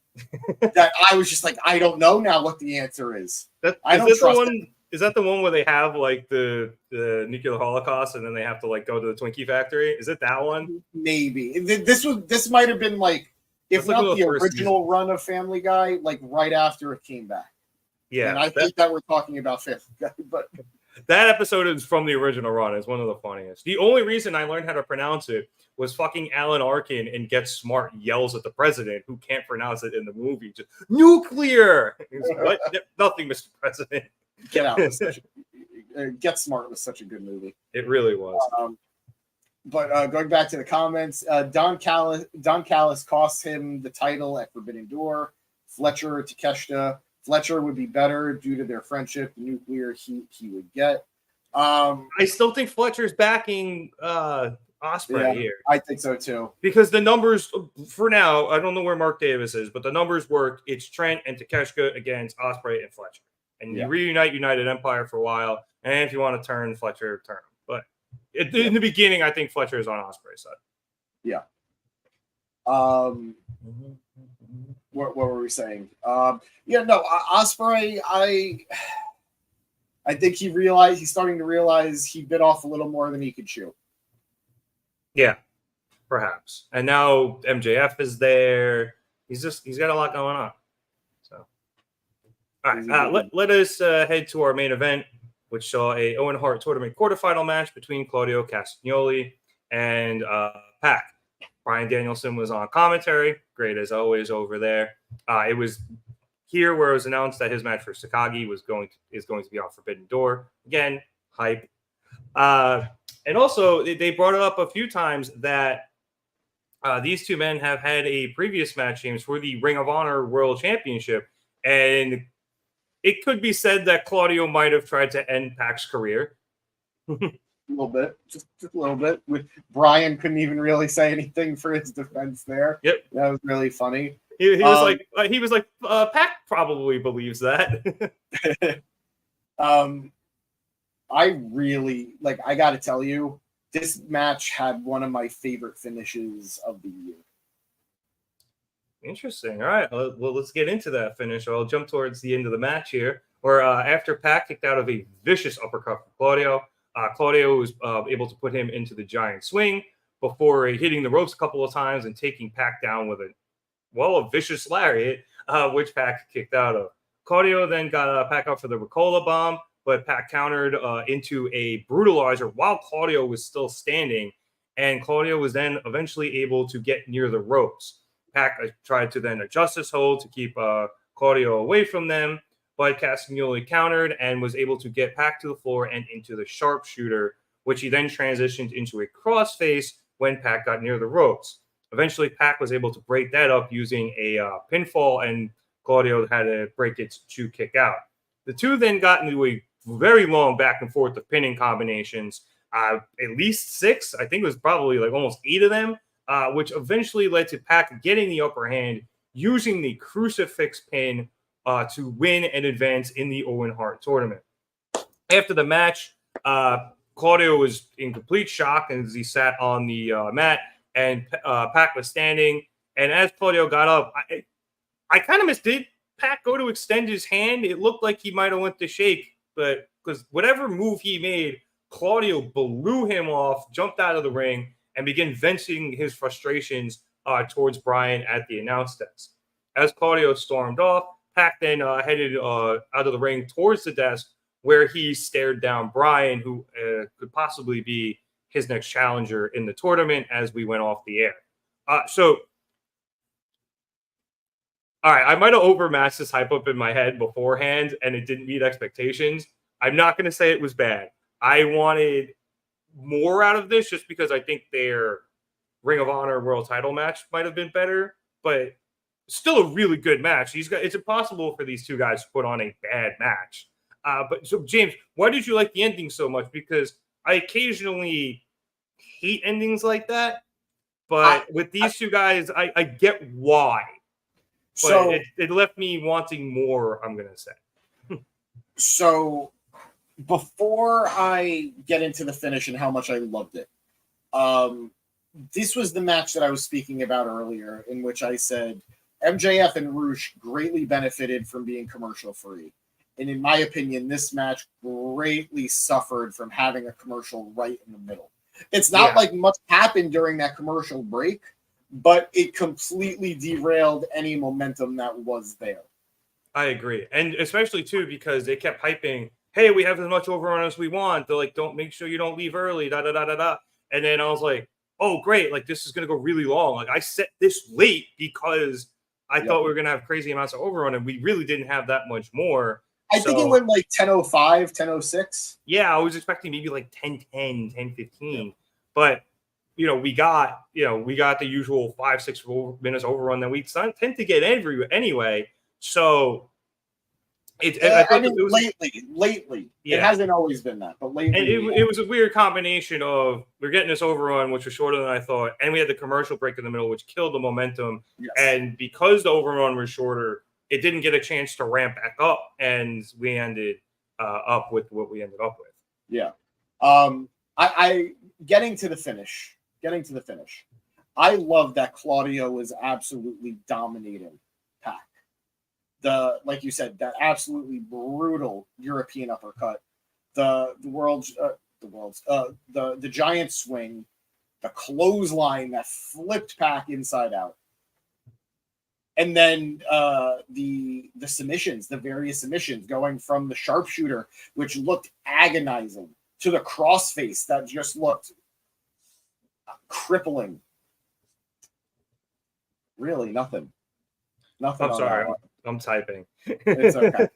that I was just like, I don't know now what the answer is. I don't trust it. Is that the one where they have like the nuclear holocaust and then they have to like go to the Twinkie factory? Is it that one? Maybe. This might have been like, if not the original run of Family Guy, like right after it came back. Yeah. And I think that we're talking about Family Guy, but that episode is from the original run. It's one of the funniest. The only reason I learned how to pronounce it was fucking Alan Arkin in Get Smart yells at the president who can't pronounce it in the movie. Just nuclear. What? Nothing, Mr. President. Get Out. Get Smart was such a good movie. It really was. But going back to the comments, Don Callis costs him the title at Forbidden Door. Fletcher, Takeshita. Fletcher would be better due to their friendship. The nuclear heat he would get. I still think Fletcher's backing Ospreay here. I think so too. Because the numbers, for now, I don't know where Mark Davis is, but the numbers work. It's Trent and Takeshita against Ospreay and Fletcher. And you reunite United Empire for a while. And if you want to turn Fletcher, turn him. But in the beginning, I think Fletcher is on Ospreay's side. Yeah. What were we saying? Ospreay, I think he's starting to realize he bit off a little more than he could chew. Yeah, perhaps. And now MJF is there. He's got a lot going on. So, all right, let us head to our main event, which saw a Owen Hart tournament quarterfinal match between Claudio Castagnoli and Pac. Bryan Danielson was on commentary. Great as always over there. It was here where it was announced that his match for Sakagi is going to be on Forbidden Door. Again, hype. And also, they brought it up a few times that these two men have had a previous match, James, for the Ring of Honor World Championship. And it could be said that Claudio might have tried to end Pac's career. A little bit, just a little bit. Brian couldn't even really say anything for his defense there. Yep, that was really funny. He was like, Pac probably believes that. I really I got to tell you, this match had one of my favorite finishes of the year. Interesting. All right, well, let's get into that finish. I'll jump towards the end of the match here, where after Pac kicked out of a vicious uppercut from Claudio. Claudio was able to put him into the giant swing before hitting the ropes a couple of times and taking Pac down with a vicious lariat, which Pac kicked out of. Claudio then got Pac out for the Ricola bomb, but Pac countered into a brutalizer while Claudio was still standing, and Claudio was then eventually able to get near the ropes. Pac tried to then adjust his hold to keep Claudio away from them, but Castagnoli countered and was able to get Pac to the floor and into the sharpshooter, which he then transitioned into a crossface when Pac got near the ropes. Eventually, Pac was able to break that up using a pinfall, and Claudio had to break it to kick out. The two then got into a very long back and forth of pinning combinations, at least 6. I think it was probably almost 8 of them, which eventually led to Pac getting the upper hand using the crucifix pin to win and advance in the Owen Hart tournament. After the match, Claudio was in complete shock as he sat on the mat, and Pac was standing. And as Claudio got up, I kind of did Pac go to extend his hand? It looked like he might have went to shake, but because whatever move he made, Claudio blew him off, jumped out of the ring, and began venting his frustrations towards Bryan at the announce desk. As Claudio stormed off, Pac then headed out of the ring towards the desk, where he stared down Bryan, who could possibly be his next challenger in the tournament as we went off the air. All right, I might have overmatched this hype up in my head beforehand, and it didn't meet expectations. I'm not going to say it was bad. I wanted more out of this just because I think their Ring of Honor World Title match might have been better, but still a really good match. It's impossible for these two guys to put on a bad match. But so, James, why did you like the ending so much? Because I occasionally hate endings like that, but with these two guys, I get why. But So it left me wanting more, I'm going to say. So before I get into the finish and how much I loved it, this was the match that I was speaking about earlier, in which I said MJF and Roosh greatly benefited from being commercial free. And in my opinion, this match greatly suffered from having a commercial right in the middle. It's not like much happened during that commercial break, but it completely derailed any momentum that was there. I agree. And especially, too, because they kept hyping, hey, we have as much overrun as we want. They're like, don't make sure you don't leave early, da-da-da-da-da. And then I was like, oh, great. Like, this is going to go really long. Like, I set this late because I thought we were going to have crazy amounts of overrun, and we really didn't have that much more. I think it went like 10:05, 10:06. Yeah, I was expecting maybe like 10:10, 10:15. But, we got the usual 5-6 minutes overrun that we tend to get anyway. So lately, it hasn't always been that, but lately, and it was a weird combination of we're getting this overrun, which was shorter than I thought, and we had the commercial break in the middle, which killed the momentum. Yes. And because the overrun was shorter, it didn't get a chance to ramp back up, and we ended up with what we ended up with. Yeah. I getting to the finish. I love that Claudio was absolutely dominating Pac. Like you said, that absolutely brutal European uppercut, the giant swing, the clothesline that flipped Pac inside out, and then the submissions, the various submissions, going from the sharpshooter, which looked agonizing, to the crossface that just looked crippling. Really, nothing. I'm sorry. I'm typing. It's okay.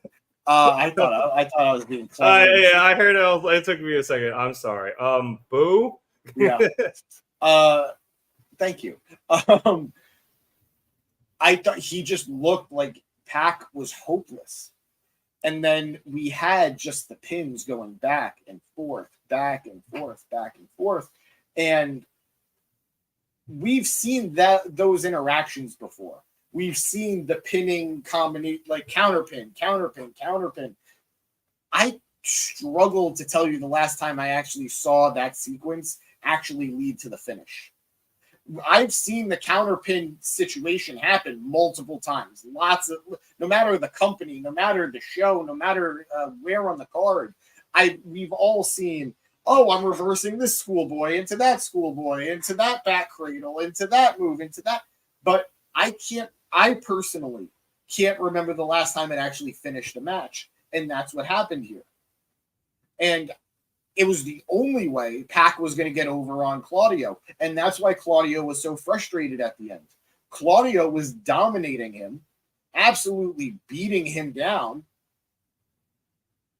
I thought I was being clever. Yeah, I heard it. It took me a second. I'm sorry. Boo. Yeah. Thank you. I thought he just looked like Pac was hopeless, and then we had just the pins going back and forth, and we've seen those interactions before. We've seen the pinning combination, like counterpin. I struggled to tell you the last time I actually saw that sequence actually lead to the finish. I've seen the counterpin situation happen multiple times. No matter the company, no matter the show, no matter where on the card, we've all seen, oh, I'm reversing this schoolboy into that schoolboy, into that back cradle, into that move, into that. But I personally can't remember the last time it actually finished a match. And that's what happened here. And it was the only way Pac was going to get over on Claudio. And that's why Claudio was so frustrated at the end. Claudio was dominating him, absolutely beating him down.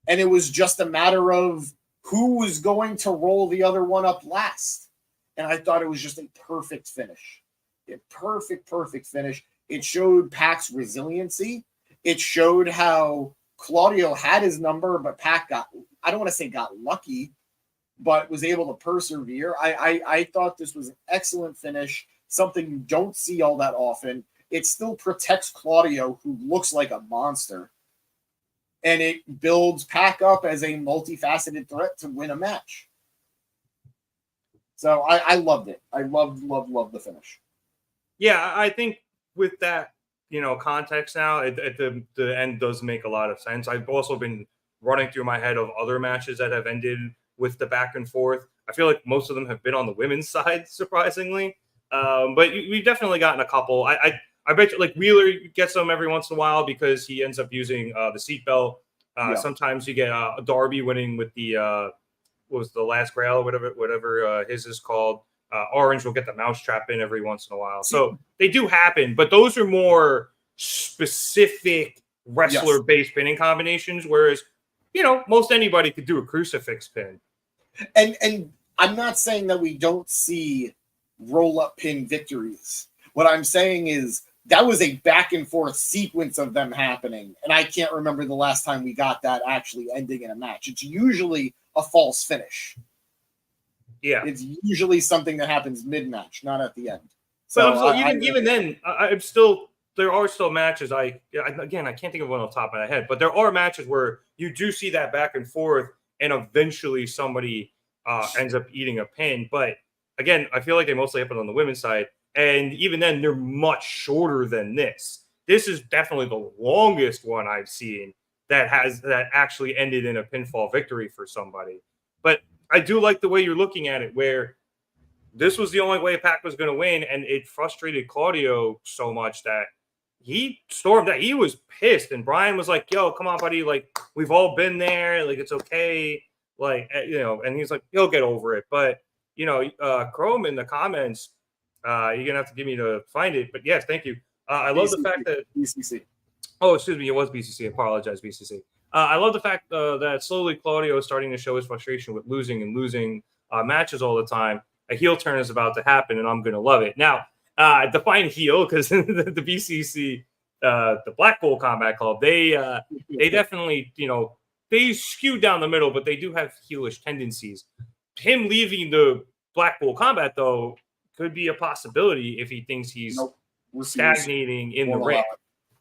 And it was just a matter of who was going to roll the other one up last. And I thought it was just a perfect finish. A perfect finish. It showed Pac's resiliency. It showed how Claudio had his number, but Pac I don't want to say got lucky, but was able to persevere. I thought this was an excellent finish, something you don't see all that often. It still protects Claudio, who looks like a monster, and it builds Pac up as a multifaceted threat to win a match. So I loved it. I loved the finish. Yeah, I think with that, context now, at the end does make a lot of sense. I've also been running through my head of other matches that have ended with the back and forth. I feel like most of them have been on the women's side, surprisingly. But we've definitely gotten a couple. I bet you, like, Wheeler gets them every once in a while because he ends up using the seatbelt. Sometimes you get Darby winning with the what was the last Grail or whatever his is called. Orange will get the mousetrap in every once in a while. So they do happen, but those are more specific wrestler-based pinning combinations, whereas, most anybody could do a crucifix pin. And I'm not saying that we don't see roll-up pin victories. What I'm saying is that was a back and forth sequence of them happening. And I can't remember the last time we got that actually ending in a match. It's usually a false finish. Yeah. It's usually something that happens mid-match, not at the end. So So even then, I'm still, there are still matches. Again, I can't think of one off the top of my head, but there are matches where you do see that back and forth, and eventually somebody ends up eating a pin. But again, I feel like they mostly happen on the women's side. And even then, they're much shorter than this. This is definitely the longest one I've seen that actually ended in a pinfall victory for somebody. But I do like the way you're looking at it, where this was the only way Pac was going to win, and it frustrated Claudio so much that he stormed out. He was pissed, and Brian was like, "Yo, come on, buddy! Like, we've all been there. Like, it's okay. Like, you know." And he's like, "He'll get over it." But you know, Chrome in the comments. You're gonna have to give me to find it, but yes, thank you. I love the fact that BCC. Oh, excuse me, it was BCC. I apologize, BCC. I love the fact that slowly Claudio is starting to show his frustration with losing matches all the time. A heel turn is about to happen, and I'm gonna love it. Now, define heel, because the BCC, the Blackpool Combat Club, they definitely, you know, they skew down the middle, but they do have heelish tendencies. Him leaving the Blackpool Combat, though, could be a possibility if he thinks he's stagnating in the ring.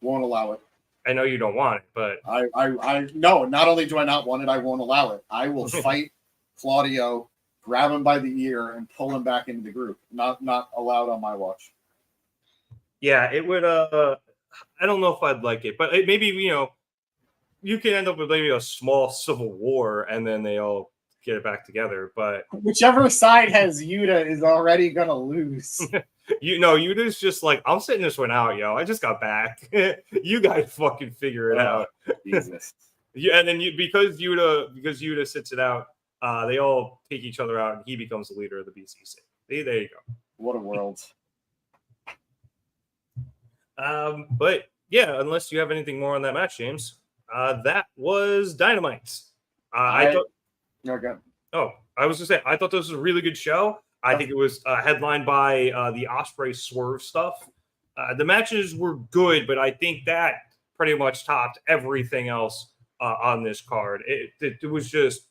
Won't allow it. I know you don't want it, but I no. Not only do I not want it, I won't allow it. I will fight Claudio, grab him by the ear, and pull him back into the group. Not allowed on my watch. Yeah, it would. I don't know if I'd like it, but maybe, you know, you can end up with maybe a small civil war, and then they all get it back together. But whichever side has Yuta is already gonna lose. You know, Yuta's just like, I'm sitting this one out, yo. I just got back. You guys fucking figure it out. Jesus. Yeah, and then because Yuta sits it out, they all take each other out, and he becomes the leader of the BCC. There you go. What a world. But yeah, unless you have anything more on that match, James, that was Dynamite. I thought. Okay. Oh, I was gonna say, I thought this was a really good show. I think it was headlined by the Ospreay Swerve stuff. The matches were good, but I think that pretty much topped everything else on this card. It was just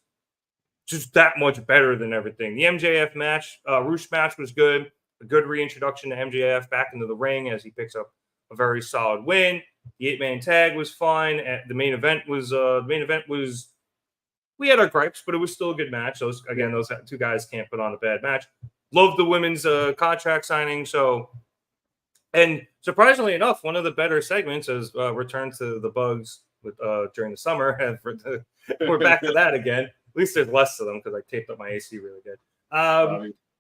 that much better than everything. The MJF match, Roosh match was good. A good reintroduction to MJF back into the ring as he picks up a very solid win. The 8-man tag was fine. The main event was we had our gripes, but it was still a good match. Those two guys can't put on a bad match. Love the women's contract signing. So, and surprisingly enough, one of the better segments is Return to the Bugs during the summer. And we're back to that again. At least there's less of them because I taped up my AC really good.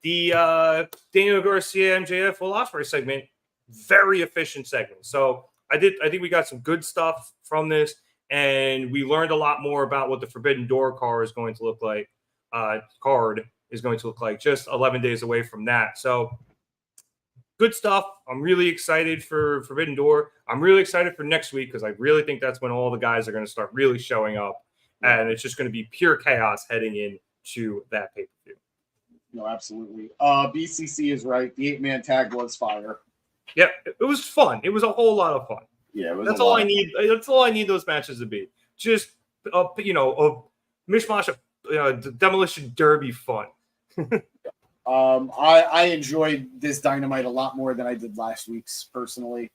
The Daniel Garcia MJF Will Ospreay segment, very efficient segment. So I think we got some good stuff from this. And we learned a lot more about what the Forbidden Door card is going to look like. Just 11 days away from that. So good stuff. I'm really excited for Forbidden Door. I'm really excited for next week because I really think that's when all the guys are going to start really showing up, and it's just going to be pure chaos heading into that pay-per-view. No, absolutely. BCC is right. The 8-man tag was fire. Yeah, it was fun. It was a whole lot of fun. Yeah, that's all I need. That's all I need those matches to be. Just a mishmash of demolition derby fun. I enjoyed this Dynamite a lot more than I did last week's personally.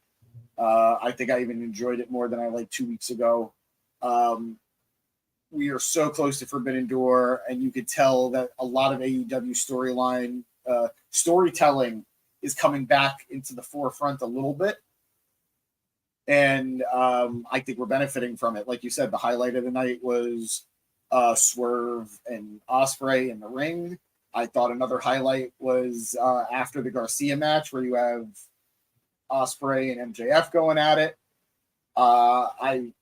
I think I even enjoyed it more than I liked 2 weeks ago. We are so close to Forbidden Door, and you could tell that a lot of AEW storytelling is coming back into the forefront a little bit. And I think we're benefiting from it. Like you said, the highlight of the night was Swerve and Ospreay in the ring. I thought another highlight was after the Garcia match where you have Ospreay and MJF going at it. I'm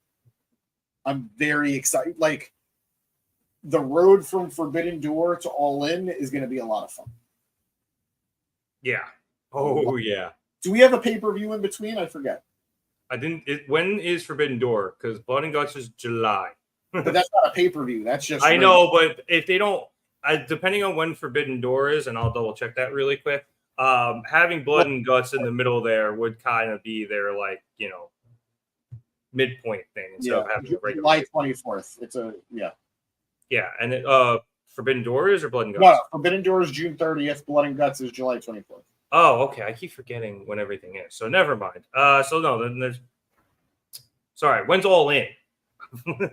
very excited. Like, the road from Forbidden Door to All In is going to be a lot of fun. Yeah. Oh, yeah. Do we have a pay-per-view in between? I forget. When is Forbidden Door? Because Blood and Guts is July. But that's not a pay-per-view. That's just... I know, but if they don't... depending on when Forbidden Door is, and I'll double-check that really quick, Having Blood and Guts in the middle there would kind of be their midpoint thing instead of having a regular. July 24th. It's and Forbidden Doors or Blood and Guts? No, Forbidden Doors June 30th. Blood and Guts is July 24th. Oh, okay. I keep forgetting when everything is. So never mind. Then there's. Sorry, when's All In?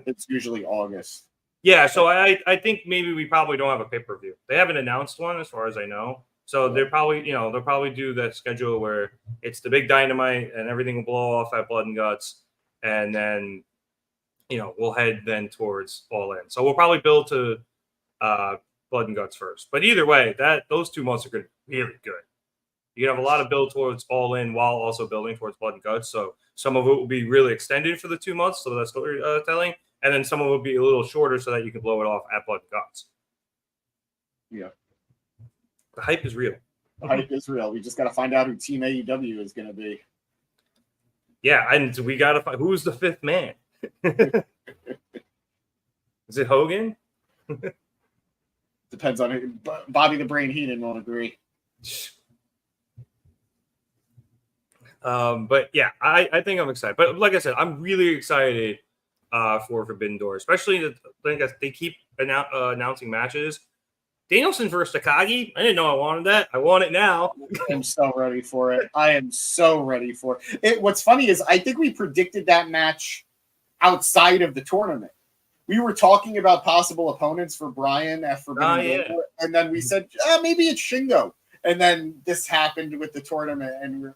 It's usually August. Yeah, so I think maybe we probably don't have a pay-per-view. They haven't announced one as far as I know. So they'll probably do that schedule where it's the big Dynamite and everything will blow off at Blood and Guts, and then we'll head then towards All In. So we'll probably build to Blood and Guts first. But either way, those 2 months are good, really good. You can have a lot of build towards All In while also building towards Blood and Guts. So some of it will be really extended for the 2 months. So that's what we're telling. And then some of it will be a little shorter so that you can blow it off at Blood and Guts. Yeah. The hype is real. The hype is real. We just got to find out who Team AEW is going to be. Yeah, and we got to find who's the fifth man. Is it Hogan? Depends on it. Bobby the Brain Heenan won't agree. But yeah, I think I'm excited. But like I said, I'm really excited for Forbidden Door, especially that they keep announcing matches. Danielson versus Takagi. I didn't know I wanted that. I want it now. I'm so ready for it. I am so ready for it. What's funny is I think we predicted that match outside of the tournament. We were talking about possible opponents for Brian at Forbidden Door, and then we said, maybe it's Shingo. And then this happened with the tournament, and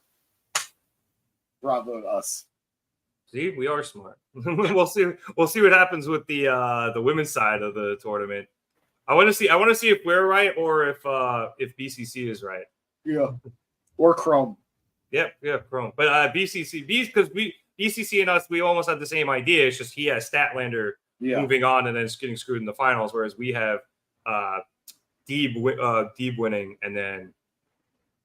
bravo to us. See, we are smart. We'll see what happens with the women's side of the tournament. I want to see if we're right or if BCC is right. Yeah, or Chrome. Yep, Chrome. But BCC and us, we almost have the same idea. It's just he has Statlander moving on and then getting screwed in the finals, whereas we have Deeb winning and then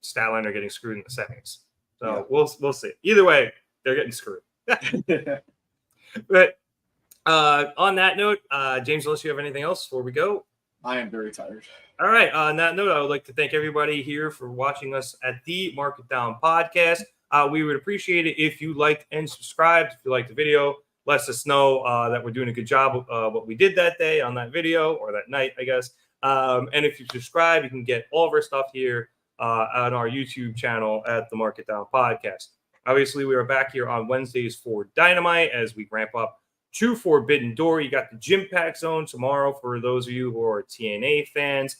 Statlander getting screwed in the seconds. So we'll see. Either way, they're getting screwed. But on that note, James, unless you have anything else before we go. I am very tired. All right. On that note, I would like to thank everybody here for watching us at the Market Down Podcast. We would appreciate it if you liked and subscribed. If you liked the video, let us know that we're doing a good job of what we did that day on that video or that night, I guess. And if you subscribe, you can get all of our stuff here on our YouTube channel at the Market Down Podcast. Obviously, we are back here on Wednesdays for Dynamite as we ramp up to Forbidden Door. You got the Gym Pack Zone tomorrow for those of you who are TNA fans.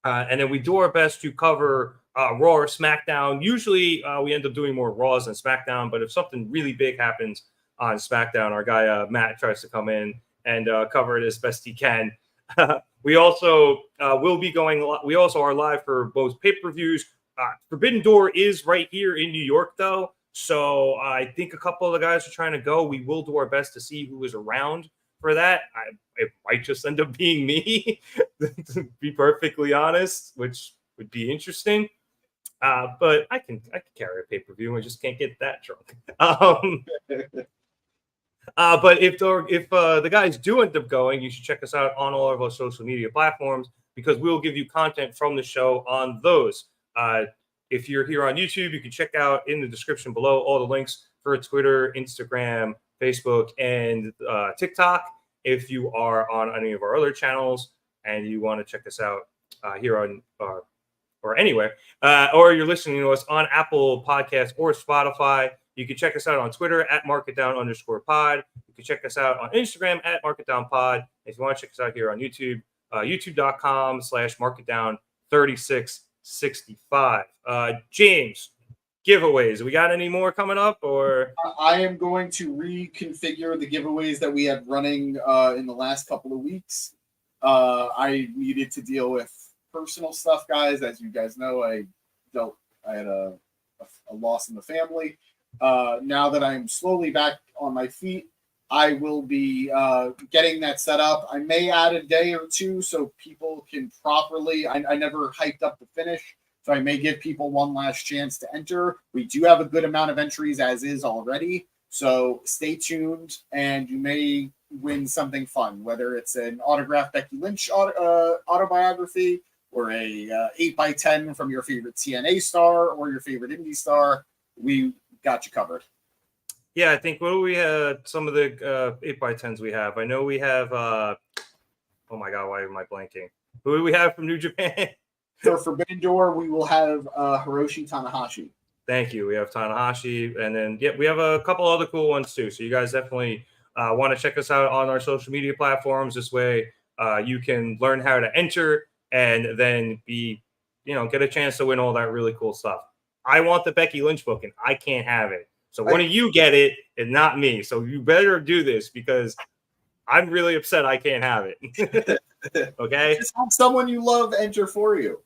And then we do our best to cover Raw or SmackDown. Usually, we end up doing more Raws than SmackDown, but if something really big happens on SmackDown, our guy Matt tries to come in and cover it as best he can. We also will be going. We also are live for both pay-per-views. Forbidden Door is right here in New York, though. So I think a couple of the guys are trying to go. We will do our best to see who is around for that. It might just end up being me, to be perfectly honest, which would be interesting. But I can carry a pay-per-view. I just can't get that drunk. But if the guys do end up going, you should check us out on all of our social media platforms because we'll give you content from the show on those. If you're here on YouTube, you can check out in the description below all the links for Twitter, Instagram, Facebook, and TikTok. If you are on any of our other channels and you want to check us out here on or anywhere, or you're listening to us on Apple Podcasts or Spotify, you can check us out on Twitter at marketdown_pod. You can check us out on Instagram at marketdownpod. If you want to check us out here on YouTube, youtube.com/marketdown3665. James, giveaways. We got any more coming up? Or I am going to reconfigure the giveaways that we had running in the last couple of weeks. I needed to deal with personal stuff, guys. As you guys know, I had a loss in the family. Now that I'm slowly back on my feet, I will be getting that set up. I may add a day or two so people can properly. I never hyped up the finish, so I may give people one last chance to enter. We do have a good amount of entries as is already, so stay tuned, and you may win something fun, whether it's an autographed Becky Lynch autobiography, or a 8x10 from your favorite TNA star or your favorite indie star, we got you covered. Yeah, I think what do we have? Some of the 8x10s we have. I know we have. Oh my God, why am I blanking? Who do we have from New Japan? For Forbidden Door, we will have Hiroshi Tanahashi. Thank you. We have Tanahashi, and then we have a couple other cool ones too. So you guys definitely want to check us out on our social media platforms. This way, you can learn how to enter and then get a chance to win all that really cool stuff. I want the Becky Lynch book, and I can't have it. So one of you get it, and not me. So you better do this because I'm really upset I can't have it. Okay. Just have someone you love enter for you.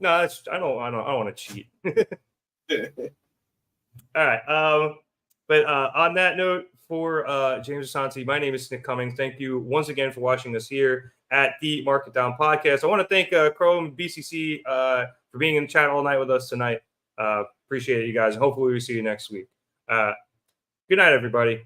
No, I don't want to cheat. All right. But on that note, for James Asante, my name is Nick Cummings. Thank you once again for watching us here at the Market Down Podcast. I want to thank Chrome BCC for being in the chat all night with us tonight. Appreciate it, you guys. Hopefully we see you next week. Good night, everybody.